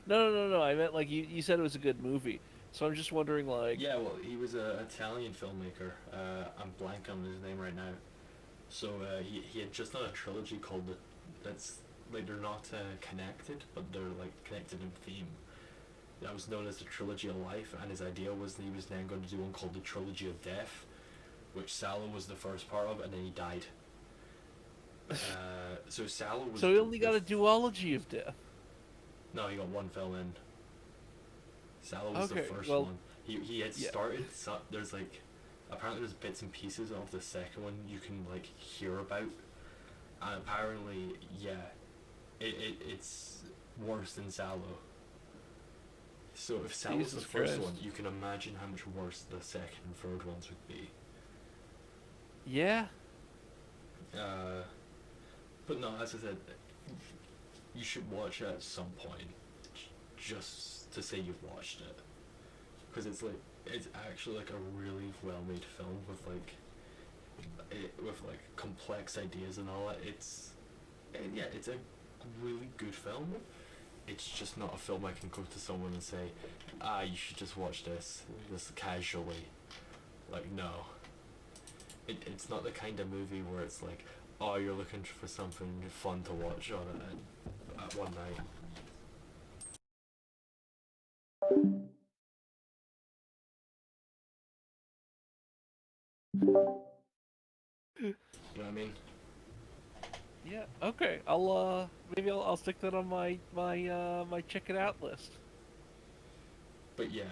No. I meant like you said it was a good movie, so I'm just wondering like. Yeah, well, he was an Italian filmmaker. I'm blank on his name right now. So he had just done a trilogy called that's like they're not connected, but they're like connected in theme. That was known as the Trilogy of Life, and his idea was that he was then going to do one called the Trilogy of Death, which Sallow was the first part of, and then he died. So Sallow was. So he only got a duology of death. No, he got one film in. Sallow was the first one. He had started. There's like, apparently there's bits and pieces of the second one you can like hear about, and apparently it's worse than Sallow. So if Sallow was the first one, you can imagine how much worse the second and third ones would be. Yeah. But no, as I said, you should watch it at some point, just to say you've watched it, because it's actually like a really well-made film with like complex ideas and all that. It's a really good film. It's just not a film I can go to someone and say, you should just watch this casually. Like, no. It's not the kind of movie where it's like, oh, you're looking for something fun to watch on it at one night. You know what I mean? Yeah. Okay. I'll stick that on my check it out list. But yeah,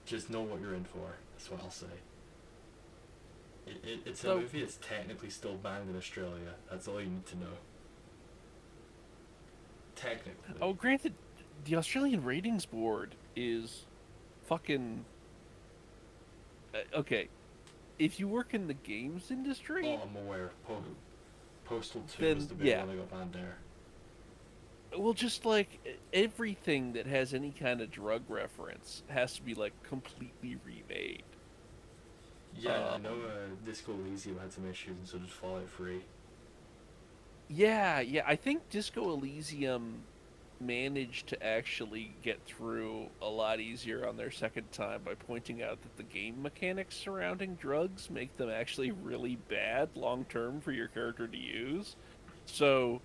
just know what you're in for. That's what I'll say. It's a movie that's technically still banned in Australia. That's all you need to know. Technically. Oh, granted, the Australian Ratings Board is fucking... okay, if you work in the games industry... Oh, I'm aware. Postal 2 was the big one that got banned there. Well, just like everything that has any kind of drug reference has to be like completely remade. Yeah, I know Disco Elysium had some issues, and so did Fallout 3. Yeah, I think Disco Elysium managed to actually get through a lot easier on their second time by pointing out that the game mechanics surrounding drugs make them actually really bad long term for your character to use. So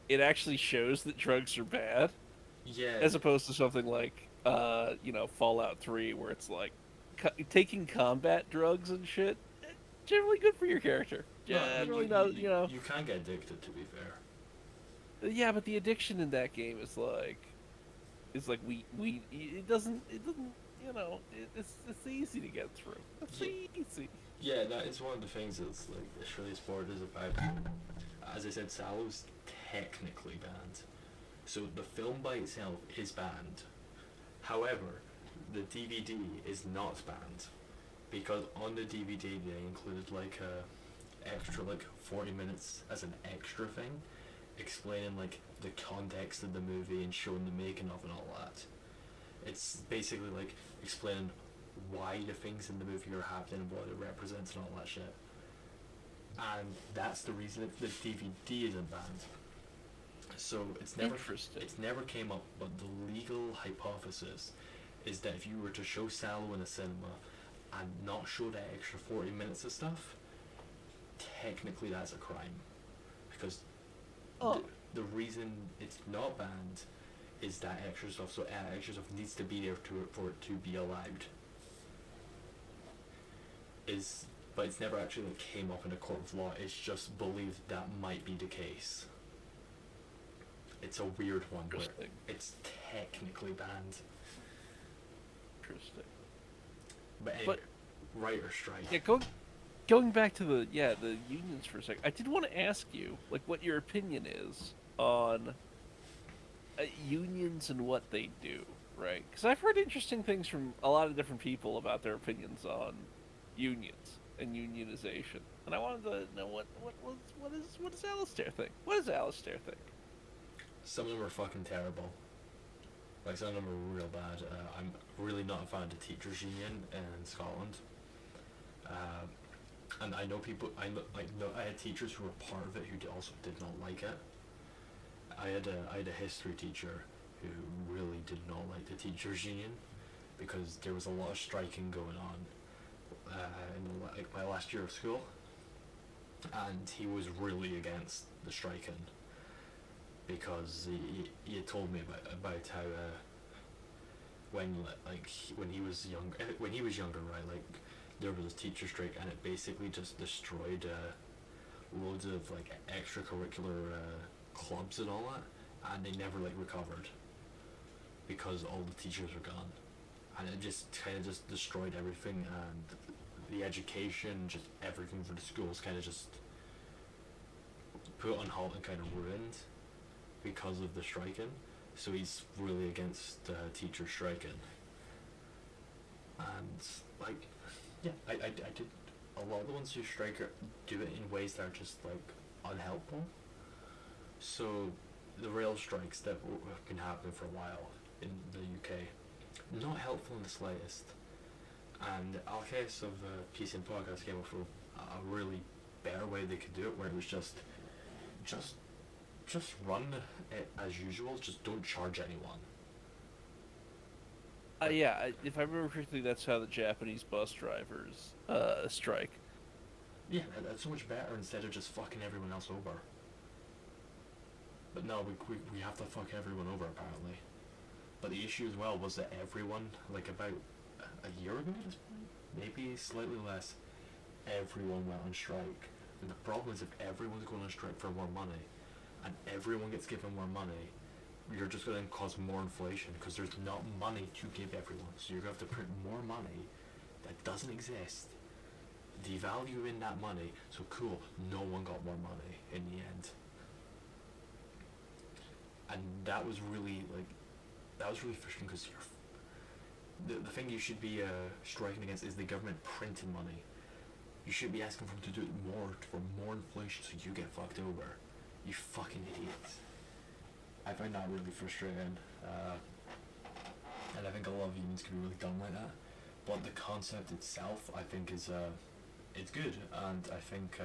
it actually shows that drugs are bad, Yeah. as opposed to something like Fallout 3 where it's like taking combat drugs and shit generally good for your character. Generally not, You can get addicted, to be fair. Yeah, but the addiction in that game is like it's easy to get through. It's easy. Yeah, that is one of the things that's like this really sport is about. As I said, Salo's technically banned, so the film by itself is banned. However, the DVD is not banned because on the DVD they included like a extra like 40 minutes as an extra thing, explaining like the context of the movie and showing the making of and all that. It's basically like explaining why the things in the movie are happening, what it represents, and all that shit. And that's the reason the DVD isn't banned. So it's never came up, but the legal hypothesis is that if you were to show Salo in a cinema and not show that extra 40 minutes of stuff, technically that's a crime. Because the reason it's not banned is that extra stuff, so extra stuff needs to be there for it to be allowed. But it's never actually came up in a court of law, it's just believed that might be the case. It's a weird one where it's technically banned. Interesting. But anyway, writer strike. Yeah, going back to the unions for a sec. I did want to ask you like what your opinion is on unions and what they do, right? Because I've heard interesting things from a lot of different people about their opinions on unions and unionization, and I wanted to know what does Alistair think? What does Alistair think? Some of them are fucking terrible. Like, some of them are real bad. I'm really not a fan of the teachers' union in Scotland. And I know people. I had teachers who were part of it who also did not like it. I had a history teacher who really did not like the teachers' union because there was a lot of striking going on in my last year of school, and he was really against the striking. Because he had told me about how when he was younger, right, like there was a teacher strike and it basically just destroyed loads of like extracurricular clubs and all that, and they never recovered because all the teachers were gone, and it just kind of just destroyed everything, and the education, just everything for the schools kind of just put on halt and kind of ruined because of the striking. So he's really against teachers striking. And I did a lot of the ones who strike do it in ways that are just unhelpful. So the rail strikes that have been happening for a while in the UK, not helpful in the slightest. And Alcase of PC and Podcast came up with a really better way they could do it, where it was just run it as usual, just don't charge anyone. If I remember correctly, that's how the Japanese bus drivers strike. Yeah, that's so much better instead of just fucking everyone else over. But no, we have to fuck everyone over apparently. But the issue as well was that everyone, about a year ago at this point, maybe slightly less, everyone went on strike. And the problem is if everyone's going on strike for more money, and everyone gets given more money, you're just going to cause more inflation because there's not money to give everyone. So you're going to have to print more money that doesn't exist, devalue in that money, so cool, no one got more money in the end. And that was really frustrating because the thing you should be striking against is the government printing money. You should be asking for them to do it for more inflation so you get fucked over. You fucking idiots. I find that really frustrating. And I think a lot of unions can be really dumb like that. But the concept itself, I think, is it's good, and I think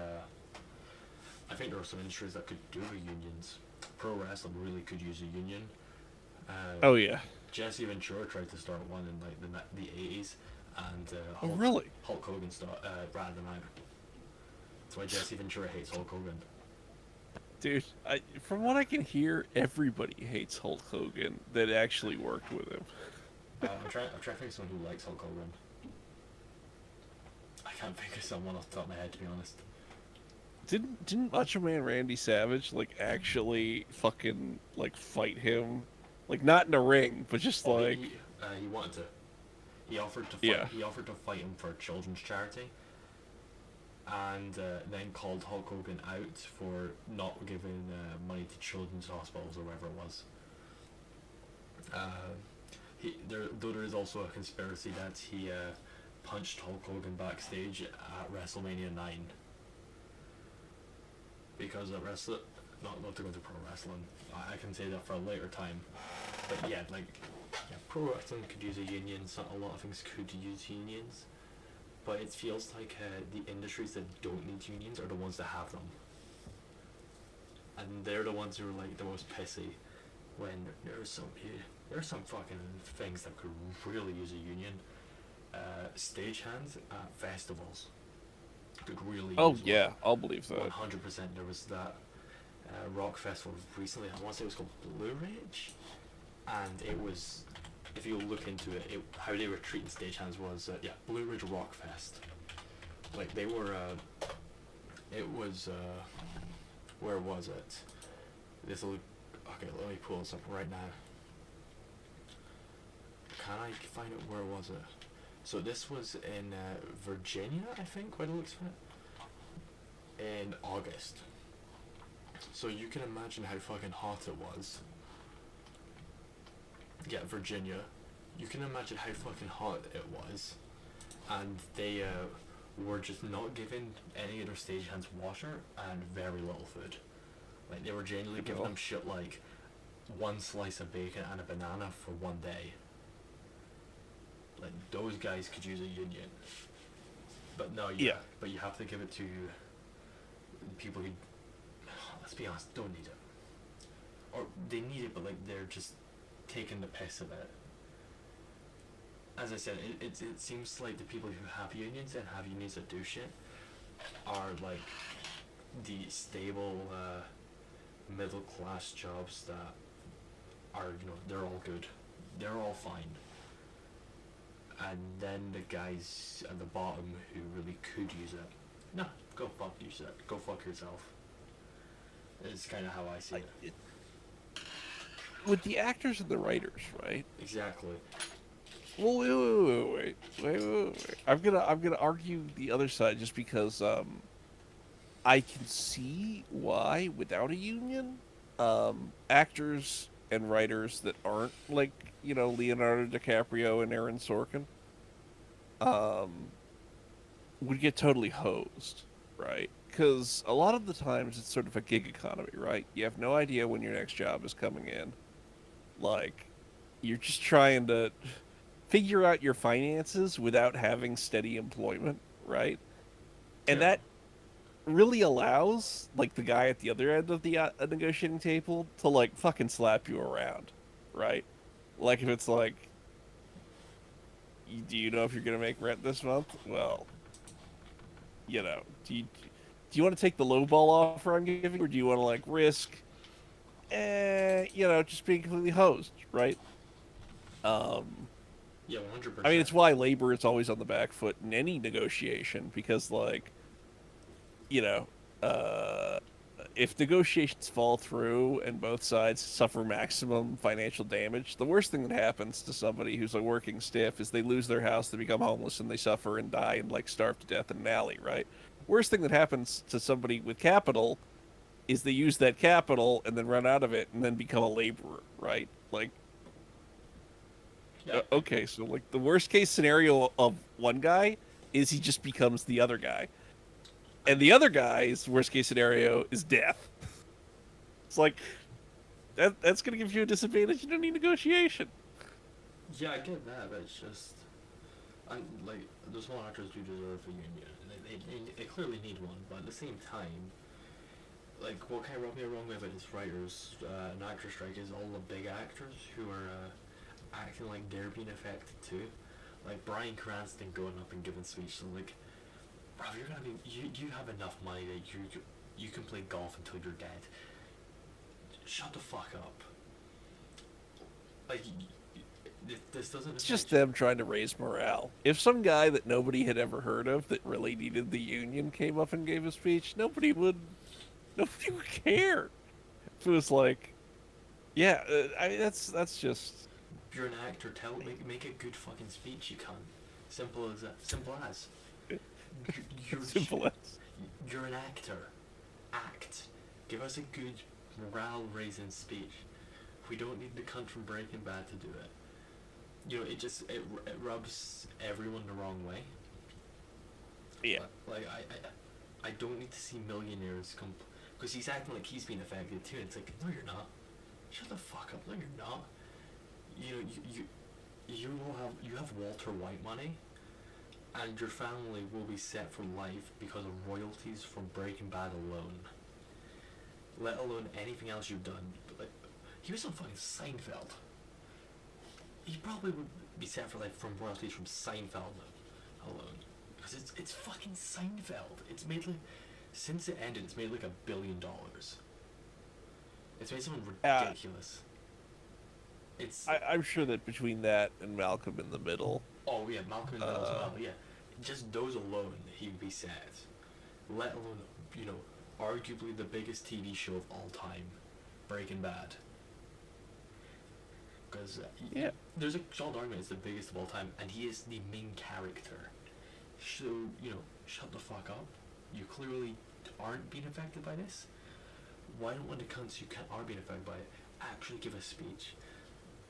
there are some industries that could do with unions. Pro wrestling really could use a union. Oh yeah. Jesse Ventura tried to start one in like the 80s, and Oh really? Hulk Hogan ratted him out. That's why Jesse Ventura hates Hulk Hogan. Dude, from what I can hear, everybody hates Hulk Hogan that actually worked with him. I'm trying to think of someone who likes Hulk Hogan. I can't think of someone off the top of my head, to be honest. Didn't Macho Man Randy Savage like actually fucking like fight him, like not in a ring, but just like he wanted to. He offered to fight. Yeah. He offered to fight him for a children's charity, and then called Hulk Hogan out for not giving money to children's hospitals or whatever it was. Though there is also a conspiracy that he punched Hulk Hogan backstage at WrestleMania 9. Because at not to go to pro wrestling, I can say that for a later time. But yeah, pro wrestling could use a union. So a lot of things could use unions, but it feels like the industries that don't need unions are the ones that have them, and they're the ones who are like the most pissy when there's some fucking things that could really use a union. Stagehands at festivals could really use yeah, I'll believe that. 100%. There was that rock festival recently, I want to say it was called Blue Ridge, and it was, if you look into it, how they were treating stagehands was Blue Ridge Rock Fest. Like they were it was where was it? Okay, let me pull this up right now. Can I find it? Where was it? So this was in Virginia, I think, by the looks of it, in August. So you can imagine how fucking hot it was. Yeah, Virginia. You can imagine how fucking hot it was. And they were just not giving any of their stagehands water and very little food. Like, they were genuinely giving them shit like one slice of bacon and a banana for one day. Like, those guys could use a union. But no, but you have to give it to people who, let's be honest, don't need it. Or they need it, but like they're just taking the piss of it. As I said, it seems like the people who have unions and have unions that do shit are like the stable middle class jobs that are, they're all good. They're all fine. And then the guys at the bottom who really could use it, no, go fuck yourself. Go fuck yourself. It's kind of how I see it. With the actors and the writers, right? Exactly. Well, wait. I'm gonna argue the other side just because I can see why without a union, actors and writers that aren't like Leonardo DiCaprio and Aaron Sorkin, would get totally hosed, right? Because a lot of the times it's sort of a gig economy, right? You have no idea when your next job is coming in. Like, you're just trying to figure out your finances without having steady employment, right? And that really allows, like, the guy at the other end of the negotiating table to, like, fucking slap you around, right? Like, if it's like, do you know if you're going to make rent this month? Well, do you want to take the lowball offer I'm giving, or do you want to, like, risk, just being completely hosed, right? Yeah, 100%. I mean, it's why labor is always on the back foot in any negotiation, because, like, if negotiations fall through and both sides suffer maximum financial damage, the worst thing that happens to somebody who's a working stiff is they lose their house, they become homeless, and they suffer and die and, like, starve to death in an alley, right? Worst thing that happens to somebody with capital is they use that capital and then run out of it and then become a laborer, right? Like, okay, so, like, the worst case scenario of one guy is he just becomes the other guy. And the other guy's worst case scenario is death. It's like, that's going to give you a disadvantage in any negotiation. Yeah, I get that, but it's just, And like, the small actors do deserve a union. They clearly need one, but at the same time, like, what kind of rubbed me the wrong way about this writers and actor strike is all the big actors who are acting like they're being affected too. Like Bryan Cranston going up and giving speech, so like, bro, you're gonna be you have enough money that you can play golf until you're dead. Shut the fuck up. Like, this doesn't. It's just them trying to raise morale. If some guy that nobody had ever heard of that really needed the union came up and gave a speech, nobody would care. If it was like, yeah, I mean that's just. If you're an actor, make a good fucking speech. You can't. Simple as that. Simple as. Simple as. You're an actor. Act. Give us a good morale-raising speech. We don't need the cunt from Breaking Bad to do it. You know, it rubs everyone the wrong way. Yeah. Like I don't need to see millionaires come, because he's acting like he's being affected too. It's like, no, you're not. Shut the fuck up. No, you're not. You know, you have Walter White money, and your family will be set for life because of royalties from Breaking Bad alone. Let alone anything else you've done. Like, he was on fucking Seinfeld. He probably would be set for life from royalties from Seinfeld alone, because it's fucking Seinfeld. It's made like, since it ended, it's made like $1 billion. It's made something ridiculous. I'm sure that between that and Malcolm in the Middle. Oh yeah, Malcolm in the Middle as well. Yeah, just those alone, he would be set. Let alone, you know, arguably the biggest TV show of all time, Breaking Bad. Because there's a solid argument it's the biggest of all time, and he is the main character. So, you know, shut the fuck up. You clearly aren't being affected by this. Why don't one of the cunts who are being affected by it actually give a speech?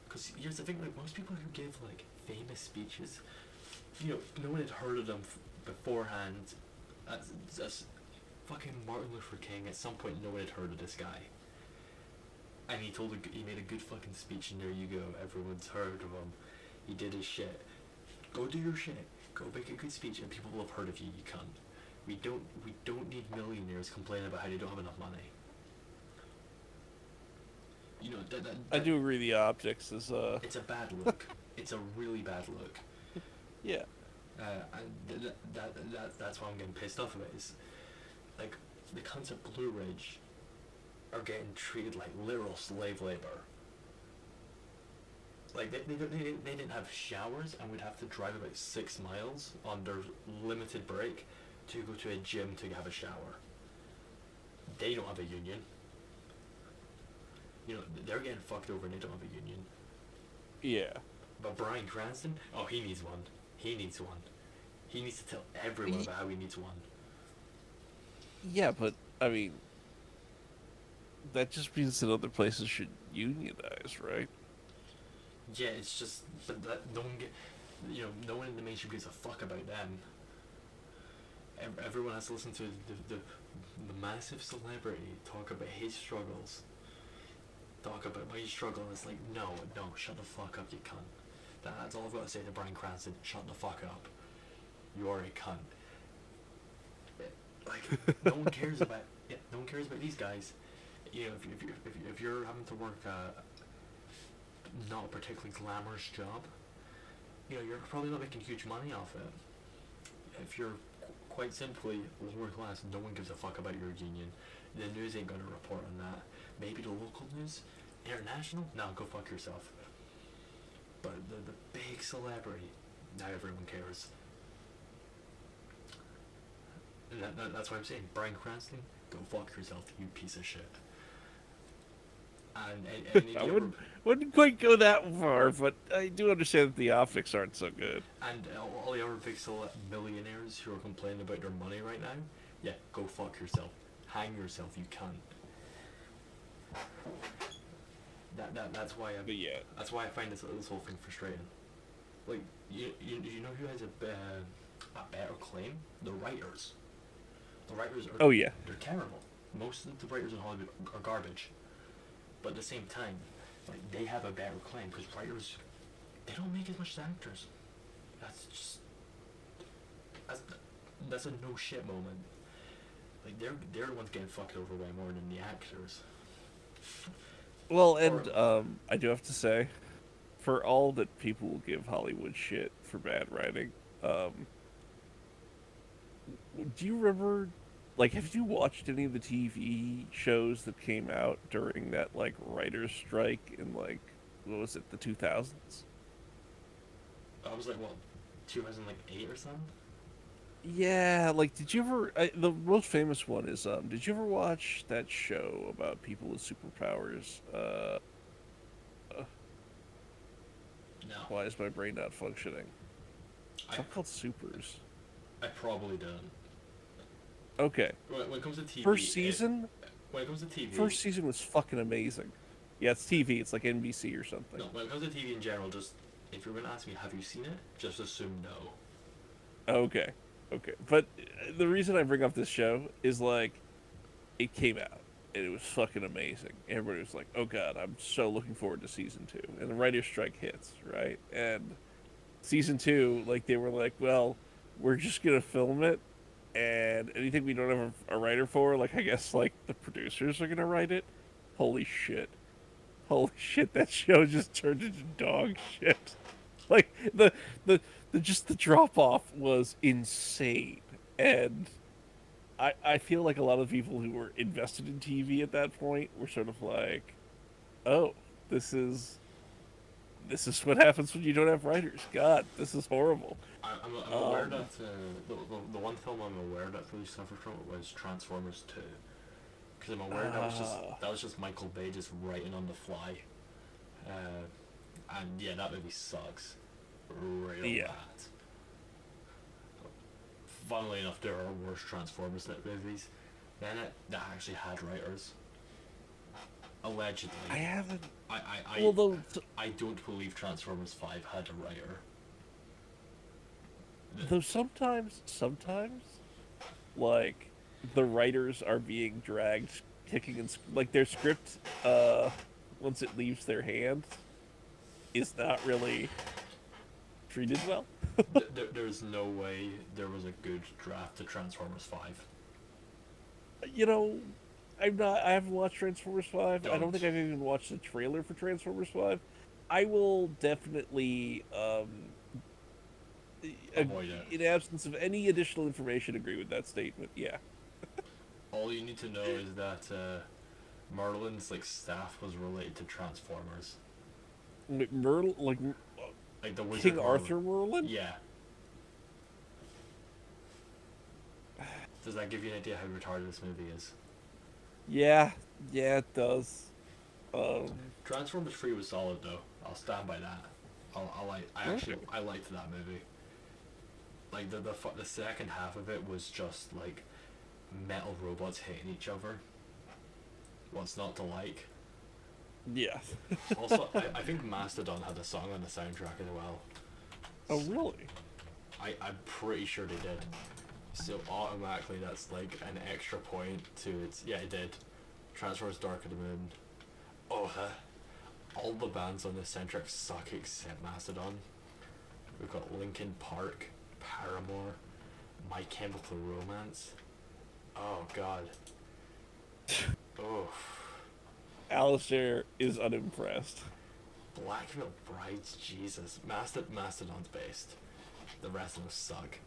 Because here's the thing, like, most people who give like famous speeches, you know, no one had heard of them beforehand. As fucking Martin Luther King, at some point no one had heard of this guy. And he made a good fucking speech, and there you go, everyone's heard of him. He did his shit. Go do your shit. Go make a good speech, and people will have heard of you. You cunt. We don't need millionaires complaining about how they don't have enough money. You know, I do agree the optics is it's a bad look. It's a really bad look. Yeah. And that's why I'm getting pissed off about it, is like the cunts at Blue Ridge are getting treated like literal slave labor. Like they didn't have showers and would have to drive about 6 miles on their limited break to go to a gym to have a shower. They don't have a union. You know, they're getting fucked over and they don't have a union. Yeah. But Bryan Cranston, oh, he needs one. He needs one. He needs to tell everyone about how he needs one. Yeah, but I mean, that just means that other places should unionize, right? Yeah, it's just, but that no one in the mainstream gives a fuck about them. Everyone has to listen to the massive celebrity talk about his struggles. Talk about my struggle, and it's like, no, shut the fuck up, you cunt. That's all I've got to say to Bryan Cranston. Shut the fuck up. You are a cunt. Like, no one cares about these guys. You know, if you're having to work not a particularly glamorous job, you know, you're probably not making huge money off it. If you're quite simply lower class, no one gives a fuck about your union. The news ain't gonna report on that. Maybe the local news, international, no, go fuck yourself. But the big celebrity, now everyone cares. And that's why I'm saying, Bryan Cranston, go fuck yourself, you piece of shit. And I wouldn't quite go that far, but I do understand that the optics aren't so good. And all the other big millionaires who are complaining about their money right now, yeah, go fuck yourself. Hang yourself, you cunt. That's why that's why I find this whole thing frustrating. Like, you know who has a better claim? The writers. The writers are they're terrible. Most of the writers in Hollywood are garbage. But at the same time, like, they have a better claim because writers, they don't make as much as actors. that's a no shit moment. Like they're the ones getting fucked over way more than the actors. Well, and I do have to say, for all that people will give Hollywood shit for bad writing, do you remember, like, have you watched any of the TV shows that came out during that, like, writer's strike in, like, what was it, the 2000s? I was like, what, 2008 or something? Yeah, like, did you ever, the most famous one is, did you ever watch that show about people with superpowers? No. Why is my brain not functioning? It's not called Supers. I probably don't. Okay. When it comes to TV, First season? when it comes to TV, First season was fucking amazing. Yeah, it's TV. It's like NBC or something. no, when it comes to TV in general, just if you're gonna ask me, have you seen it? Just assume no. Okay. Okay. But the reason I bring up this show is, like, it came out, and it was fucking amazing. Everybody was like, oh god, I'm so looking forward to season 2. And the writer's strike hits, right? And season 2, like, they were like, well, we're just gonna film it, and anything we don't have a writer for, like, I guess, like, the producers are gonna write it. Holy shit. Holy shit, that show just turned into dog shit. Like, the just the drop-off was insane. And I feel like a lot of people who were invested in TV at that point were sort of like, oh, this is what happens when you don't have writers. God, this is horrible. I'm aware that the one film I'm aware that really suffered from it was Transformers 2. Because I'm aware that was just Michael Bay just writing on the fly. And yeah, that movie sucks. Real bad. Funnily enough, there are worse Transformers movies than it that actually had writers. Allegedly. I haven't. I don't believe Transformers 5 had a writer. Though sometimes, like, the writers are being dragged kicking and like their script, once it leaves their hands, is not really treated well. There's no way there was a good draft to Transformers 5. You know, I haven't watched Transformers 5. I don't think Don't. I've even watched the trailer for Transformers 5. I will definitely, Avoid it. in absence of any additional information, agree with that statement. Yeah. All you need to know is that Merlin's like staff was related to Transformers. Merlin, Like the Wizard King Merlin. Arthur Merlin? Yeah. Does that give you an idea how retarded this movie is? Yeah, it does. Transformers 3 was solid though. I'll stand by that. I liked that movie. Like the second half of it was just like metal robots hitting each other. What's not to like? Yeah. Also, I think Mastodon had a song on the soundtrack as well. Oh, really? I'm pretty sure they did. So automatically that's like an extra point to its... Yeah, it did. Transformers Dark of the Moon. Oh, all the bands on this soundtrack suck except Mastodon. We've got Linkin Park, Paramore, My Chemical Romance. Oh, God. Oh. Alistair is unimpressed. Black Veil Brides, Jesus. Mastodon's based. The rest of them suck.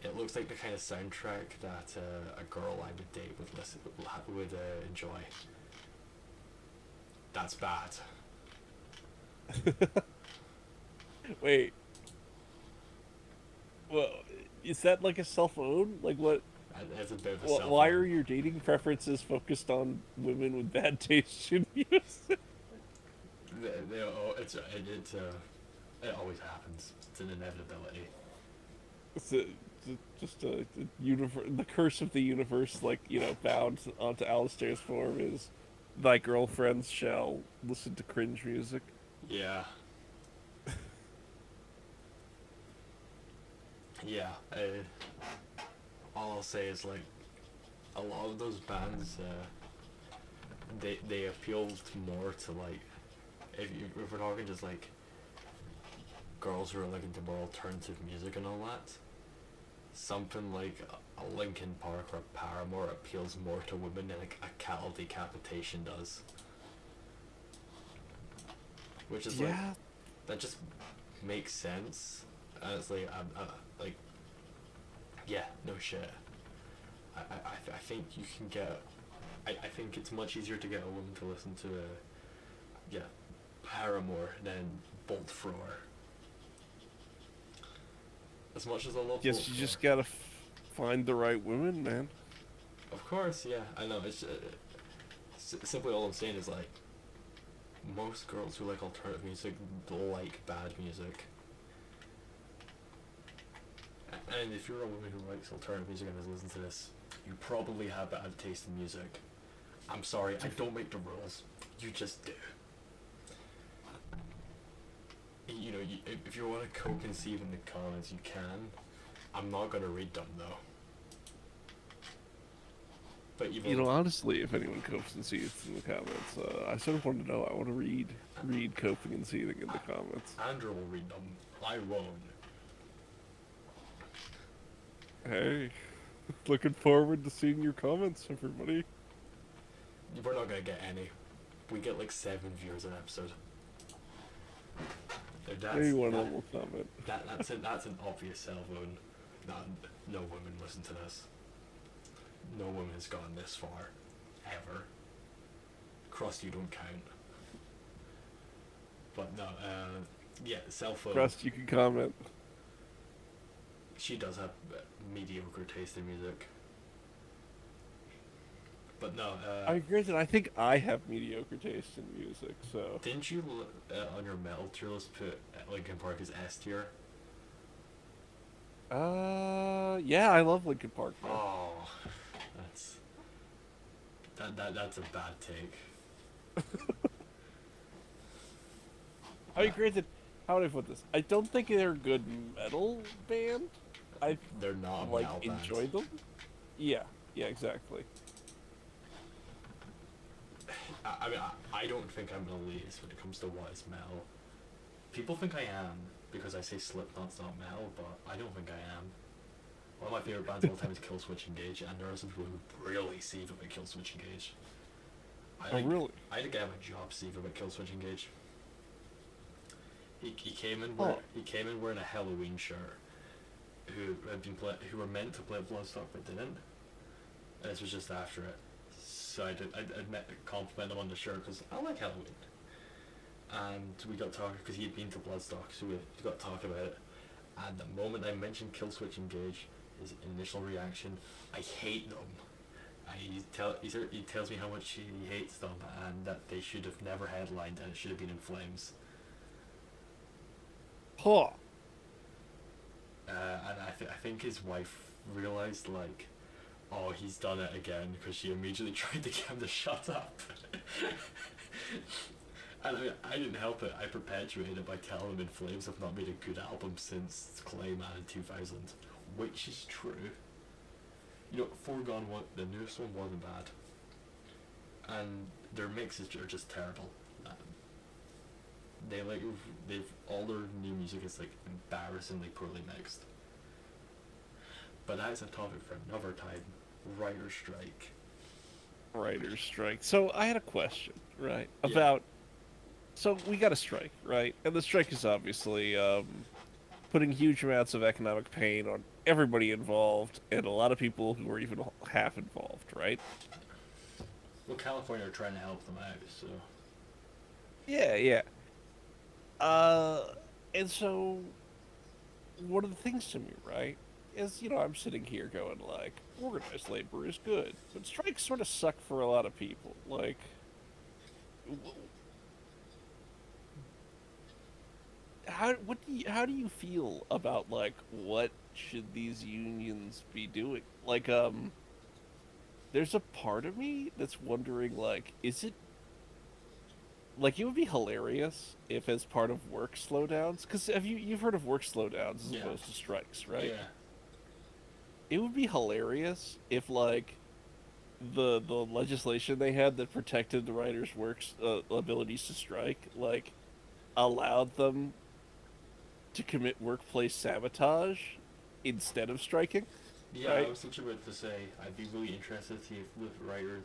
It looks like the kind of soundtrack that a girl I would date would enjoy. That's bad. Wait. Well, is that like a cell-phone? Like what? It's a bit of a cell Why phone. are your dating preferences focused on women with bad taste in music? It always happens. It's an inevitability. It's just a universe. The curse of the universe, like, you know, bound onto Alistair's form is thy girlfriends shall listen to cringe music. Yeah. Yeah. All I'll say is like a lot of those bands, they appealed more to like if we're talking just like girls who are looking to more alternative music and all that. something like a Linkin Park or a Paramore appeals more to women than a cattle decapitation does. Which is like, that just makes sense. Honestly, like, yeah, no shit. I think you can get. I think it's much easier to get a woman to listen to Paramore than Bolt Thrower. As much as I love. Guess you just gotta find the right women, man. Of course, yeah, I know. It's simply all I'm saying is like, most girls who like alternative music like bad music. And if you're a woman who likes alternative music and has listened to this, you probably have bad taste in music. I'm sorry, I don't make the rules. You just do. You know, if you want to co-conceive in the comments, you can. I'm not gonna read them though. But even, You know, honestly, if anyone copes and sees in the comments, I sort of want to know. I want to read coping and seething in the comments. Andrew will read them. I won't. Hey, looking forward to seeing your comments, everybody. We're not gonna get any. We get like 7 viewers an episode. Maybe one of them will comment. That's an obvious cell phone. No women listen to this. No woman has gone this far, ever. Crust, you don't count. But no, yeah, cell phone. Crust, you can comment. She does have mediocre taste in music. But no, I agree that I think I have mediocre taste in music, so... Didn't you, on your metal tier list, put Linkin Park as S tier? Yeah, I love Linkin Park, man. Oh, that's a bad take. I agree that... How would I put this? I don't think they're a good metal band. They're not a like, metal band. enjoy them. Yeah, exactly. I mean, I don't think I'm an elitist when it comes to what is metal. People think I am because I say Slipknot's not metal, but I don't think I am. One of my favorite bands of all time is Killswitch Engage, and there are some people who really seethe about Killswitch Engage. Really? I had a guy at my job seethe about Killswitch Engage. He came in wearing a Halloween shirt. Who were meant to play Bloodstock but didn't. And this was just after it. So I'd compliment him on the shirt because I like Halloween. And we got talking because he had been to Bloodstock, so we got talking about it. And the moment I mentioned Killswitch Engage, his initial reaction, I hate them. He tells me how much he hates them and that they should have never headlined and it should have been In Flames. Huh. And I think his wife realized, like, oh, he's done it again, because she immediately tried to get him to shut up. And I didn't help it. I perpetuated it by telling him In Flames have not made a good album since Clayman in 2000, which is true. You know, Foregone one, the newest one wasn't bad, and their mixes are just terrible. They've all their new music is like embarrassingly poorly mixed. But that is a topic for another time. Writer's strike. Writer's strike. So I had a question, right? About. So we got a strike, right? And the strike is obviously putting huge amounts of economic pain on everybody involved, and a lot of people who are even half involved, right? Well, California are trying to help them out, so. Yeah. And so, one of the things to me, right, is, you know, I'm sitting here going, like, organized labor is good, but strikes sort of suck for a lot of people. Like, how do you feel about, like, what should these unions be doing? Like, there's a part of me that's wondering, like, is it, like, it would be hilarious if, as part of work slowdowns, because you've heard of work slowdowns as opposed to strikes, right? Yeah. It would be hilarious if, like, the legislation they had that protected the writers' works abilities to strike, like, allowed them to commit workplace sabotage instead of striking. Yeah, right? I was literally about to say, I'd be really interested to see if with writers,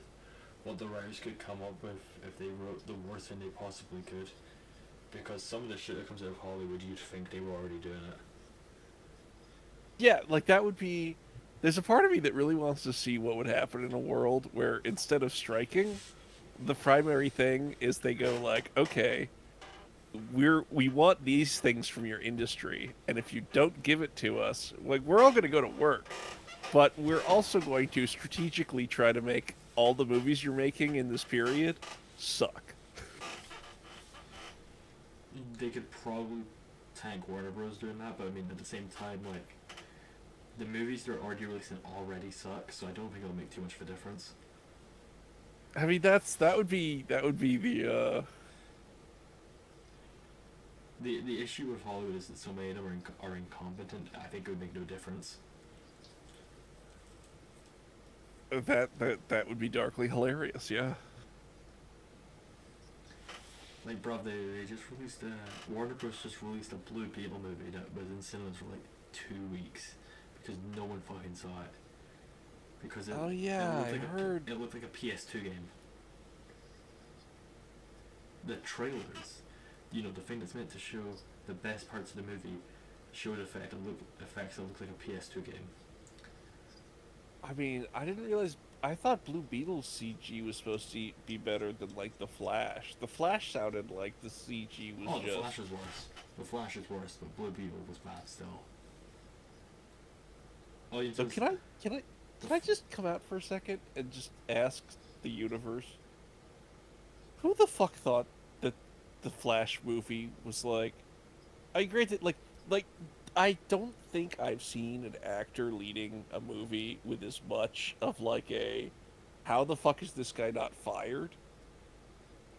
what the writers could come up with if they wrote the worst thing they possibly could. Because some of the shit that comes out of Hollywood, you'd think they were already doing it. Yeah, like that would be. There's a part of me that really wants to see what would happen in a world where instead of striking, the primary thing is they go like, okay, we want these things from your industry, and if you don't give it to us, like we're all going to go to work, but we're also going to strategically try to make all the movies you're making in this period suck. They could probably tank Warner Bros. Doing that, but I mean, at the same time, like, the movies they're already releasing already suck, so I don't think it'll make too much of a difference. I mean, that would be the The issue with Hollywood is that so many of them are incompetent. I think it would make no difference. that would be darkly hilarious, yeah. Like, bruv, they just released Warner Bros. Just released a Blue Beetle movie that was in cinemas for like 2 weeks because no one fucking saw it. Because it, Oh yeah, it looked I heard. It looked like a PS2 game. The trailers, you know, the thing that's meant to show the best parts of the movie, showed effects that look like a PS2 game. I mean, I didn't realize. I thought Blue Beetle's CG was supposed to be better than like the Flash. The Flash sounded like the CG was Oh, just. the Flash is worse. The Flash is worse, but Blue Beetle was bad still. Oh, you So just, can I just come out for a second and just ask the universe? Who the fuck thought that the Flash movie was like? I agree that like I don't think I've seen an actor leading a movie with as much of like a how the fuck is this guy not fired?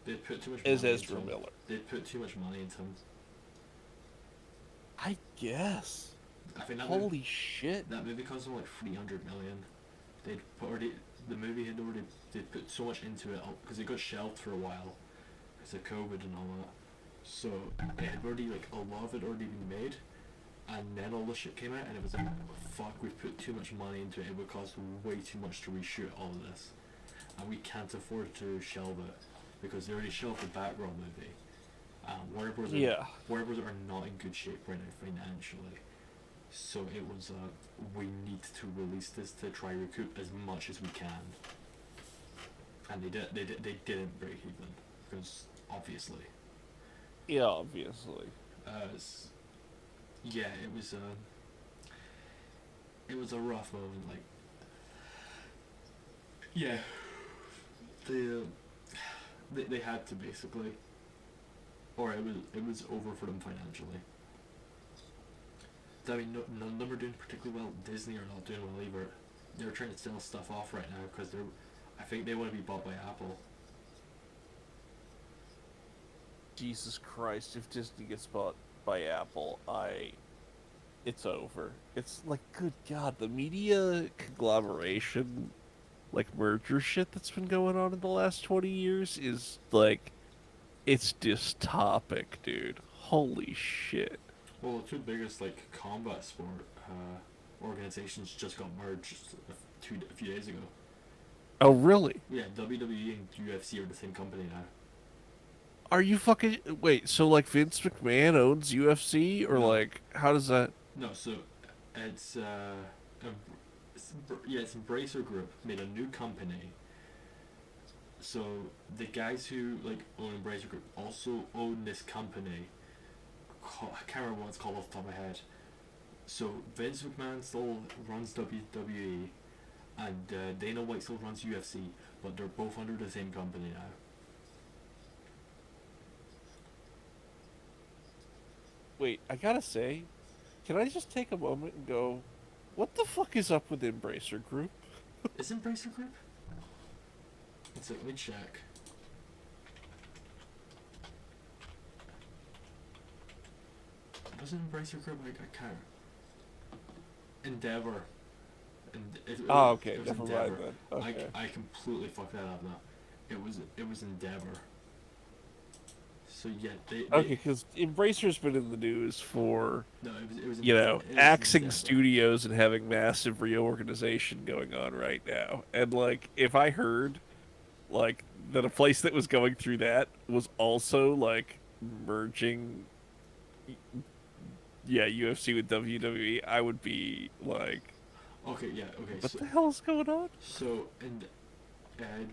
they put too much As money Ezra into him. Miller. They put too much money into him. I guess. I think that Holy shit. That movie cost them like 300 million. The movie had already they put so much into it because it got shelved for a while because of COVID and all that. So it had already like a lot of it already been made, and then all the shit came out, and it was like, fuck, we've put too much money into it. It would cost way too much to reshoot all of this, and we can't afford to shelve it because they already shelved the Batgirl movie. Warner Bros. Warner Bros. Are not in good shape right now financially. So it was we need to release this to try recoup as much as we can, and they didn't break even because obviously. Yeah, obviously. Yeah, it was a rough moment. Like, yeah, they had to basically, or it was over for them financially. I mean, none of them are doing particularly well. Disney are not doing well either. They're trying to sell stuff off right now because I think they want to be bought by Apple. Jesus Christ, if Disney gets bought by Apple, it's over. It's like, good God, the media conglomeration, like merger shit that's been going on in the last 20 years is like, it's dystopic, dude. Holy shit. Well, the two biggest like combat sport organizations just got merged a few days ago. Oh, really? Yeah, WWE and UFC are the same company now. Are you fucking... Wait, so like Vince McMahon owns UFC? Or like, how does that... No, so it's it's Embracer Group made a new company. So the guys who like own Embracer Group also own this company. I can't remember what it's called off the top of my head. So Vince McMahon still runs WWE, and Dana White still runs UFC, but they're both under the same company now. Wait, I gotta say, can I just take a moment and go, what the fuck is up with Embracer Group? Is Embracer Group? It's like, let me check. Doesn't Embracer Group, like, I can't. Endeavor. Okay, it was never mind Endeavor. then. Okay. I completely fucked that up now. It was Endeavor. So yeah, they Okay, because Embracer's been in the news for, no, it was you know, it was axing Endeavor. studios and having massive reorganization going on right now. And, like, if I heard, like, that a place that was going through that was also, like, merging, yeah, UFC with WWE, I would be like, Okay, yeah, okay. what So, the hell is going on? so and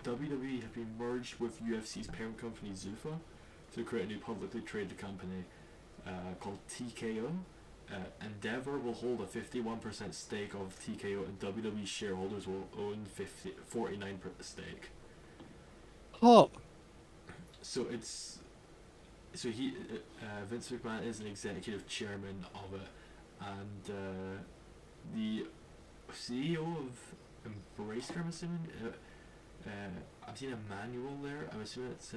WWE have been merged with UFC's parent company Zuffa to create a new publicly traded company called TKO. Endeavor will hold a 51% stake of TKO, and WWE shareholders will own 49% stake. Huh. So it's Vince McMahon is an executive chairman of it, and the CEO of Embracer, I'm assuming. I'm seeing a manual there. I'm assuming it's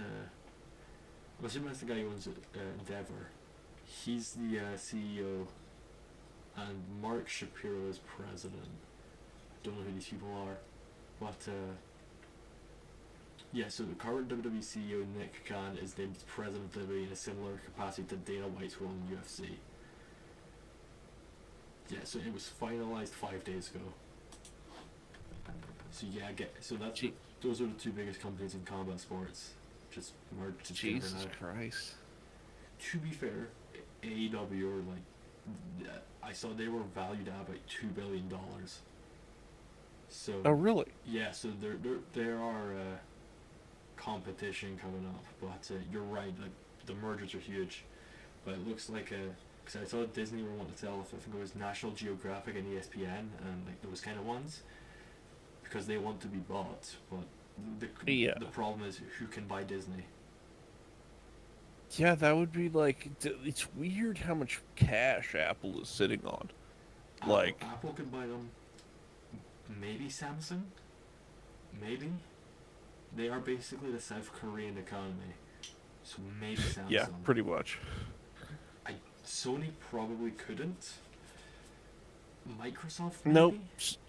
the guy who owns Endeavor. He's the CEO, and Mark Shapiro is president. Don't know who these people are, but yeah. So the current WWE CEO Nick Khan is named president of WWE in a similar capacity to Dana White's role in UFC. Yeah, so it was finalized 5 days ago. So yeah, those are the two biggest companies in combat sports, just merged together Jesus now. Christ. To be fair, AEW are like, I saw they were valued at about $2 billion. So. Oh, really? Yeah, so there are competition coming up, but you're right. Like the mergers are huge, but it looks like because I saw Disney were wanting to sell, I think it was National Geographic and ESPN and like those kind of ones, because they want to be bought. But the problem is who can buy Disney. Yeah, that would be like, it's weird how much cash Apple is sitting on. Like, Apple can buy them. Maybe Samsung. Maybe. They are basically the South Korean economy, so maybe Samsung. Yeah, pretty much. Sony probably couldn't. Microsoft maybe? Nope.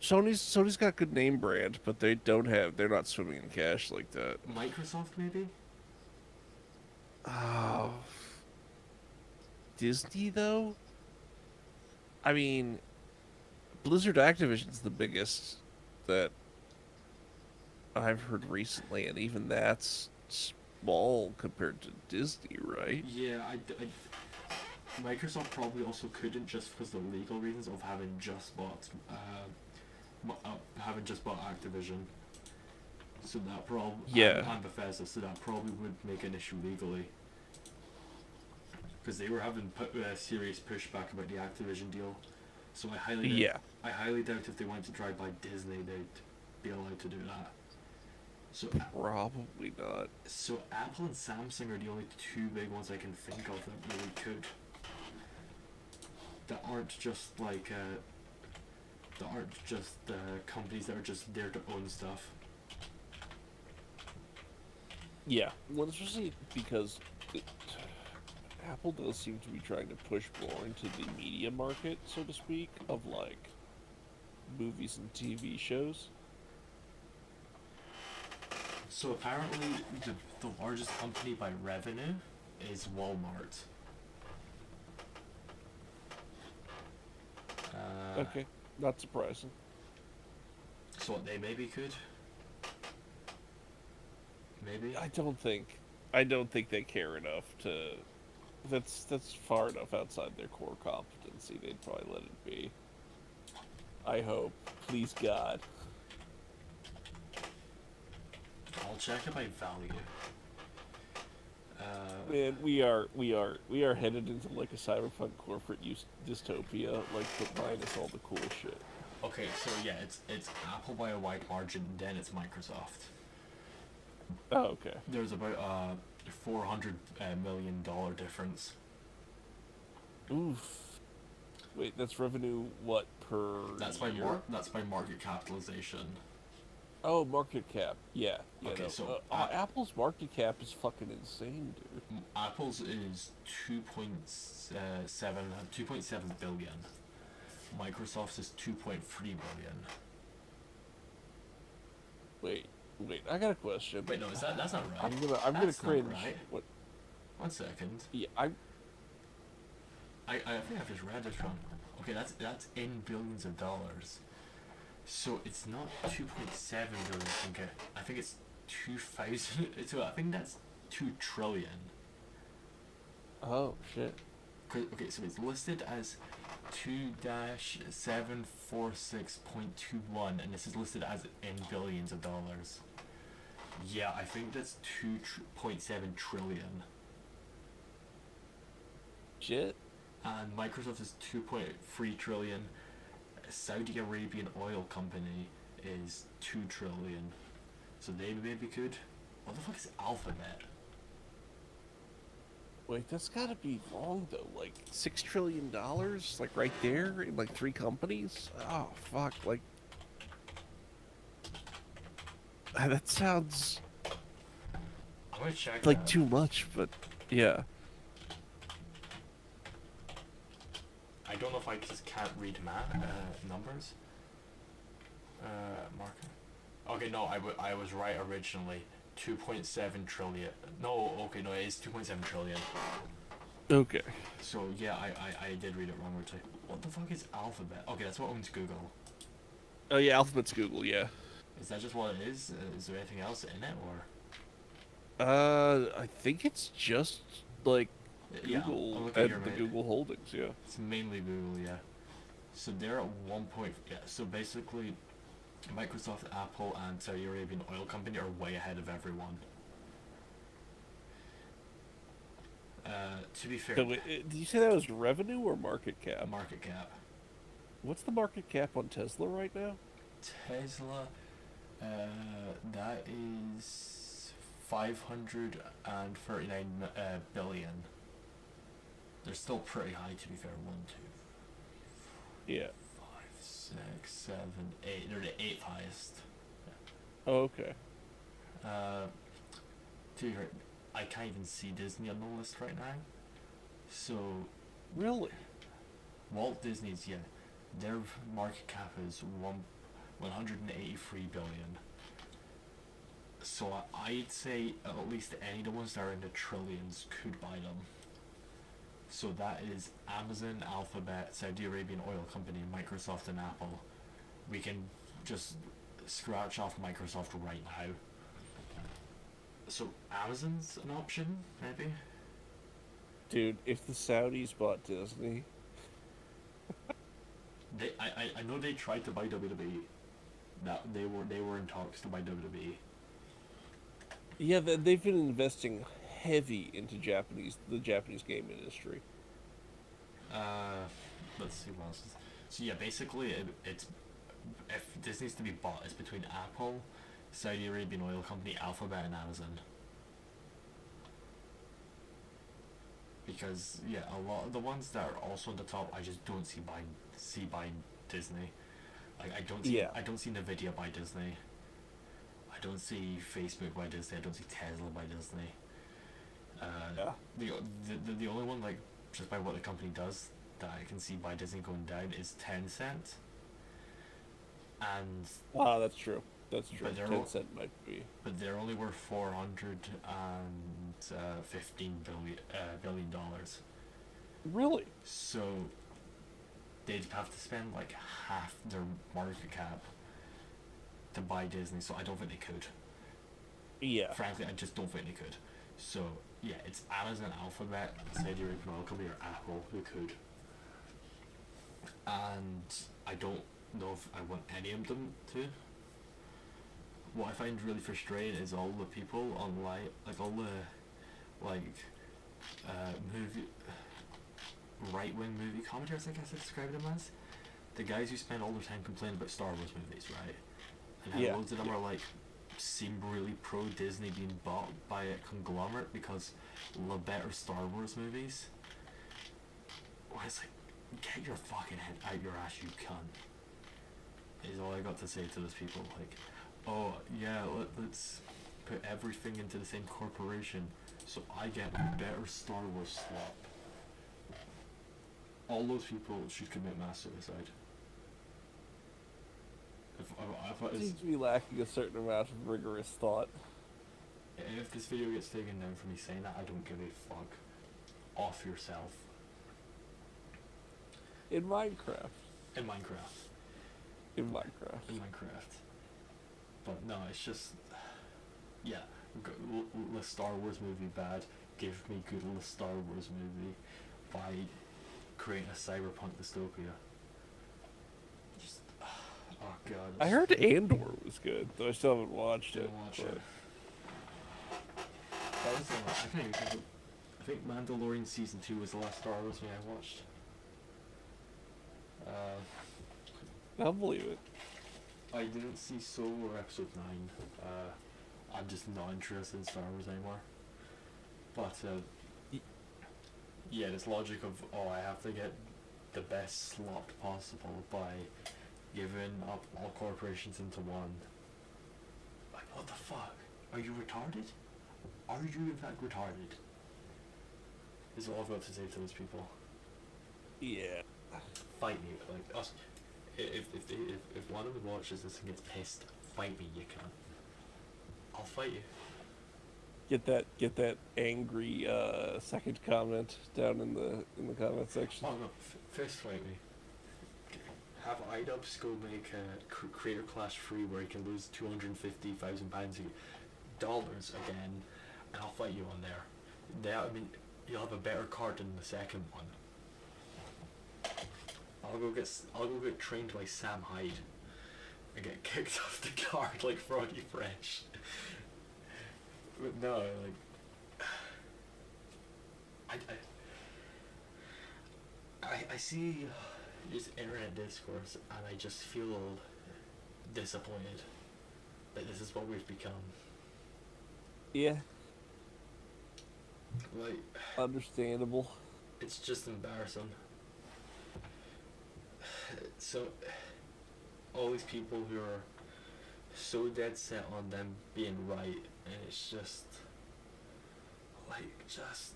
Sony's got good name brand, but they're not swimming in cash like that. Microsoft maybe? Oh. Disney though? I mean, Blizzard Activision's the biggest that I've heard recently, and even that's small compared to Disney, right? Yeah, Microsoft probably also couldn't, just because of the legal reasons of having just bought Activision. So that and Bethesda, so that probably would make an issue legally. Because they were having serious pushback about the Activision deal. So I highly doubt if they went to try by Disney, they'd be allowed to do that. So probably not. So Apple and Samsung are the only two big ones I can think of that really could. That aren't just companies that are just there to own stuff. Yeah, well, especially because Apple does seem to be trying to push more into the media market, so to speak, of like movies and TV shows. So apparently, the largest company by revenue is Walmart. Okay, not surprising. So they maybe could. Maybe. I don't think they care enough to. That's far enough outside their core competency. They'd probably let it be. I hope. Please God. I'll check it by value. Man, we are headed into like a cyberpunk corporate dystopia, like but minus all the cool shit. Okay, so yeah, it's Apple by a wide margin, then it's Microsoft. Oh, okay. There's about $400 million difference. Oof. Wait, that's revenue what per year? That's by market capitalization. Oh, market cap. Yeah. Okay, no. so Apple's market cap is fucking insane, dude. Apple's is 2.7 billion. Microsoft's is 2.3 billion. Wait, I got a question. Wait, no, that's not right. I'm gonna cringe. Right. What? 1 second. Yeah, I think I've just read this wrong. Okay, that's in billions of dollars. So it's not 2.7 billion. I think it's 2,000. So I think that's 2 trillion. Oh shit. Okay, so it's listed as 2-746.21, and this is listed as in billions of dollars. Yeah, I think that's 2.7 trillion. Shit. And Microsoft is 2.3 trillion. Saudi Arabian oil company is 2 trillion. So they maybe could. What the fuck is Alphabet? Wait, that's gotta be wrong though. Like $6 trillion, like right there in like 3 companies. Oh fuck! Like that sounds I'm gonna check like that. too much, but yeah. I don't know if I just can't read numbers. Marker. Okay, no, I was right originally. 2.7 trillion. No, okay, no, it is 2.7 trillion. Okay. So yeah, I did read it wrong originally. What the fuck is Alphabet? Okay, that's what owns Google. Oh yeah, Alphabet's Google. Yeah. Is that just what it is? Is there anything else in it, or? I think it's just like Yeah, Google I'm looking and here, the mate. Google Holdings. Yeah. It's mainly Google, yeah. So they're at 1 point. Yeah. So basically, Microsoft, Apple, and Saudi Arabian oil company are way ahead of everyone. To be fair, So, did you say that was revenue or market cap? market cap. What's the market cap on Tesla right now? Tesla, that is 539 billion. They're still pretty high, to be fair. 1, 2, Yeah. 5, 6, 7, 8. They're the 8th highest. Oh, okay. To be fair, I can't even see Disney on the list right now. So Really? Walt Disney's, yeah, their market cap is 183 billion. So I'd say at least any of the ones that are in the trillions could buy them. So that is Amazon, Alphabet, Saudi Arabian oil company, Microsoft, and Apple. We can just scratch off Microsoft right now. So Amazon's an option, maybe? Dude, if the Saudis bought Disney, I know they tried to buy WWE. That they were in talks to buy WWE. yeah, they've been investing heavy into the Japanese game industry. Let's see what else. So yeah, basically it's if this needs to be bought, it's between Apple, Saudi Arabian oil company, Alphabet, and Amazon. Because yeah, a lot of the ones that are also on the top, I just don't see buying Disney. Like I don't see Nvidia buy Disney. I don't see Facebook buy Disney. I don't see Tesla buy Disney. The only one, like, just by what the company does that I can see buy Disney going down is Tencent. And That's true. That's true. But they're Tencent might be. but they're only worth $415 billion. Really? So they'd have to spend like half their market cap to buy Disney. So I don't think they could. Yeah. Frankly, I just don't think they could. So yeah, it's Amazon, Alphabet, Saudi Arabian oil company, or Apple who could. And I don't know if I want any of them to. What I find really frustrating is all the people online, like all the movie right-wing movie commentators, I guess I describe them as, the guys who spend all their time complaining about Star Wars movies, right? And how loads of them are like seem really pro Disney being bought by a conglomerate because the better Star Wars movies. Well, it's like, get your fucking head out your ass, you cunt. Is all I got to say to those people. Like, oh yeah, let's put everything into the same corporation so I get better Star Wars slop. All those people should commit mass suicide. Seems to be lacking a certain amount of rigorous thought. if this video gets taken down for me saying that, I don't give a fuck. Off yourself. In Minecraft. In Minecraft. In Minecraft. In Minecraft. But no, it's just, yeah. The Star Wars movie bad. Give me good the Star Wars movie by creating a cyberpunk dystopia. Just, oh god. I heard Andor was good, though I still haven't watched it. Didn't watch it. That was I think Mandalorian season 2 was the last Star Wars movie I watched. I'll believe it. I didn't see Solo or Episode 9. I'm just not interested in Star Wars anymore. But yeah, this logic of I have to get the best slot possible by giving up all corporations into one. Like, what the fuck? Are you retarded? Are you in fact retarded? Is all I've got to say to those people. Yeah. Fight me, like us. If one of them watches this and gets pissed, fight me, you can. I'll fight you. Get that angry second comment down in the comment section. Oh no, fist fight me. Have iDubbbz go make a Creator Clash free where he can lose $250,000 dollars again, and I'll fight you on there. I mean, you'll have a better card than the second one. I'll go get trained by Sam Hyde and get kicked off the card like Froggy Fresh. But no, like I see just internet discourse and I just feel disappointed that this is what we've become. Yeah. Like, understandable. It's just embarrassing. So, all these people who are so dead set on them being right, and it's just, like, just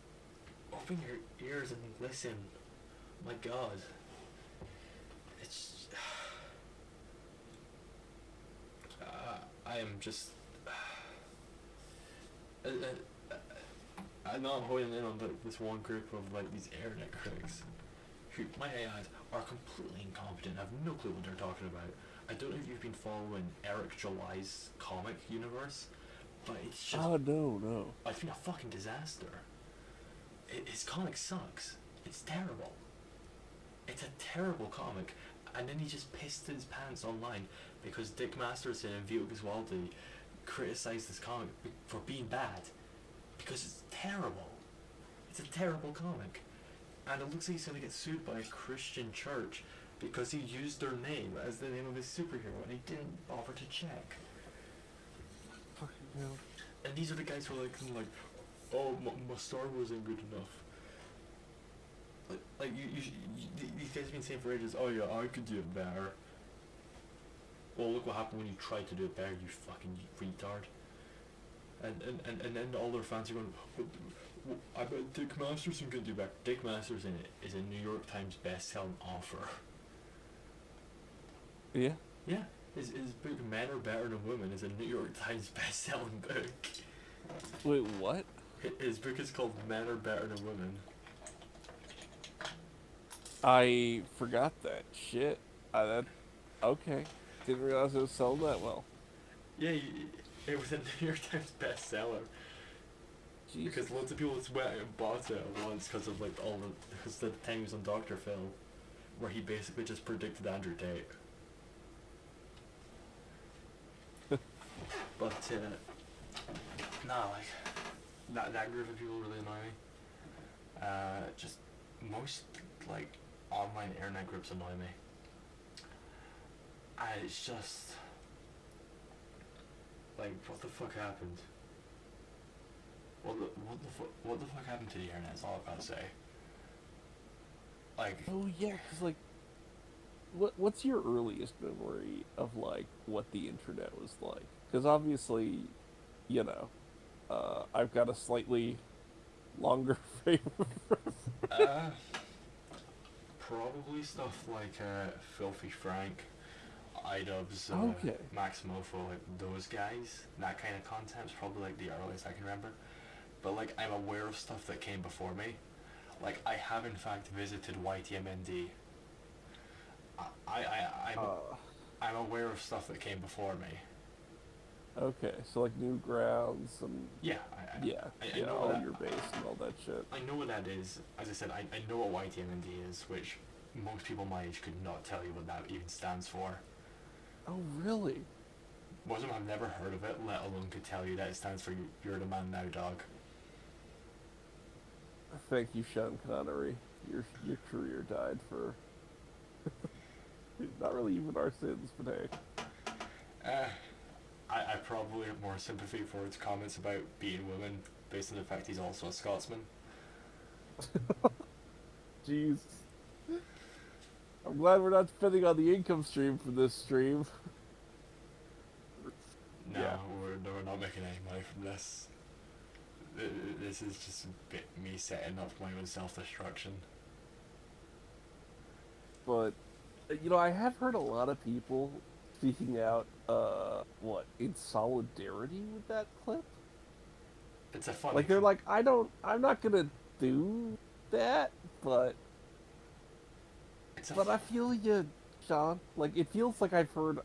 open your ears and listen. My God. It's, I am just, I know I'm holding in on this one group of, like, these internet critics who, my AIs, are completely incompetent, have no clue what they're talking about. I don't know if you've been following Eric July's comic universe, but it's just... Oh, no. It's been a fucking disaster. His comic sucks. It's terrible. It's a terrible comic. And then he just pissed his pants online because Dick Masterson and Vito Ghiswaldi criticized this comic for being bad. Because it's terrible. It's a terrible comic. And it looks like he's going to get sued by a Christian church because he used their name as the name of his superhero and he didn't bother to check. Fucking hell. And these are the guys who are like oh, my Star Wars isn't good enough. Like these guys have been saying for ages, oh yeah, I could do it better. Well, look what happened when you tried to do it better, you fucking retard. And then all their fans are going, I bet Dick Masterson could do better. Dick Masterson is a New York Times best-selling author. Yeah? Yeah. His book Men Are Better Than Women is a New York Times best-selling book. Wait, what? His book is called Men Are Better Than Women. I forgot that. Shit. Okay. Didn't realize it was selling that well. Yeah, it was a New York Times bestseller. Jesus. Because loads of people just went out and bought it at once because of like because the time he was on Dr. Phil, where he basically just predicted Andrew Tate. But no, like that group of people really annoy me. Just most like online internet groups annoy me. It's just like, what the fuck happened? What the fuck happened to the internet? Is all I've got to say. Like, oh yeah, cause like, what's your earliest memory of like what the internet was like? Because obviously, you know, I've got a slightly longer frame. Probably stuff like Filthy Frank. iDubbbz, Okay. Maximofo, like those guys, that kind of content's probably like the earliest I can remember. But like I'm aware of stuff that came before me. Like I have in fact visited YTMND. I'm aware of stuff that came before me. Okay, so like Newgrounds and Yeah, I know all that. your base and all that shit. I know what that is. As I said, I know what YTMND is, which most people my age could not tell you what that even stands for. Oh, really? Most of them have never heard of it, let alone could tell you that it stands for You're the Man Now, Dog. Thank you, Sean Connery. Your career died for not really even our sins, but hey. I probably have more sympathy for his comments about beating women based on the fact he's also a Scotsman. Jeez. I'm glad we're not depending on the income stream for this stream. No, Yeah. we're not making any money from this. This is just a bit me setting up my own self-destruction. But, I have heard a lot of people speaking out, in solidarity with that clip? It's a funny Like, they're like, I'm not gonna do that, but I feel you, Sean. Like, it feels like I've heard,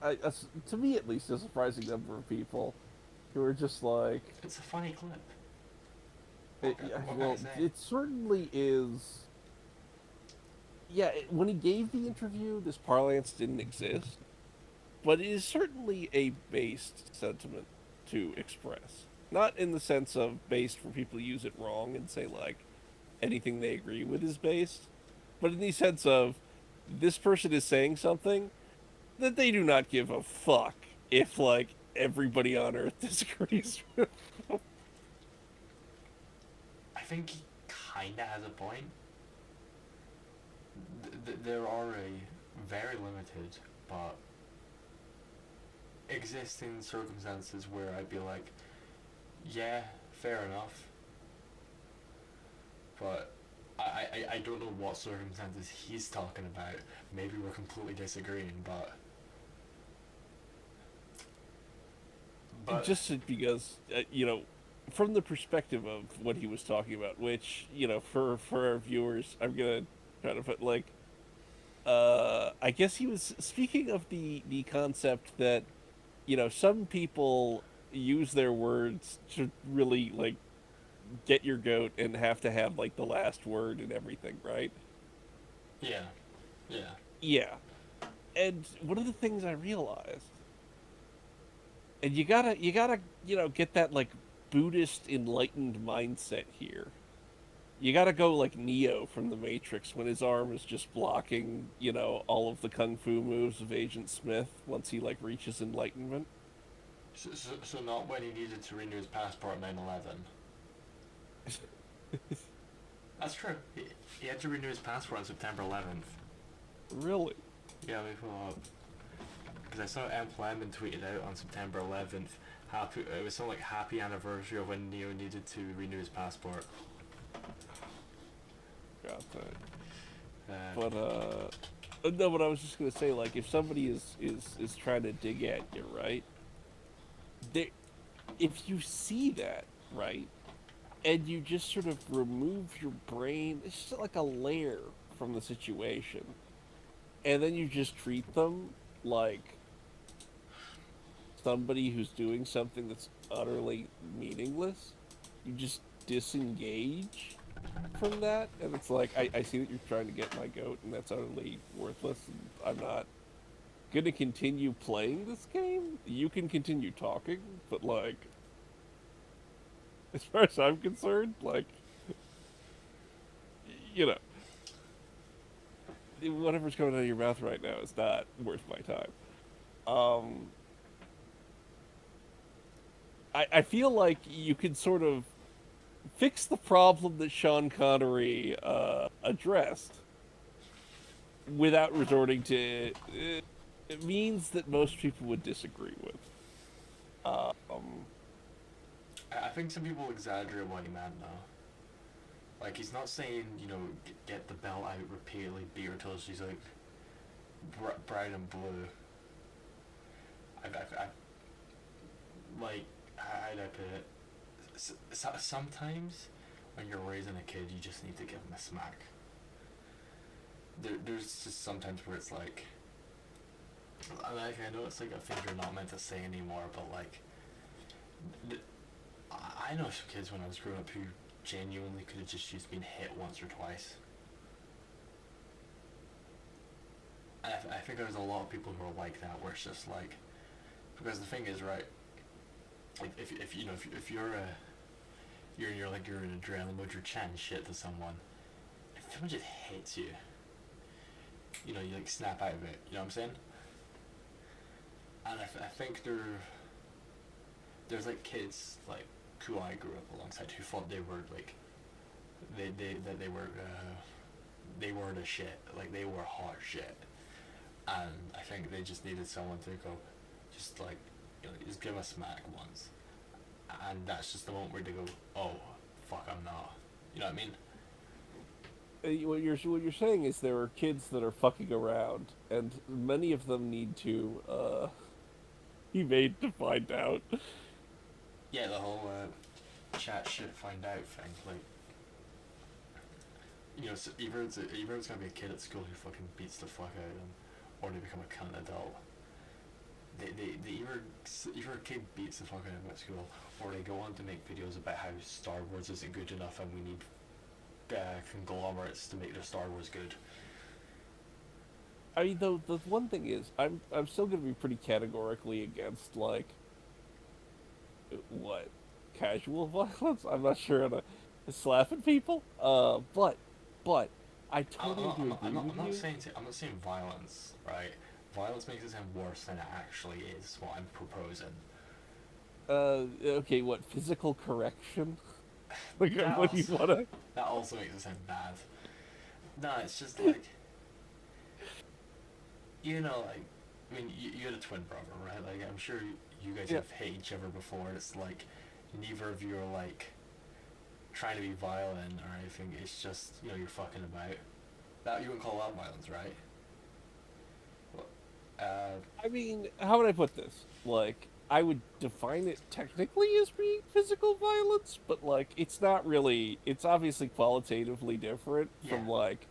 to me at least, a surprising number of people who are just like... It's a funny clip. It certainly is... Yeah, when he gave the interview, this parlance didn't exist. But it is certainly a based sentiment to express. Not in the sense of based where people use it wrong and say, like, anything they agree with is based. But in the sense of, this person is saying something that they do not give a fuck if, like, everybody on Earth disagrees with them. I think he kinda has a point. There are a very limited, but existing circumstances where I'd be like, yeah, fair enough. But I don't know what circumstances he's talking about. Maybe we're completely disagreeing, but Just because, from the perspective of what he was talking about, which, for our viewers, I'm going to try to put, like, I guess he was speaking of the concept that, some people use their words to really, like, get your goat and have to have, like, the last word and everything, right? Yeah. Yeah. And one of the things I realized, and you gotta, get that, like, Buddhist enlightened mindset here. You gotta go like Neo from the Matrix when his arm is just blocking, all of the kung fu moves of Agent Smith once he, like, reaches enlightenment. So not when he needed to renew his passport 9/11. That's true. He had to renew his passport on September 11th. Really? Yeah, let me pull up. Because I saw M. Lemon tweeted out on September 11th. It was something like happy anniversary of when Neo needed to renew his passport. Got that. No, but I was just gonna say, like, if somebody is trying to dig at you, right? If you see that, right, and you just sort of remove your brain, it's just like a layer from the situation, and then you just treat them like somebody who's doing something that's utterly meaningless. You just disengage from that, and it's like, I see that you're trying to get my goat, and that's utterly worthless, and I'm not gonna continue playing this game. You can continue talking, but, like, as far as I'm concerned, like, whatever's coming out of your mouth right now is not worth my time. I feel like you can sort of fix the problem that Sean Connery addressed without resorting to means that most people would disagree with. I think some people exaggerate what he meant, though. Like, he's not saying, get the belt out repeatedly, beat her till she's, like, brown and blue. like, how do I put it? Sometimes when you're raising a kid, you just need to give them a smack. There's just sometimes where it's like I know it's like a thing you're not meant to say anymore, but like, I know some kids when I was growing up who genuinely could have just used being hit once or twice. And I think there's a lot of people who are like that, where it's just like, because the thing is, right, like if you know if you're you're in adrenaline mode, you're chatting shit to someone, if someone just hits you, you know, you like snap out of it, you know what I'm saying? And I think there's like kids like who I grew up alongside who thought they were like they were the shit, like they were hot shit, and I think they just needed someone to go, just like, you know, just give a smack once, and that's just the moment where they go, oh fuck, I'm not, you know what I mean? What you're saying is there are kids that are fucking around, and many of them need to be made to find out. Yeah, the whole chat shit find out thing, like, you know, so either it's gonna be a kid at school who fucking beats the fuck out of them, or they become a cunt adult. They either a kid beats the fuck out of them at school, or they go on to make videos about how Star Wars isn't good enough and we need conglomerates to make their Star Wars good. I mean, though, the one thing is, I'm still gonna be pretty categorically against, like, what, casual violence? I'm not sure how to slapping people. But I totally do agree with you. I'm not saying violence, right? Violence makes it sound worse than it actually is. What I'm proposing. Okay, what, physical correction? Like, what do you wanna? That also makes it sound bad. No, it's just like, you know, like, I mean, you had a twin brother, right? Like, I'm sure you guys have hit each other before. It's like, neither of you are like trying to be violent or anything. It's just, you know, you're fucking about. That you wouldn't call that violence, right? I mean, how would I put this? Like, I would define it technically as being physical violence, but like, it's not really. It's obviously qualitatively different from like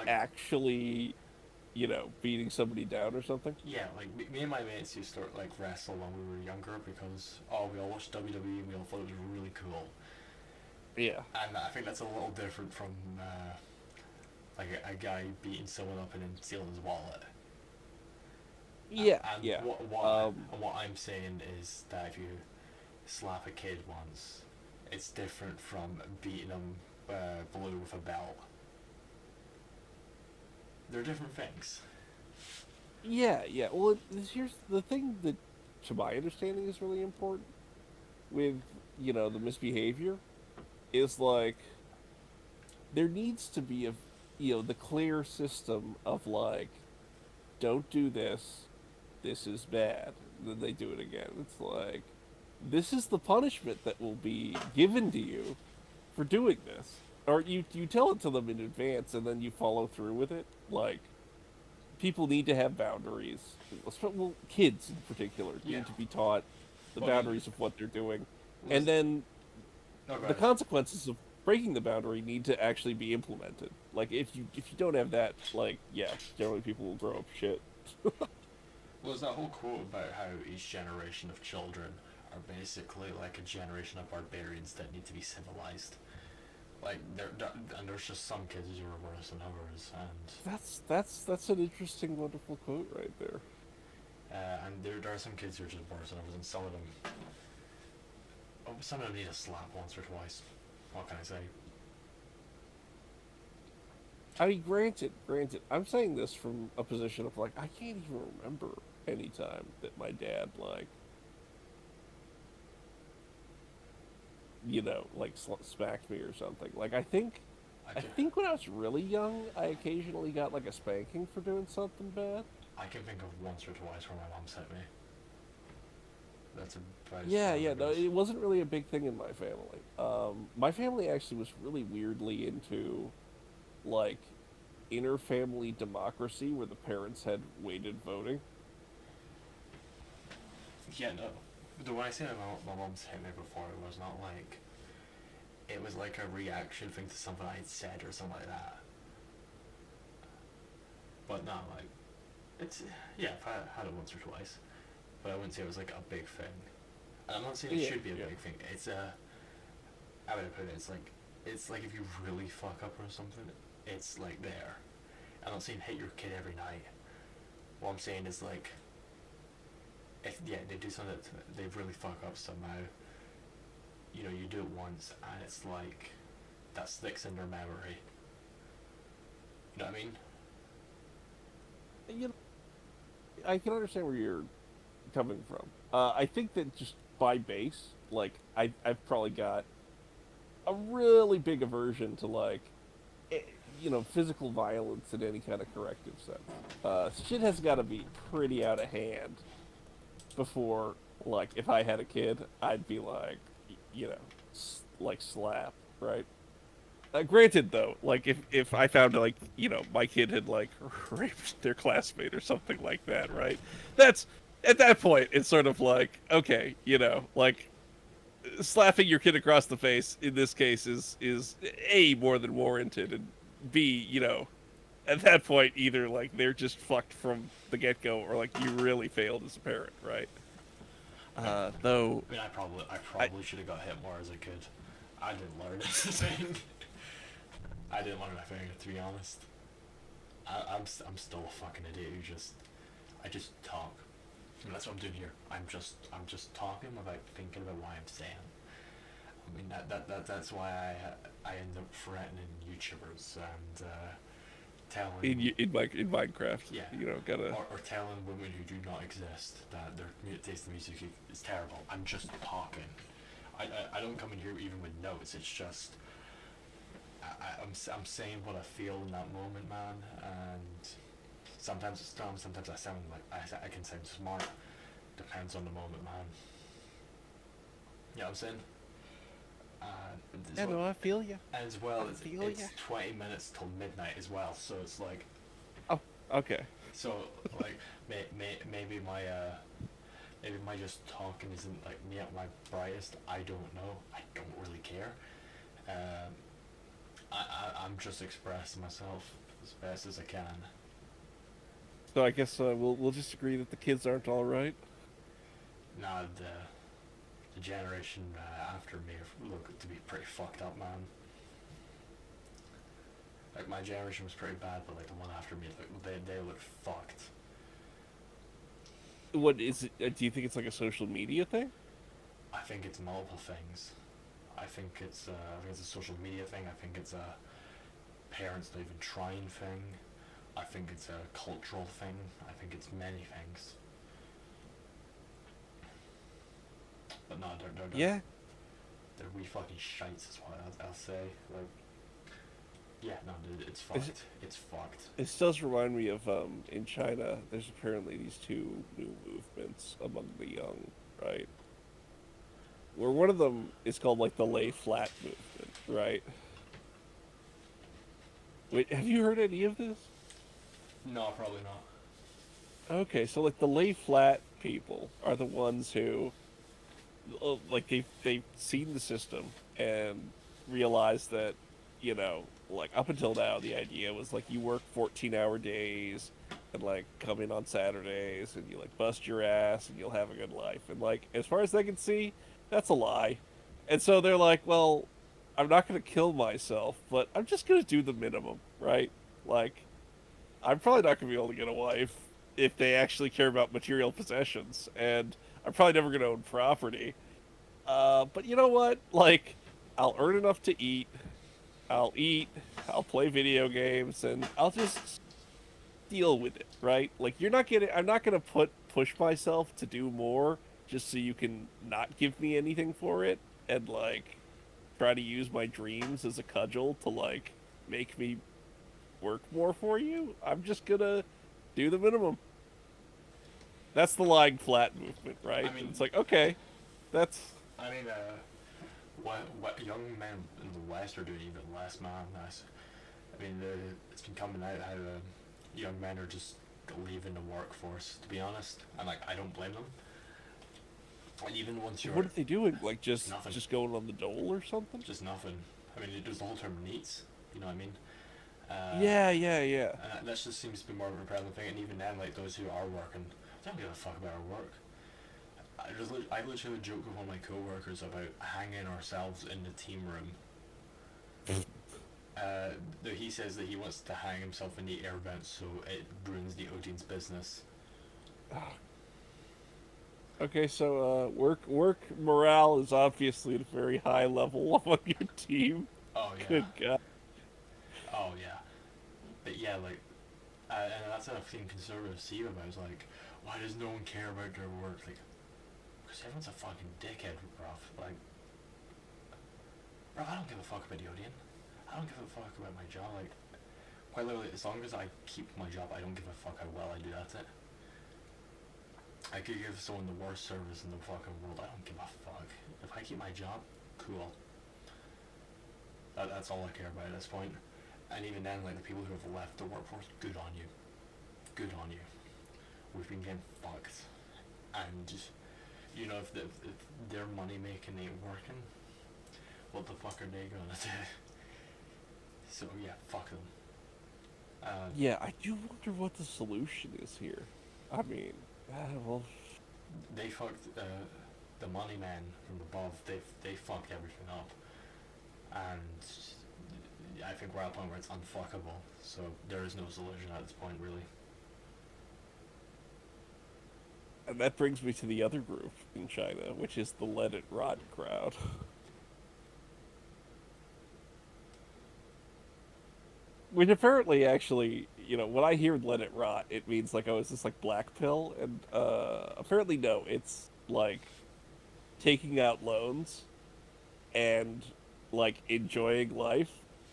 actually, you know, beating somebody down or something. Yeah, like me and my mates used to like wrestle when we were younger because we all watched WWE and we all thought it was really cool. Yeah. And I think that's a little different from like a guy beating someone up and then stealing his wallet. Yeah, and yeah. What I'm saying is that if you slap a kid once, it's different from beating them blue with a belt. They're different things. Yeah, yeah. Well, here's the thing that, to my understanding, is really important with, you know, the misbehavior, is like, there needs to be the clear system of like, don't do this, this is bad, then they do it again. It's like, this is the punishment that will be given to you for doing this. Or you tell it to them in advance and then you follow through with it. Like, people need to have boundaries. Well, kids in particular need to be taught the boundaries of what they're doing. And then the consequences of breaking the boundary need to actually be implemented. Like, if you don't have that, like, yeah, generally people will grow up shit. Well, there's that whole quote about how each generation of children are basically like a generation of barbarians that need to be civilized. Like, and there's just some kids who are worse than others, and that's an interesting, wonderful quote right there. And there are some kids who are just worse than others, and some of them need a slap once or twice. What can I say? I mean, granted, I'm saying this from a position of like, I can't even remember any time that my dad, like, you know, like smacked me or something. Like, I think when I was really young, I occasionally got like a spanking for doing something bad. I can think of once or twice where my mom set me. That's about Yeah. No, it wasn't really a big thing in my family. My family actually was really weirdly into, like, inter-family democracy where the parents had weighted voting. Yeah, no. When I say my mom's hit me before, it was not like... It was like a reaction thing to something I had said or something like that. But not like... It's... Yeah, I've had it once or twice. But I wouldn't say it was like a big thing. And I'm not saying it should be a big thing. It's a... How would I put it? It's like if you really fuck up or something, it's like there. I'm not saying hit your kid every night. What I'm saying is like... If they do something that they really fuck up somehow, you know, you do it once and it's like that sticks in their memory. You know what I mean? You know, I can understand where you're coming from. I think that just by base, like I've probably got a really big aversion to like, you know, physical violence in any kind of corrective sense. Shit has got to be pretty out of hand before, like, if I had a kid, I'd be like, you know, like slap, right? Granted, though, like if I found like, you know, my kid had like raped their classmate or something like that, right? That's at that point it's sort of like, okay, you know, like slapping your kid across the face in this case is A, more than warranted, and B, you know, at that point either like they're just fucked from the get go or like you really failed as a parent, right? Though I mean, I probably should have got hit more as a kid. I didn't learn anything. I didn't learn anything, to be honest. I'm still a fucking idiot who I just talk. And that's what I'm doing here. I'm just talking without thinking about what I'm saying. I mean that's why I end up threatening YouTubers and telling in Minecraft, yeah, you know, gotta or telling women who do not exist that their taste in music is terrible. I'm just talking. I don't come in here even with notes. It's just I'm saying what I feel in that moment, man. And sometimes it's dumb. Sometimes I sound like I can sound smart. Depends on the moment, man. You know what I'm saying? Yeah, no, I feel you. And as well, it's 20 minutes till midnight as well, so it's like... Oh, okay. So, like, maybe my just talking isn't, like, me at my brightest. I don't know. I don't really care. I'm just expressing myself as best as I can. So I guess we'll just agree that the kids aren't all right. Nah, the generation after me look to be pretty fucked up, man. Like my generation was pretty bad, but like the one after me, like they look fucked. What is it? Do you think it's like a social media thing? I think it's multiple things. I think it's a social media thing. I think it's a parents not even trying thing. I think it's a cultural thing. I think it's many things. But no, they're yeah. They're wee fucking shites is what I'll say. Like, yeah, no, dude, it's fucked. It's fucked. This does remind me of in China. There's apparently these two new movements among the young, right? Where one of them is called like the lay flat movement, right? Wait, have you heard any of this? No, probably not. Okay, so like the lay flat people are the ones who, like they've seen the system and realized that, you know, like up until now the idea was like you work 14-hour days and like come in on Saturdays and you like bust your ass and you'll have a good life, and like as far as they can see, that's a lie. And so they're like, well, I'm not going to kill myself, but I'm just going to do the minimum, right? Like, I'm probably not going to be able to get a wife if they actually care about material possessions, and I'm probably never going to own property. But you know what? Like, I'll earn enough to eat, I'll I'll play video games, and I'll just deal with it, right? Like, I'm not going to push myself to do more just so you can not give me anything for it, and like try to use my dreams as a cudgel to like make me work more for you. I'm just gonna do the minimum. That's the lying flat movement, right? I mean, it's like, okay, that's... I mean, what young men in the West are doing even less, man. I mean, it's been coming out how young men are just leaving the workforce, to be honest. And like, I don't blame them. And even once you're... What are they doing? Like, just nothing. just going on the dole or something? Just nothing. I mean, there's the whole term neats, you know what I mean? Yeah. And that just seems to be more of a prevalent thing, and even then, like, those who are working, they don't give a fuck about our work. I literally joke with one of my co-workers about hanging ourselves in the team room. He says that he wants to hang himself in the air vents so it ruins the audience business. Okay, so work morale is obviously at a very high level among your team. Oh yeah. Good God. Oh yeah. But yeah, like, and that's a thing conservatives see about. Is like, why does no one care about their work? Like, because everyone's a fucking dickhead, bruv. Like, bro, I don't give a fuck about the audience. I don't give a fuck about my job. Like, quite literally, as long as I keep my job, I don't give a fuck how well I do. That's it. I could give someone the worst service in the fucking world. I don't give a fuck. If I keep my job, cool. That's all I care about at this point. And even then, like, the people who have left the workforce, good on you. Good on you. We've been getting fucked. And, you know, if their money making ain't working, what the fuck are they gonna do? So yeah, fuck them. Yeah, I do wonder what the solution is here. I mean, well, they fucked the money man from above. They fucked everything up, and I think we're at a point where it's unfuckable. So there is no solution at this point, really. and that brings me to the other group in China, which is the Let It Rot crowd. Which apparently, actually, you know, when I hear "let it rot," it means like, oh, is this like black pill? And apparently, no. It's like taking out loans and like enjoying life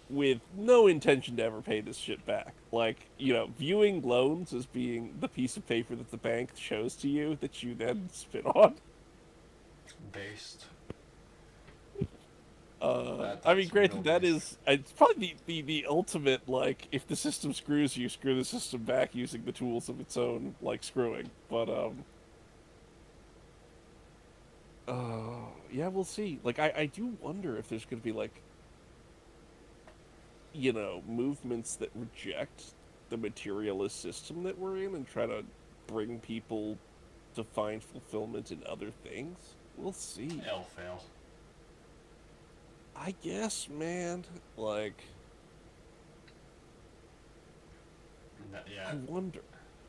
with no intention to ever pay this shit back. Like, you know, viewing loans as being the piece of paper that the bank shows to you that you then spit on. Based. I mean, granted, that is it's probably the ultimate, like, if the system screws you, screw the system back using the tools of its own, like, screwing. But yeah, we'll see. Like, I do wonder if there's going to be, like, you know, movements that reject the materialist system that we're in and try to bring people to find fulfillment in other things. We'll see. Hell fail. I guess, man. Like, yeah. I wonder.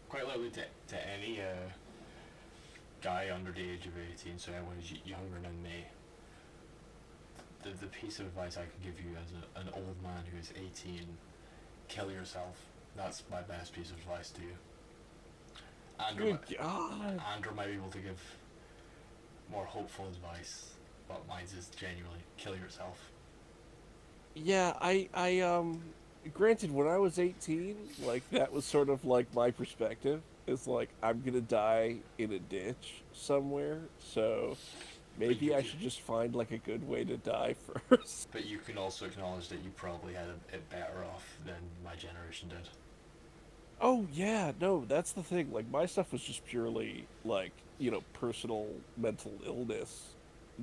Quite literally to any guy under the age of 18, so anyone who's younger than me, the piece of advice I can give you as an old man who is 18, kill yourself. That's my best piece of advice to you. Andrew might be able to give more hopeful advice, but mine is genuinely kill yourself. Yeah, I granted, when I was 18, like, that was sort of like my perspective. It's like, I'm gonna die in a ditch somewhere, so maybe I should just find, like, a good way to die first. But you can also acknowledge that you probably had it better off than my generation did. Oh, yeah, no, that's the thing. Like, my stuff was just purely, like, you know, personal mental illness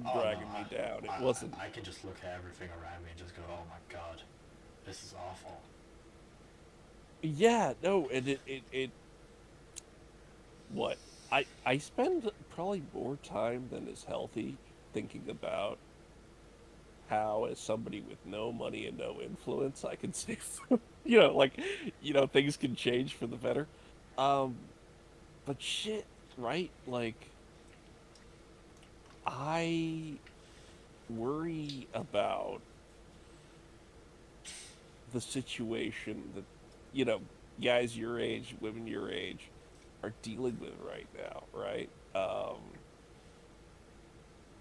dragging me down. It wasn't... I can just look at everything around me and just go, oh my god, this is awful. Yeah, no, and it what? I spend probably more time than is healthy thinking about how, as somebody with no money and no influence, I can save, you know, like, you know, things can change for the better. But shit, right? Like, I worry about the situation that, you know, guys your age, women your age are dealing with right now, right?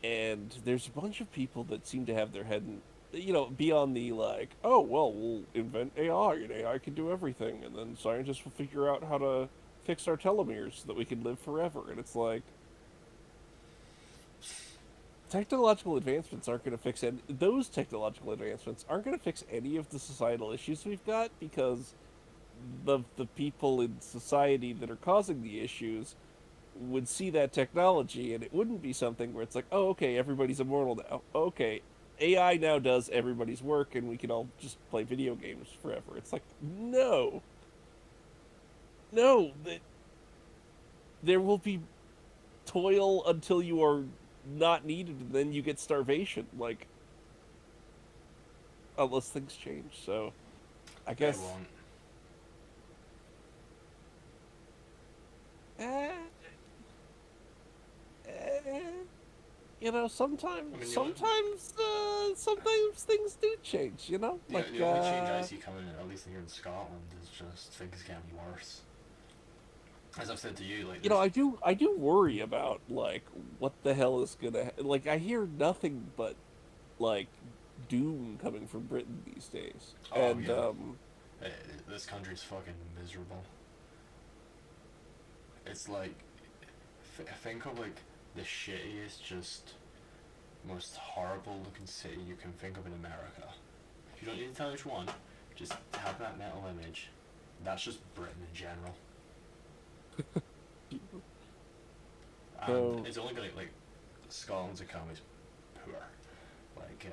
And there's a bunch of people that seem to have their head in, you know, be on the, like, oh, well, we'll invent AI, and AI can do everything, and then scientists will figure out how to fix our telomeres so that we can live forever. And it's like, technological advancements aren't going to fix any, those technological advancements aren't going to fix any of the societal issues we've got, because the people in society that are causing the issues would see that technology, and it wouldn't be something where it's like, oh, okay, everybody's immortal now. Okay, AI now does everybody's work, and we can all just play video games forever. It's like, no, that there will be toil until you are not needed, and then you get starvation. Like, unless things change. So, I guess. It won't. You know, sometimes, I mean, sometimes things do change. You know, the only change I see coming, at least here in Scotland, is just things getting worse. As I've said to you, like, you know, I do worry about like what the hell is gonna like. I hear nothing but like doom coming from Britain these days, and this country's fucking miserable. It's like, think of like the shittiest, just most horrible looking city you can think of in America. You don't need to tell which one, just have that mental image. That's just Britain in general. And it's only gonna, like, Scotland's economy is poor. Like,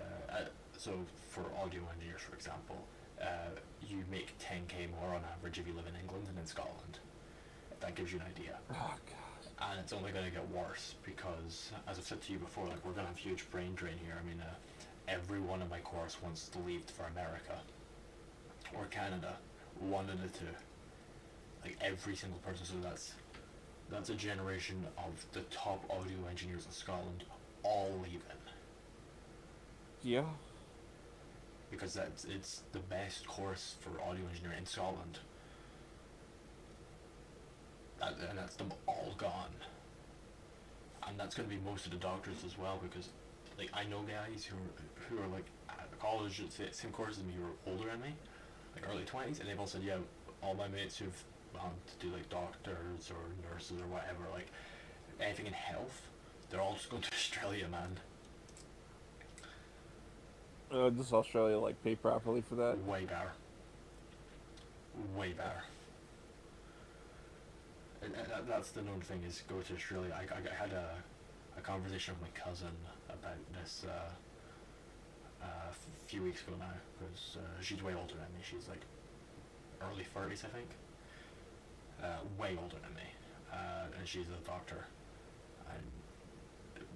so for audio engineers, for example, you make 10k more on average if you live in England than in Scotland. If that gives you an idea. Oh god. And it's only gonna get worse because, as I've said to you before, like, we're gonna have huge brain drain here. I mean, every one of my course wants to leave for America or Canada, one of the two. Like, every single person. So that's a generation of the top audio engineers in Scotland all leaving. Yeah. Because it's the best course for audio engineering in Scotland. And that's them all gone. And that's going to be most of the doctors as well, because, like, I know guys who are like at college, same course as me, who are older than me, like early 20s, and they've all said, yeah, all my mates who've to do like doctors or nurses or whatever, like anything in health, they're all just going to Australia, man. Does Australia like pay properly for that? Way better. Way better. And that's the known thing, is go to Australia. I had a conversation with my cousin about this a few weeks ago now, because she's way older than me. She's like early 30s, I think. Way older than me, and she's a doctor, and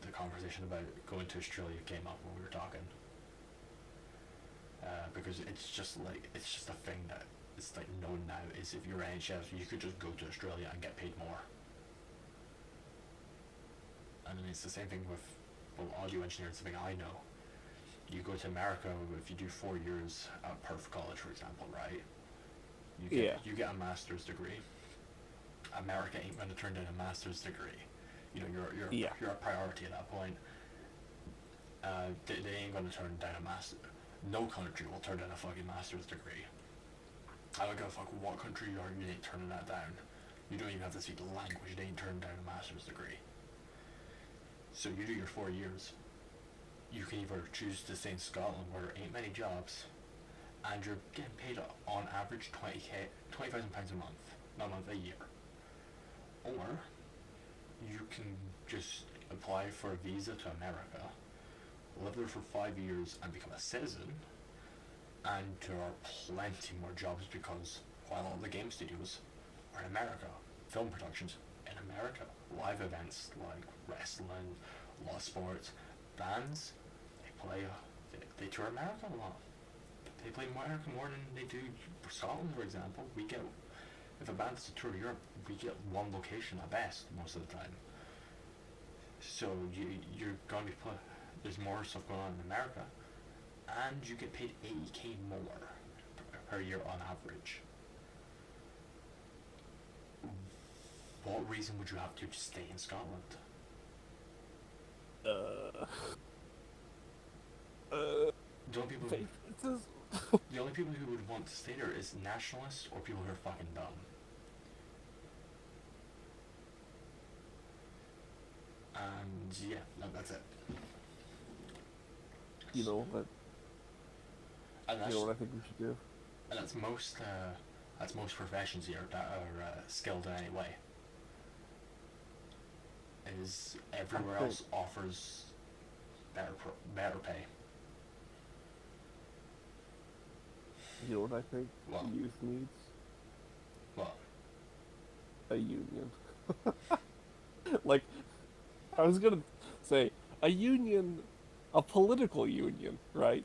the conversation about going to Australia came up when we were talking, because it's just a thing that it's like known now, is if you're NHS, you could just go to Australia and get paid more. And then it's the same thing with audio engineering, something I know. You go to America, if you do 4 years at Perth College, for example, right? You get a master's degree. America ain't going to turn down a master's degree. You know, you're a priority at that point. They ain't going to turn down a master. No country will turn down a fucking master's degree. I don't give a fuck what country you are, you ain't turning that down. You don't even have to speak the language, they ain't turning down a master's degree. So you do your 4 years. You can either choose to stay in Scotland, where there ain't many jobs, and you're getting paid on average £20,000 a month, not a month, a year. Or you can just apply for a visa to America, live there for 5 years and become a citizen, and there are plenty more jobs, because while all the game studios are in America, film productions in America, live events like wrestling, law sports, bands, they tour America a lot. They play America more than they do for Scotland, for example. If a band is to tour Europe, we get one location at best most of the time. So you're going to be there's more stuff going on in America, and you get paid 80k more per year on average. What reason would you have to just stay in Scotland? The only people who would want to stay there is nationalists or people who are fucking dumb. And yeah, that's it. You know what? You know what I think we should do? And that's most professions here that are skilled in any way. is everywhere else offers better pay. You know what I think What? the youth needs? What? A union. Like, I was gonna say, a union, a political union, right?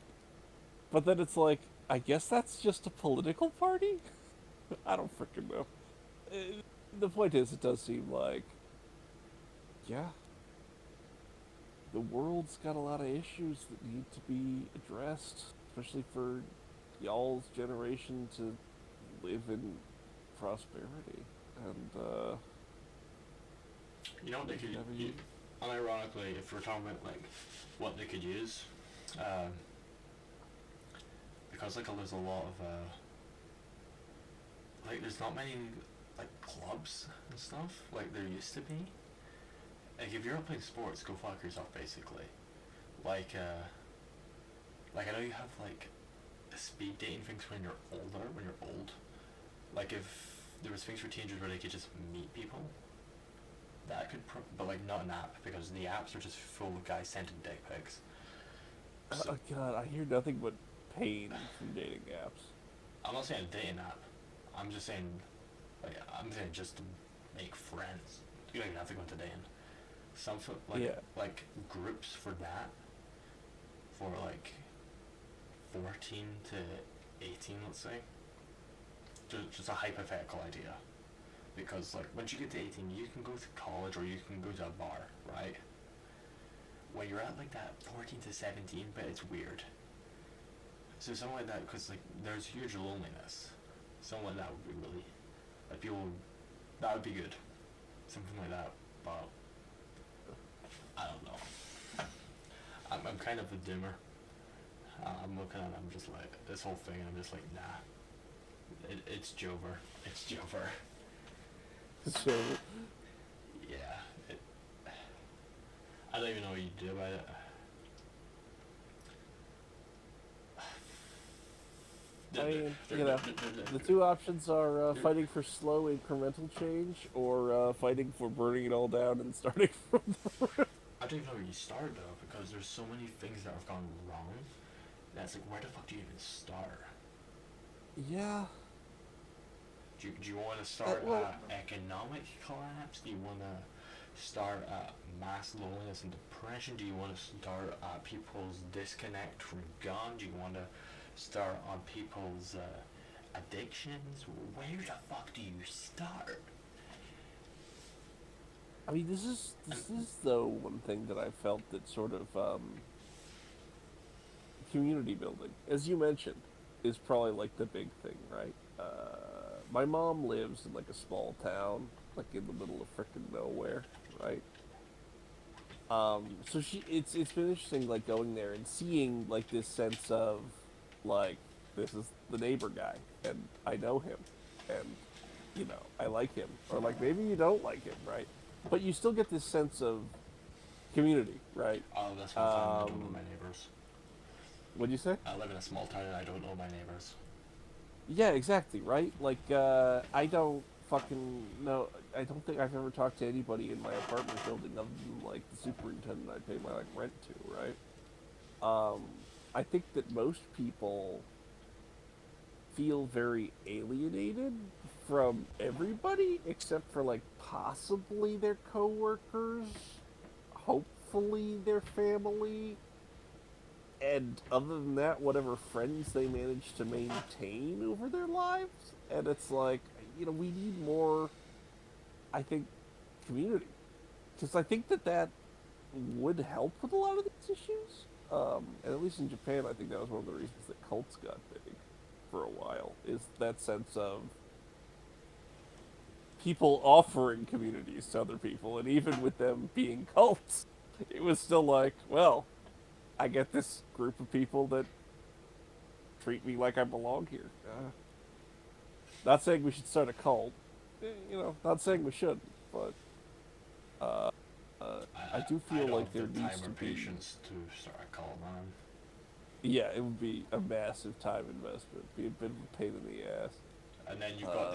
But then it's like, I guess that's just a political party? I don't freaking know. The point is, it does seem like, yeah, the world's got a lot of issues that need to be addressed, especially for y'all's generation to live in prosperity. And, You know what they could use? Unironically, if we're talking about like what they could use, because like there's a lot of like there's not many like clubs and stuff like there used to be. Like if you're not playing sports, go fuck yourself basically. Like I know you have like speed dating things when you're older, when you're old. Like if there was things for teenagers where they could just meet people. That could, but like not an app because the apps are just full of guys sending dick pics. So, oh god, I hear nothing but pain from dating apps. I'm not saying a dating app. I'm just saying, like I'm saying just to make friends. You don't even have to go into dating. Something like like groups for that. For like 14 to 18, let's say. Just a hypothetical idea. Because like once you get to 18, you can go to college or you can go to a bar, right? When you're at like that 14 to 17, but it's weird. So something like that, because like there's huge loneliness. Something like that would be really, like people, that would be good. Something like that, but I don't know. I'm kind of a dimmer. I'm looking at it, I'm just like, this whole thing, I'm just like, nah. It's Jover. It's Jover. So, yeah, I don't even know what you do about it. I mean, you know, the two options are fighting for slow incremental change or fighting for burning it all down and starting from the root. I don't even know where you start though, because there's so many things that have gone wrong. That's like, where the fuck do you even start? Yeah. Do you want to start economic collapse? Do you want to start mass loneliness and depression? Do you want to start people's disconnect from gun? Do you want to start on people's addictions? Where the fuck do you start? I mean, this is though one thing that I felt that sort of community building, as you mentioned, is probably like the big thing, right? My mom lives in like a small town, like in the middle of frickin' nowhere, right? So it's been interesting, like going there and seeing like this sense of like, this is the neighbor guy, and I know him, and you know I like him, or like maybe you don't like him, right? But you still get this sense of community, right? Oh, that's what I don't know my neighbors. What'd you say? I live in a small town and I don't know my neighbors. Yeah, exactly, right? Like, I don't fucking know. I don't think I've ever talked to anybody in my apartment building other than, like, the superintendent I pay my, like, rent to, right? I think that most people feel very alienated from everybody except for, like, possibly their coworkers, hopefully their family, and other than that, whatever friends they manage to maintain over their lives. And it's like, you know, we need more, I think, community. Because I think that would help with a lot of these issues. And at least in Japan, I think that was one of the reasons that cults got big for a while, is that sense of people offering communities to other people. And even with them being cults, it was still like, well, I get this group of people that treat me like I belong here. Not saying we should start a cult, you know. Not saying we shouldn't, but I do feel like there needs to be patience to start a cult, man. Yeah, it would be a massive time investment. Be a bit of a pain in the ass. And then you've got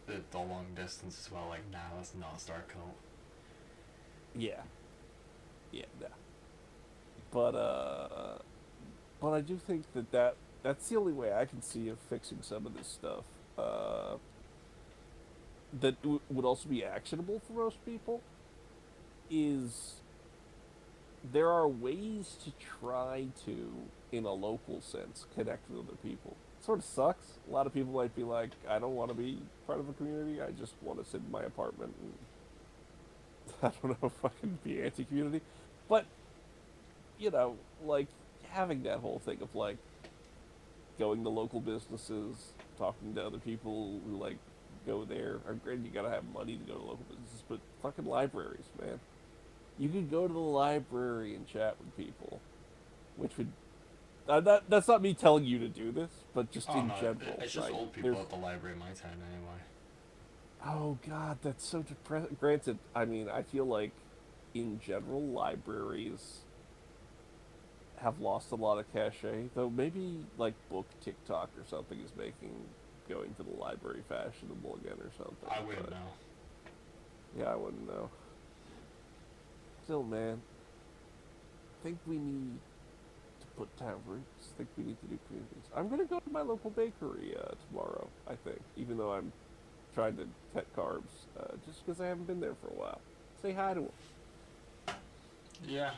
the long distance as well. Like, nah, let's not start a cult. Yeah. Yeah, no. But I do think that's the only way I can see of fixing some of this stuff. That would also be actionable for most people is there are ways to try to, in a local sense, connect with other people. It sort of sucks. A lot of people might be like, I don't want to be part of a community. I just want to sit in my apartment and I don't know, fucking be anti-community. But, like, having that whole thing of, like, going to local businesses, talking to other people who, like, go there. Granted, you gotta have money to go to local businesses, but fucking libraries, man. You could go to the library and chat with people, which would... that's not me telling you to do this, but just in general. It's just right? old people at the library in my town, anyway. Oh, God, that's so depressing. Granted, I mean, I feel like, in general, libraries have lost a lot of cachet, though maybe, like, book TikTok or something is making going to the library fashionable again or something. I wouldn't know. Yeah, I wouldn't know. Still, man, I think we need to put down roots. I think we need to do communities. I'm going to go to my local bakery tomorrow, I think, even though I'm trying to cut carbs, just because I haven't been there for a while. Say hi to them. Yeah.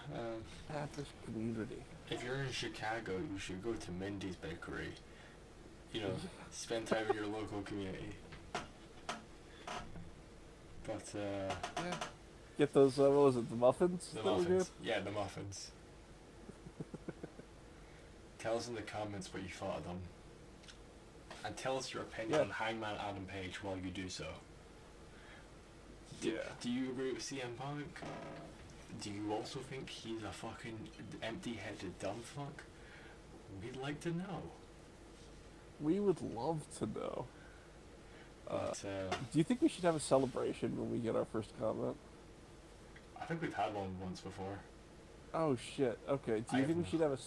This community. If you're in Chicago, you should go to Mindy's Bakery. Spend time in your local community. But, yeah. Get those, what was it, the muffins? The muffins. Yeah, the muffins. Tell us in the comments what you thought of them. And tell us your opinion on Hangman Adam Page while you do so. Do you agree with CM Punk? Do you also think he's a fucking empty-headed dumb fuck? We'd like to know. We would love to know. But, do you think we should have a celebration when we get our first comment? I think we've had one once before. Oh shit. Okay. Do you think we should have a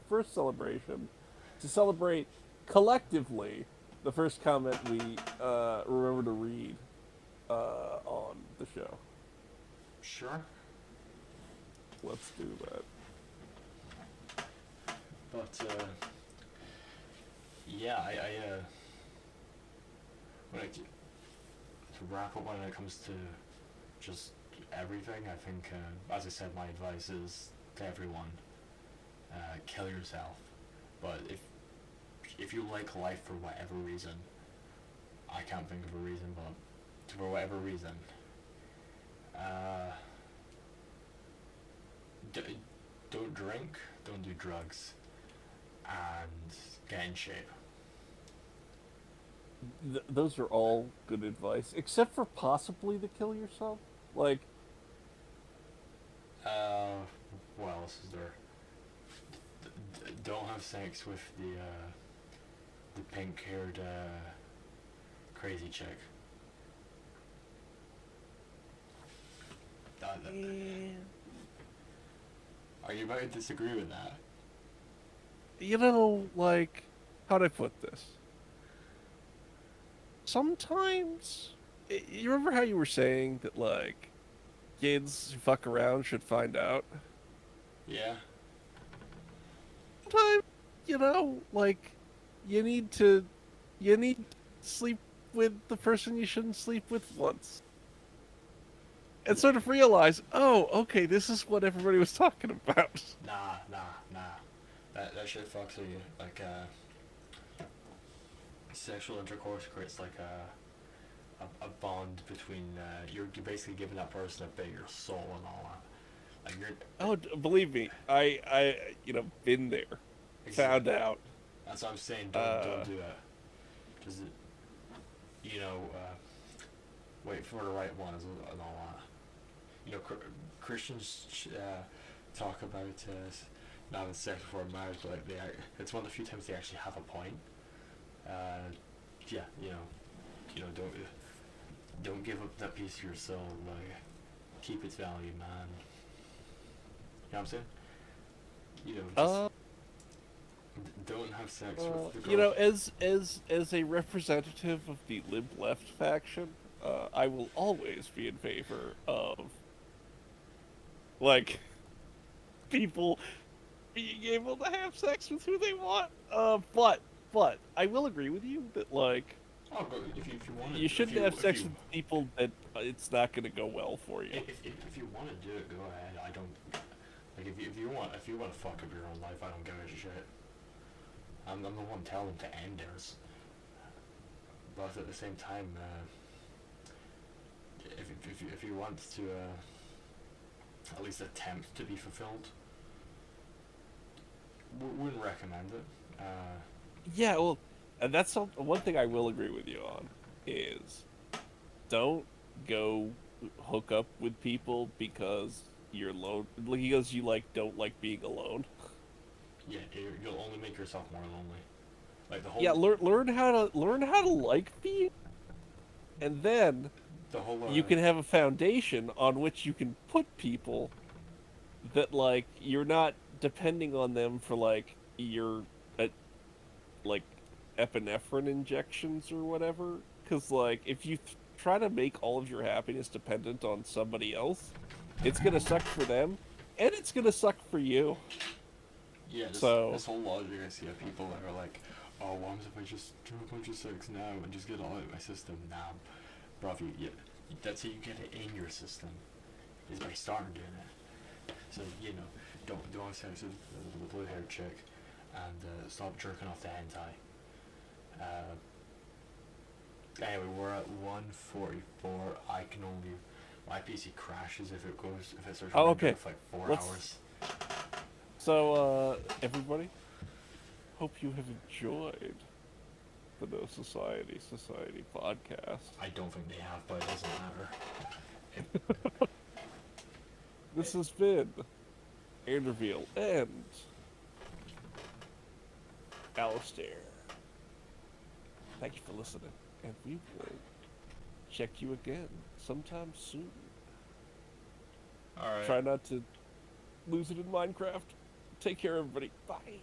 first celebration to celebrate collectively the first comment we remember to read on the show? Sure. Let's do that. But yeah, to wrap up when it comes to just everything, I think, as I said, my advice is to everyone, kill yourself. But if you like life for whatever reason, I can't think of a reason, but for whatever reason, don't drink, don't do drugs, and get in shape. Those are all good advice, except for possibly the kill yourself. Like, what else is there? Don't have sex with the pink-haired crazy chick. Are you about to disagree with that? Like, how'd I put this? Sometimes, you remember how you were saying that, like, kids who fuck around should find out? Yeah. Sometimes, like, you need to sleep with the person you shouldn't sleep with once. And sort of realize, oh, okay, this is what everybody was talking about. Nah. That shit fucks with you. Like, sexual intercourse creates, like, a bond between, you're basically giving that person a bit of your soul and all that. Like, Oh, believe me, I been there. Exactly. Found out. That's what I'm saying, don't do it. Because, wait for the right one and all that. Christians talk about not having sex before marriage, but like it's one of the few times they actually have a point. Don't give up that piece of your soul. Like, keep its value, man. You know what I'm saying? Don't have sex with the girl. As a representative of the Lib Left faction, I will always be in favor of like people being able to have sex with who they want. But I will agree with you that like Oh, but if you want to, you shouldn't have sex with people that it's not going to go well for you. If you want to do it, go ahead. I don't like if you want to fuck up your own life, I don't give a shit. I'm the one telling them to end theirs. But at the same time, if you want to at least attempt to be fulfilled, wouldn't recommend it. Yeah, well, and that's one thing I will agree with you on is don't go hook up with people because you're alone. Because you don't like being alone. Yeah, you'll only make yourself more lonely. Like the whole learn how to like being, and then the whole you can have a foundation on which you can put people that like you're not depending on them for like your like epinephrine injections or whatever. Because like if you try to make all of your happiness dependent on somebody else, it's gonna suck for them, and it's gonna suck for you. Yeah, this whole logic I see of people that are like, oh, what if I just do a bunch of sex now and just get it all out of my system now? Bro, that's how you get it in your system, is by starting doing it. So, don't have sex with a blue-haired chick, and stop jerking off the hentai. Anyway, we're at 1:44. My PC crashes if it starts running for like 4 hours. So, everybody, hope you have enjoyed the No Society podcast. I don't think they have, but it doesn't matter. This has been Anderville and Alistair. Thank you for listening, and we will check you again sometime soon. Alright. Try not to lose it in Minecraft. Take care, everybody. Bye.